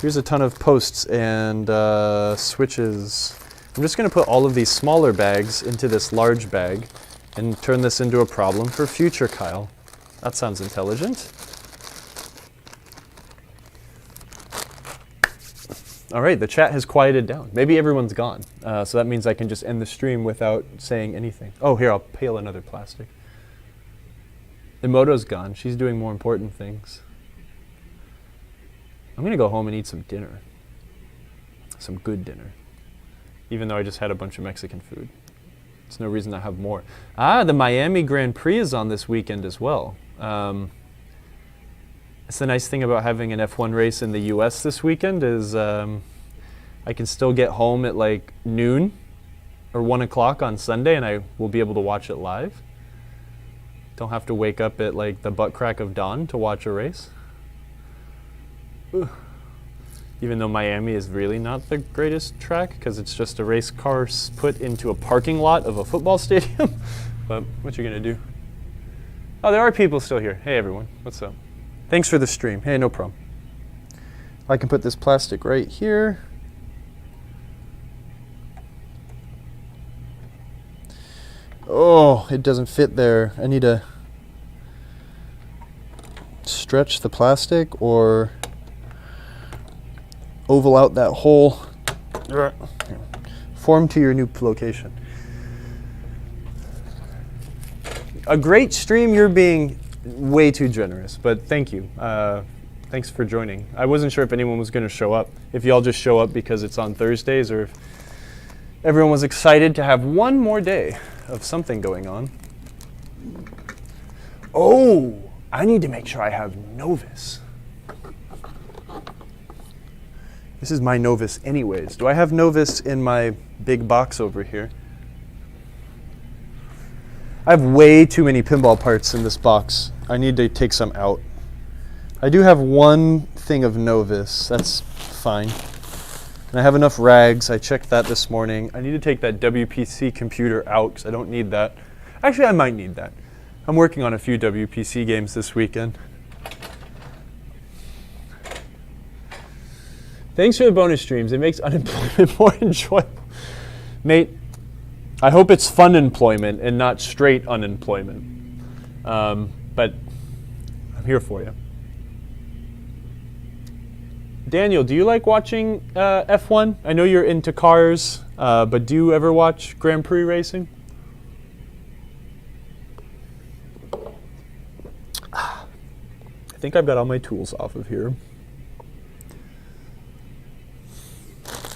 C: Here's a ton of posts and switches. I'm just going to put all of these smaller bags into this large bag and turn this into a problem for future Kyle. That sounds intelligent. All right, the chat has quieted down. Maybe everyone's gone. So that means I can just end the stream without saying anything. Oh, here, I'll peel another plastic. Emoto's gone. She's doing more important things.
D: I'm gonna go home and eat some dinner. Some good dinner. Even though I just had a bunch of Mexican food. There's no reason to have more. Ah, the Miami Grand Prix is on this weekend as well. That's the nice thing about having an F1 race in the US this weekend is I can still get home at like noon or 1 o'clock on Sunday and I will be able to watch it live. Don't have to wake up at like the butt crack of dawn to watch a race. Ugh. Even though Miami is really not the greatest track because it's just a race car put into a parking lot of a football stadium. But what you gonna do? Oh, there are people still here. Hey everyone, what's up? Thanks for the stream. Hey, no problem. I can put this plastic right here. Oh, it doesn't fit there. I need to stretch the plastic or oval out that hole. Form to your new location. A great stream. You're being way too generous, but thank you. Thanks for joining. I wasn't sure if anyone was going to show up. If y'all just show up because it's on Thursdays or if everyone was excited to have one more day of something going on. Oh, I need to make sure I have Novus. This is my Novus anyways. Do I have Novus in my big box over here? I have way too many pinball parts in this box. I need to take some out. I do have one thing of Novus. That's fine. And I have enough rags. I checked that this morning. I need to take that WPC computer out because I don't need that. Actually, I might need that. I'm working on a few WPC games this weekend. Thanks for the bonus streams. It makes unemployment more enjoyable. Mate, I hope it's fun employment and not straight unemployment. But I'm here for you. Daniel, do you like watching F1? I know you're into cars, but do you ever watch Grand Prix racing? I think I've got all my tools off of here.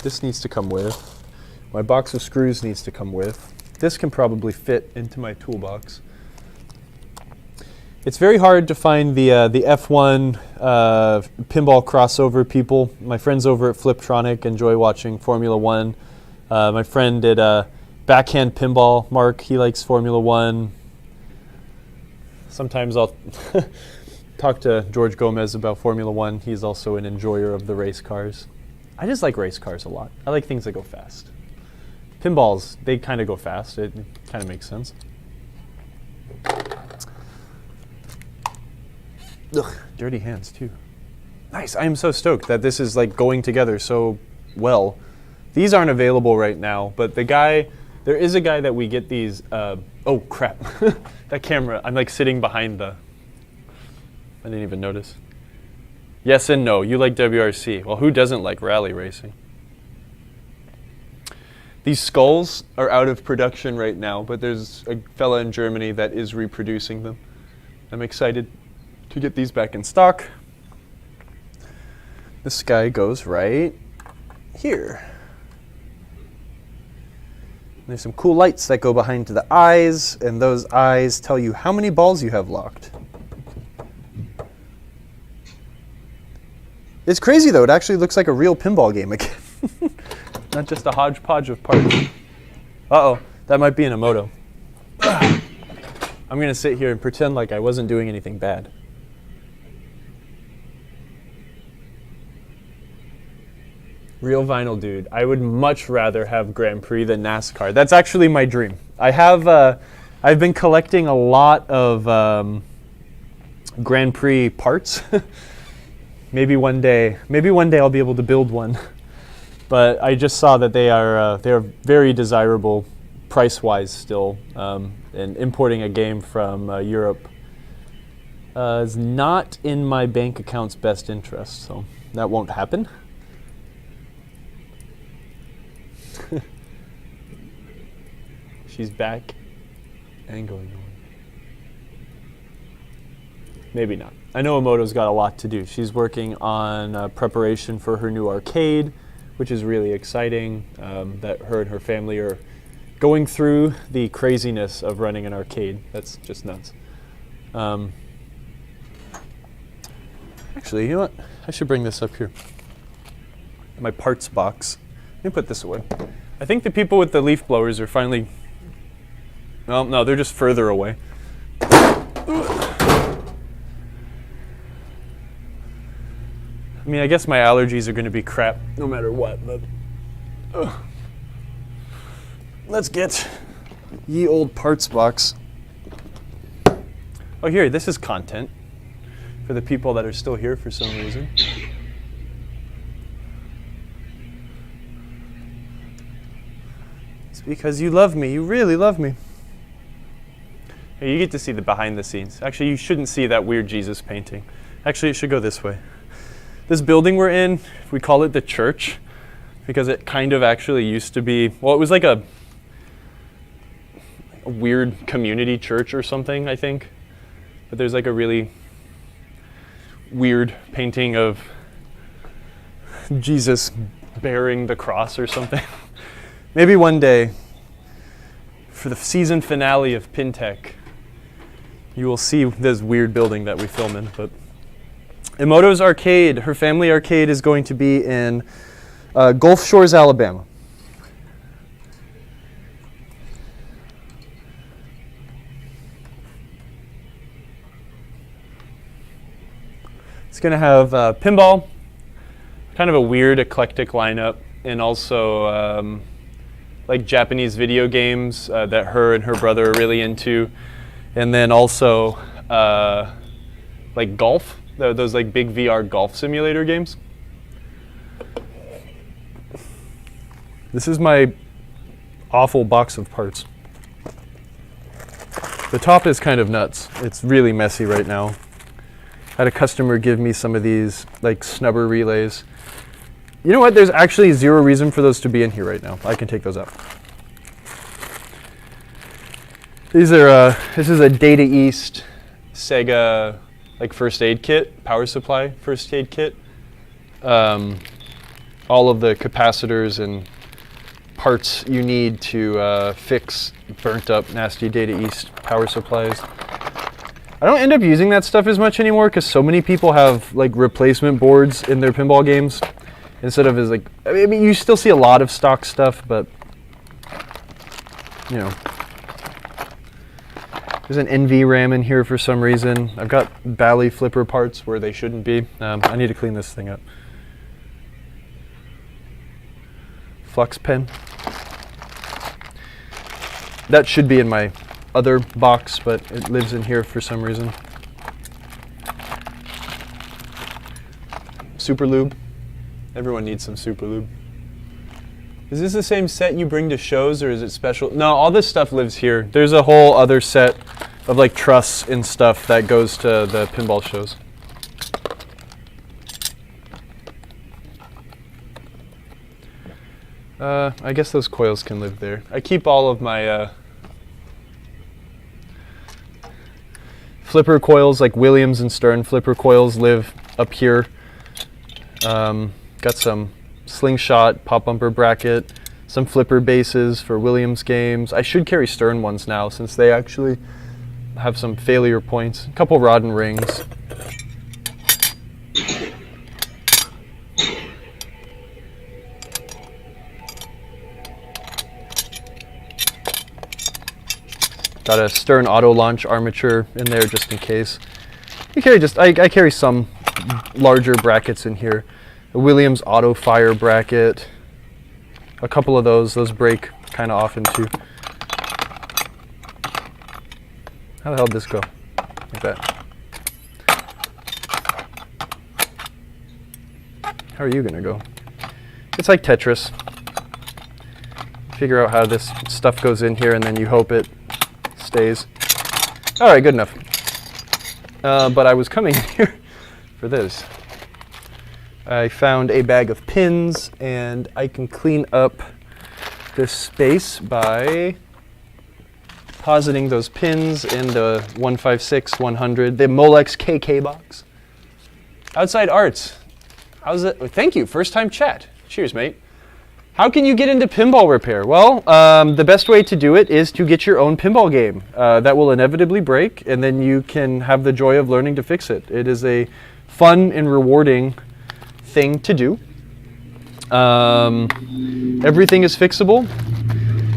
D: This needs to come with. My box of screws needs to come with. This can probably fit into my toolbox. It's very hard to find the F1 pinball crossover people. My friends over at Fliptronic enjoy watching Formula One. My friend at Backhand Pinball, Mark, he likes Formula One. Sometimes I'll talk to George Gomez about Formula One. He's also an enjoyer of the race cars. I just like race cars a lot. I like things that go fast. Pinballs, they kind of go fast. It kind of makes sense. Ugh, dirty hands too. Nice, I am so stoked that this is like going together so well. These aren't available right now, but there is a guy that we get these, oh crap. That camera, I'm like sitting behind I didn't even notice. Yes and no, you like WRC. Well, who doesn't like rally racing? These skulls are out of production right now, but there's a fella in Germany that is reproducing them. I'm excited to get these back in stock. This guy goes right here. There's some cool lights that go behind the eyes, and those eyes tell you how many balls you have locked. It's crazy though, it actually looks like a real pinball game again. Not just a hodgepodge of parts. Uh-oh, that might be an Emoto. I'm gonna sit here and pretend like I wasn't doing anything bad. Real vinyl dude. I would much rather have Grand Prix than NASCAR. That's actually my dream. I've been collecting a lot of Grand Prix parts. Maybe one day I'll be able to build one. But I just saw that they are very desirable price-wise still, and importing a game from Europe is not in my bank account's best interest, so that won't happen. She's back and going on. maybe not. I know Emoto's got a lot to do. She's working on preparation for her new arcade, which is really exciting, that her and her family are going through the craziness of running an arcade. That's just nuts. Actually, you know what? I should bring this up here. My parts box. Let me put this away. I think the people with the leaf blowers are finally... Well, no, they're just further away. I mean, I guess my allergies are going to be crap no matter what, but... Let's get ye old parts box. Oh, here, this is content for the people that are still here for some reason. It's because you love me. You really love me. Hey, you get to see the behind the scenes. Actually, you shouldn't see that weird Jesus painting. Actually, it should go this way. This building we're in, we call it the church because it kind of actually used to be, well, it was like a weird community church or something, I think. But there's like a really weird painting of Jesus bearing the cross or something. Maybe one day, for the season finale of PinTech, you will see this weird building that we film in. But Emoto's arcade, her family arcade, is going to be in Gulf Shores, Alabama. It's going to have pinball, kind of a weird eclectic lineup, and also like Japanese video games that her and her brother are really into, and then also like golf, those like big VR golf simulator games. This is my awful box of parts. The top is kind of nuts. It's really messy right now. I had a customer give me some of these like snubber relays. You know what? There's actually zero reason for those to be in here right now. I can take those out. These are, this is a Data East Sega like first aid kit, power supply first aid kit. All of the capacitors and parts you need to fix burnt up nasty Data East power supplies. I don't end up using that stuff as much anymore because so many people have like replacement boards in their pinball games instead of as like, I mean, you still see a lot of stock stuff, but you know. There's an NV RAM in here for some reason. I've got Bally flipper parts where they shouldn't be. I need to clean this thing up. Flux pen. That should be in my other box, but it lives in here for some reason. Super lube. Everyone needs some super lube. Is this the same set you bring to shows, or is it special? No, all this stuff lives here. There's a whole other set of like truss and stuff that goes to the pinball shows. I guess those coils can live there. I keep all of my flipper coils, like Williams and Stern flipper coils, live up here. Got some slingshot pop bumper bracket, some flipper bases for Williams games. I should carry Stern ones now since they actually have some failure points. A couple rod and rings. Got a Stern auto launch armature in there just in case. I carry some larger brackets in here. A Williams auto fire bracket. A couple of those break kind of often too. How the hell did this go? Like that. How are you gonna go? It's like Tetris. Figure out how this stuff goes in here and then you hope it stays. All right, good enough. But I was coming here for this. I found a bag of pins and I can clean up this space by
C: depositing those pins in the 156, 100, the Molex KK box.
D: Outside Arts. How's it? Thank you. First time chat. Cheers, mate. How can you get into pinball repair? Well, the best way to do it is to get your own pinball game that will inevitably break, and then you can have the joy of learning to fix it. It is a fun and rewarding thing to do. Everything is fixable.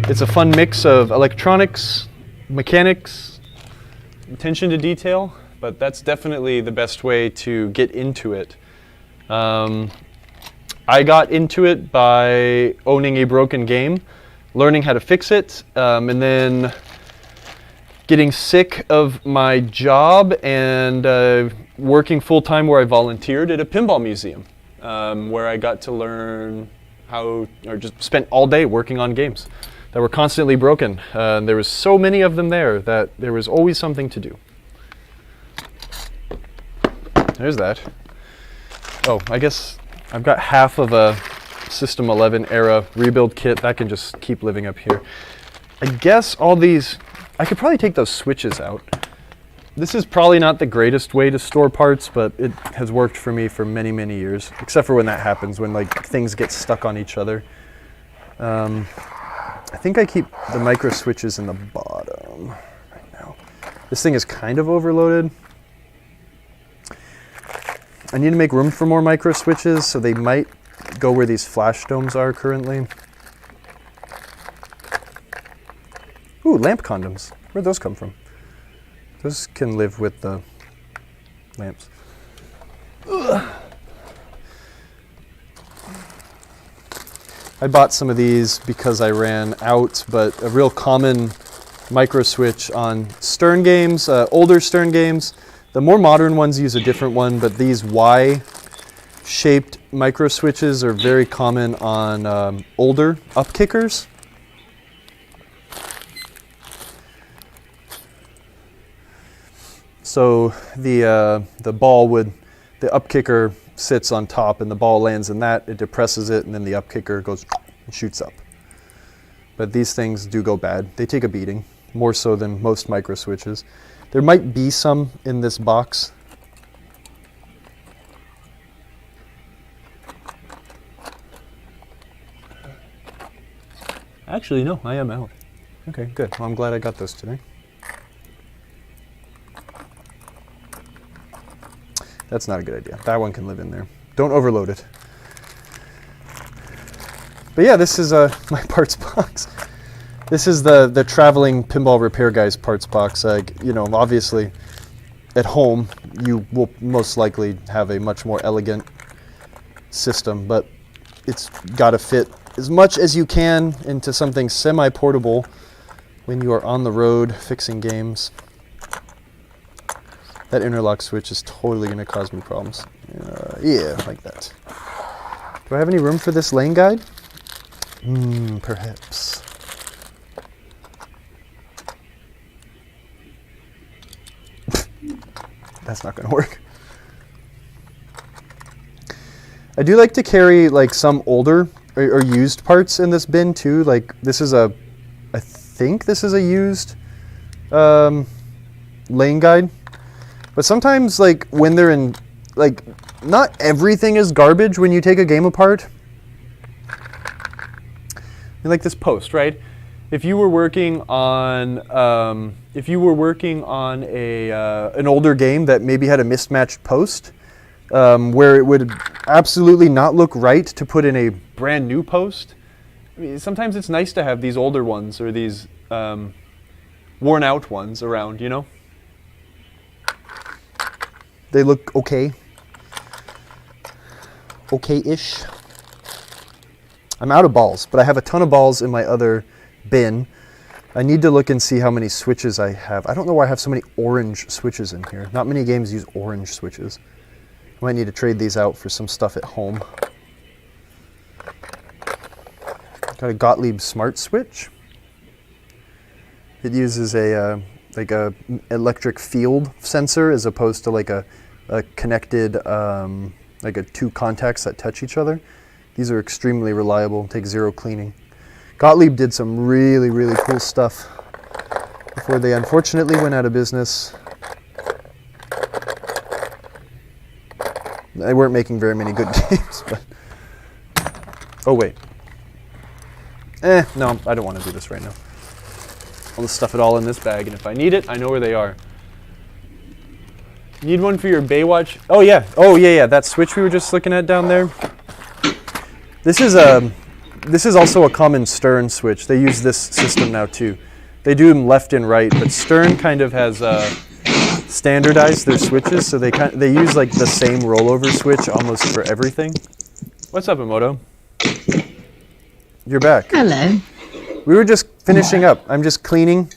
D: It's a fun mix of electronics, mechanics, attention to detail, but that's definitely the best way to get into it. I got into it by owning a broken game, learning how to fix it, and then getting sick of my job and working full-time where I volunteered at a pinball museum, where I got to learn or just spent all day working on games that were constantly broken. There was so many of them there that there was always something to do. There's that. Oh, I guess I've got half of a System 11 era rebuild kit. That can just keep living up here. I guess all these, I could probably take those switches out. This is probably not the greatest way to store parts, but it has worked for me for many, many years, except for when that happens, when like things get stuck on each other. I think I keep the micro switches in the bottom right now. This thing is kind of overloaded. I need to make room for more micro switches, so they might go where these flash domes are currently. Ooh, lamp condoms. Where'd those come from? Those can live with the lamps. Ugh. I bought some of these because I ran out, but a real common micro switch on Stern games, older Stern games. The more modern ones use a different one, but these Y-shaped micro switches are very common on older up kickers. So the ball the up kicker sits on top and the ball lands in that, it depresses it, and then the up kicker goes and shoots up. But these things do go bad. They take a beating, more so than most micro switches. There might be some in this box. Actually, no, I am out. Okay, good. Well, I'm glad I got those today. That's not a good idea. That one can live in there. Don't overload it. But yeah, this is my parts box. This is the traveling pinball repair guy's parts box. You know, obviously, at home, you will most likely have a much more elegant system, but it's got to fit as much as you can into something semi-portable when you are on the road fixing games. That interlock switch is totally going to cause me problems. Yeah, like that. Do I have any room for this lane guide? Perhaps. That's not going to work. I do like to carry like some older or used parts in this bin too. Like this is I think this is a used lane guide. But sometimes, like, when they're in, like, not everything is garbage when you take a game apart. Like this post, right? If you were working on, an older game that maybe had a mismatched post, where it would absolutely not look right to put in a brand new post. I mean, sometimes it's nice to have these older ones or these worn out ones around, you know? They look okay. Okay-ish. I'm out of balls, but I have a ton of balls in my other bin. I need to look and see how many switches I have. I don't know why I have so many orange switches in here. Not many games use orange switches. I might need to trade these out for some stuff at home. Got a Gottlieb Smart Switch. It uses a electric field sensor as opposed to like a connected like two contacts that touch each other. These are extremely reliable, take zero cleaning. Gottlieb did some really, really cool stuff
C: before they unfortunately went out of business. They weren't making very many good games, but... Oh, wait. No, I don't want to do this right now. I'll just stuff it all in this bag, and if I need it, I know where they are. Need one for your Baywatch? Oh, yeah. Oh, yeah. That switch we were just looking at down there. This is also a common Stern switch. They use this system now, too. They do them left and right, but Stern kind of has standardized their switches, so they use like the same rollover switch almost for everything. What's up, Emoto? You're back.
A: Hello.
C: We were just finishing up. I'm just cleaning.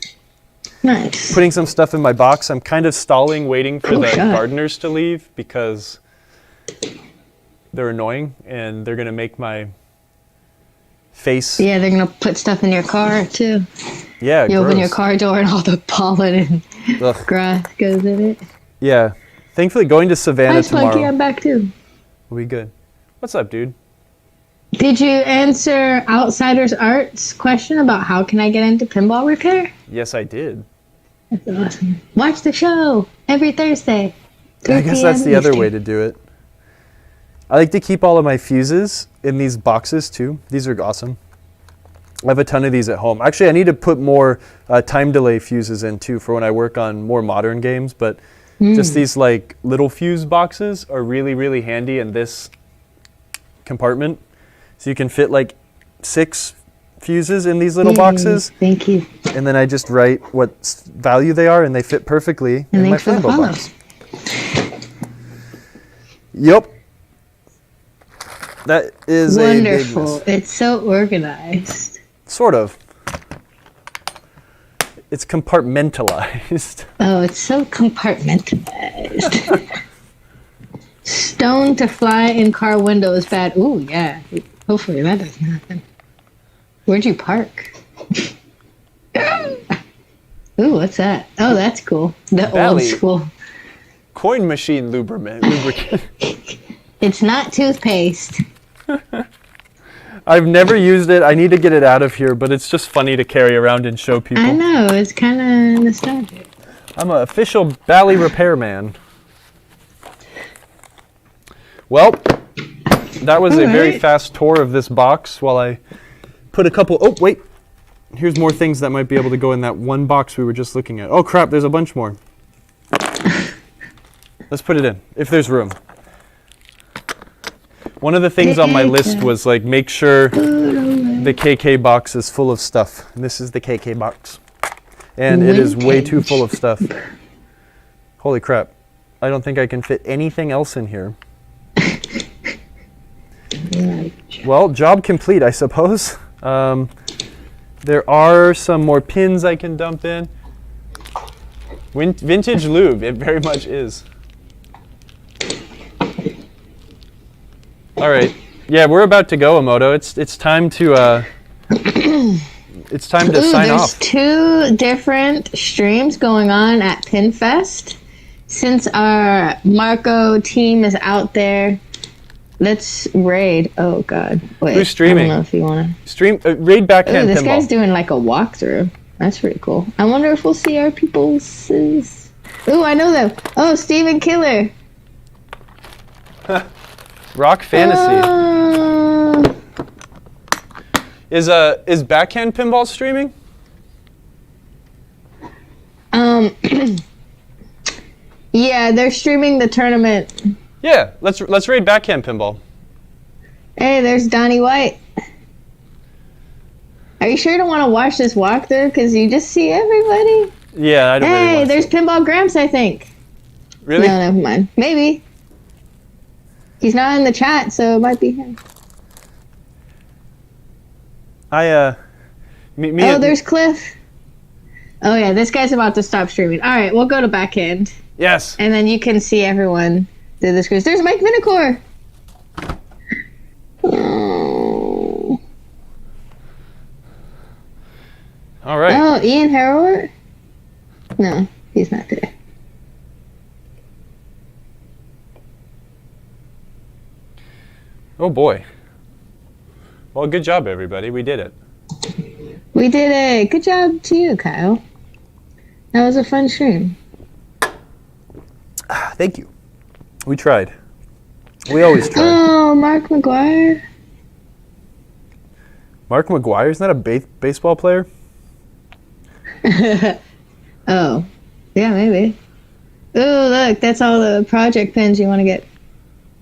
A: Nice.
C: Putting some stuff in my box. I'm kind of stalling, waiting for the
A: shot.
C: gardeners to leave because they're annoying and they're going to make my face.
A: Yeah, they're going to put stuff in your car, too.
C: Yeah,
A: You open your
C: gross.
A: car door and all the pollen and
C: Ugh.
A: grass goes in it.
C: Yeah. Thankfully, going to Savannah
A: Hi, Spunky,
C: tomorrow
A: I'm back, too.
C: will be good. What's up, dude?
A: Did you answer Outsiders Art's question about how can I get into pinball repair?
C: Yes, I did.
A: That's awesome. Watch the show every Thursday.
C: I guess that's the other way to do it. I like to keep all of my fuses in these boxes too. These are awesome. I have a ton of these at home. Actually, I need to put more time delay fuses in too for when I work on more modern games, but just these like little fuse boxes are really, really handy in this compartment. So you can fit like 6 fuses in these little boxes.
A: Thank you.
C: And then I just write what value they are, and they fit perfectly in my
A: thanks for the
C: Pinball
A: follow.
C: box. Yep. That is
A: Wonderful.
C: a big
A: It's so organized.
C: sort of. It's compartmentalized.
A: Oh, it's so compartmentalized. Stone to fly in car window is bad. Ooh, yeah. Hopefully that doesn't happen. Where'd you park? Ooh, what's that? Oh, that's cool. The old
D: Valley.
A: school.
D: Coin machine lubricant.
A: It's not toothpaste.
C: I've never used it. I need to get it out of here, but it's just funny to carry around and show people.
A: I know, it's kind of nostalgic.
C: I'm an official Bally repairman. Well, that was a very
A: Alright.
C: fast tour of this box while I put a couple... Oh, wait. Here's more things that might be able to go in that one box we were just looking at. Oh, crap, there's a bunch more. Let's put it in, if there's room. One of the things on my list was, like, make sure the KK box is full of stuff. And this is the KK box. And it is way too full of stuff. Holy crap. I don't think I can fit anything else in here. Well, job complete, I suppose. There are some more pins I can dump in. Vintage lube, it very much is. All right, yeah, we're about to go, Emoto. It's time to it's time to sign
A: there's
C: off.
A: 2 different streams going on at PinFest. Since our Marco team is out there, let's raid. Oh God, wait.
C: Who's streaming?
A: I don't know if you want to.
C: Stream raid
A: Ooh,
C: backhand
A: this guy's
C: pinball.
A: doing like a walkthrough. That's pretty cool. I wonder if we'll see our people's. Ooh, I know them. Oh, Steven Killer.
C: Rock Fantasy. Is backhand pinball streaming?
A: Yeah, they're streaming the tournament.
C: Yeah, let's raid backhand pinball.
A: Hey, there's Donnie White. Are you sure you don't want to watch this walkthrough? Because you just see everybody.
C: Yeah, I don't really
A: Hey,
C: want to.
A: there's Pinball Gramps, I think.
C: Really?
A: No, never mind. Maybe. He's not in the chat, so it might be him.
C: Me
A: Oh, there's Cliff. Oh, yeah, this guy's about to stop streaming. All right, we'll go to backhand.
C: Yes.
A: And then you can see everyone through the screens. There's Mike Vinicor. Oh.
C: All right.
A: Oh, Ian Harrower? No, he's not there.
C: Oh boy. Well, good job, everybody. We did it.
A: We did it. Good job to you, Kyle. That was a fun stream.
C: Thank you. We tried. We always try.
A: Oh, Mark McGuire.
C: Mark McGuire, isn't that a baseball player?
A: Oh, yeah, maybe. Oh, look, that's all the project pins you want to get.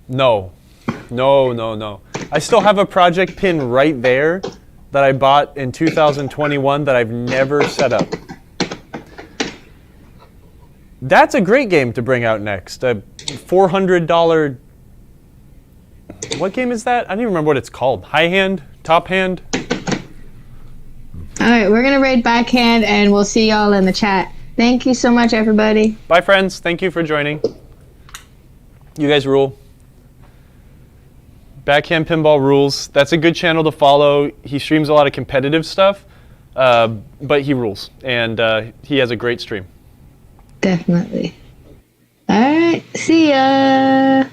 D: No. I still have a project pin right there that I bought in 2021 that I've never set up. That's a great game to bring out next. A $400. What game is that? I don't even remember what it's called. High hand? Top hand?
A: All right, we're going to raid backhand, and we'll see y'all in the chat. Thank you so much, everybody.
D: Bye, friends. Thank you for joining. You guys rule. Backhand Pinball rules. That's a good channel to follow. He streams a lot of competitive stuff, but he rules, and he has a great stream.
A: Definitely. All right, see ya.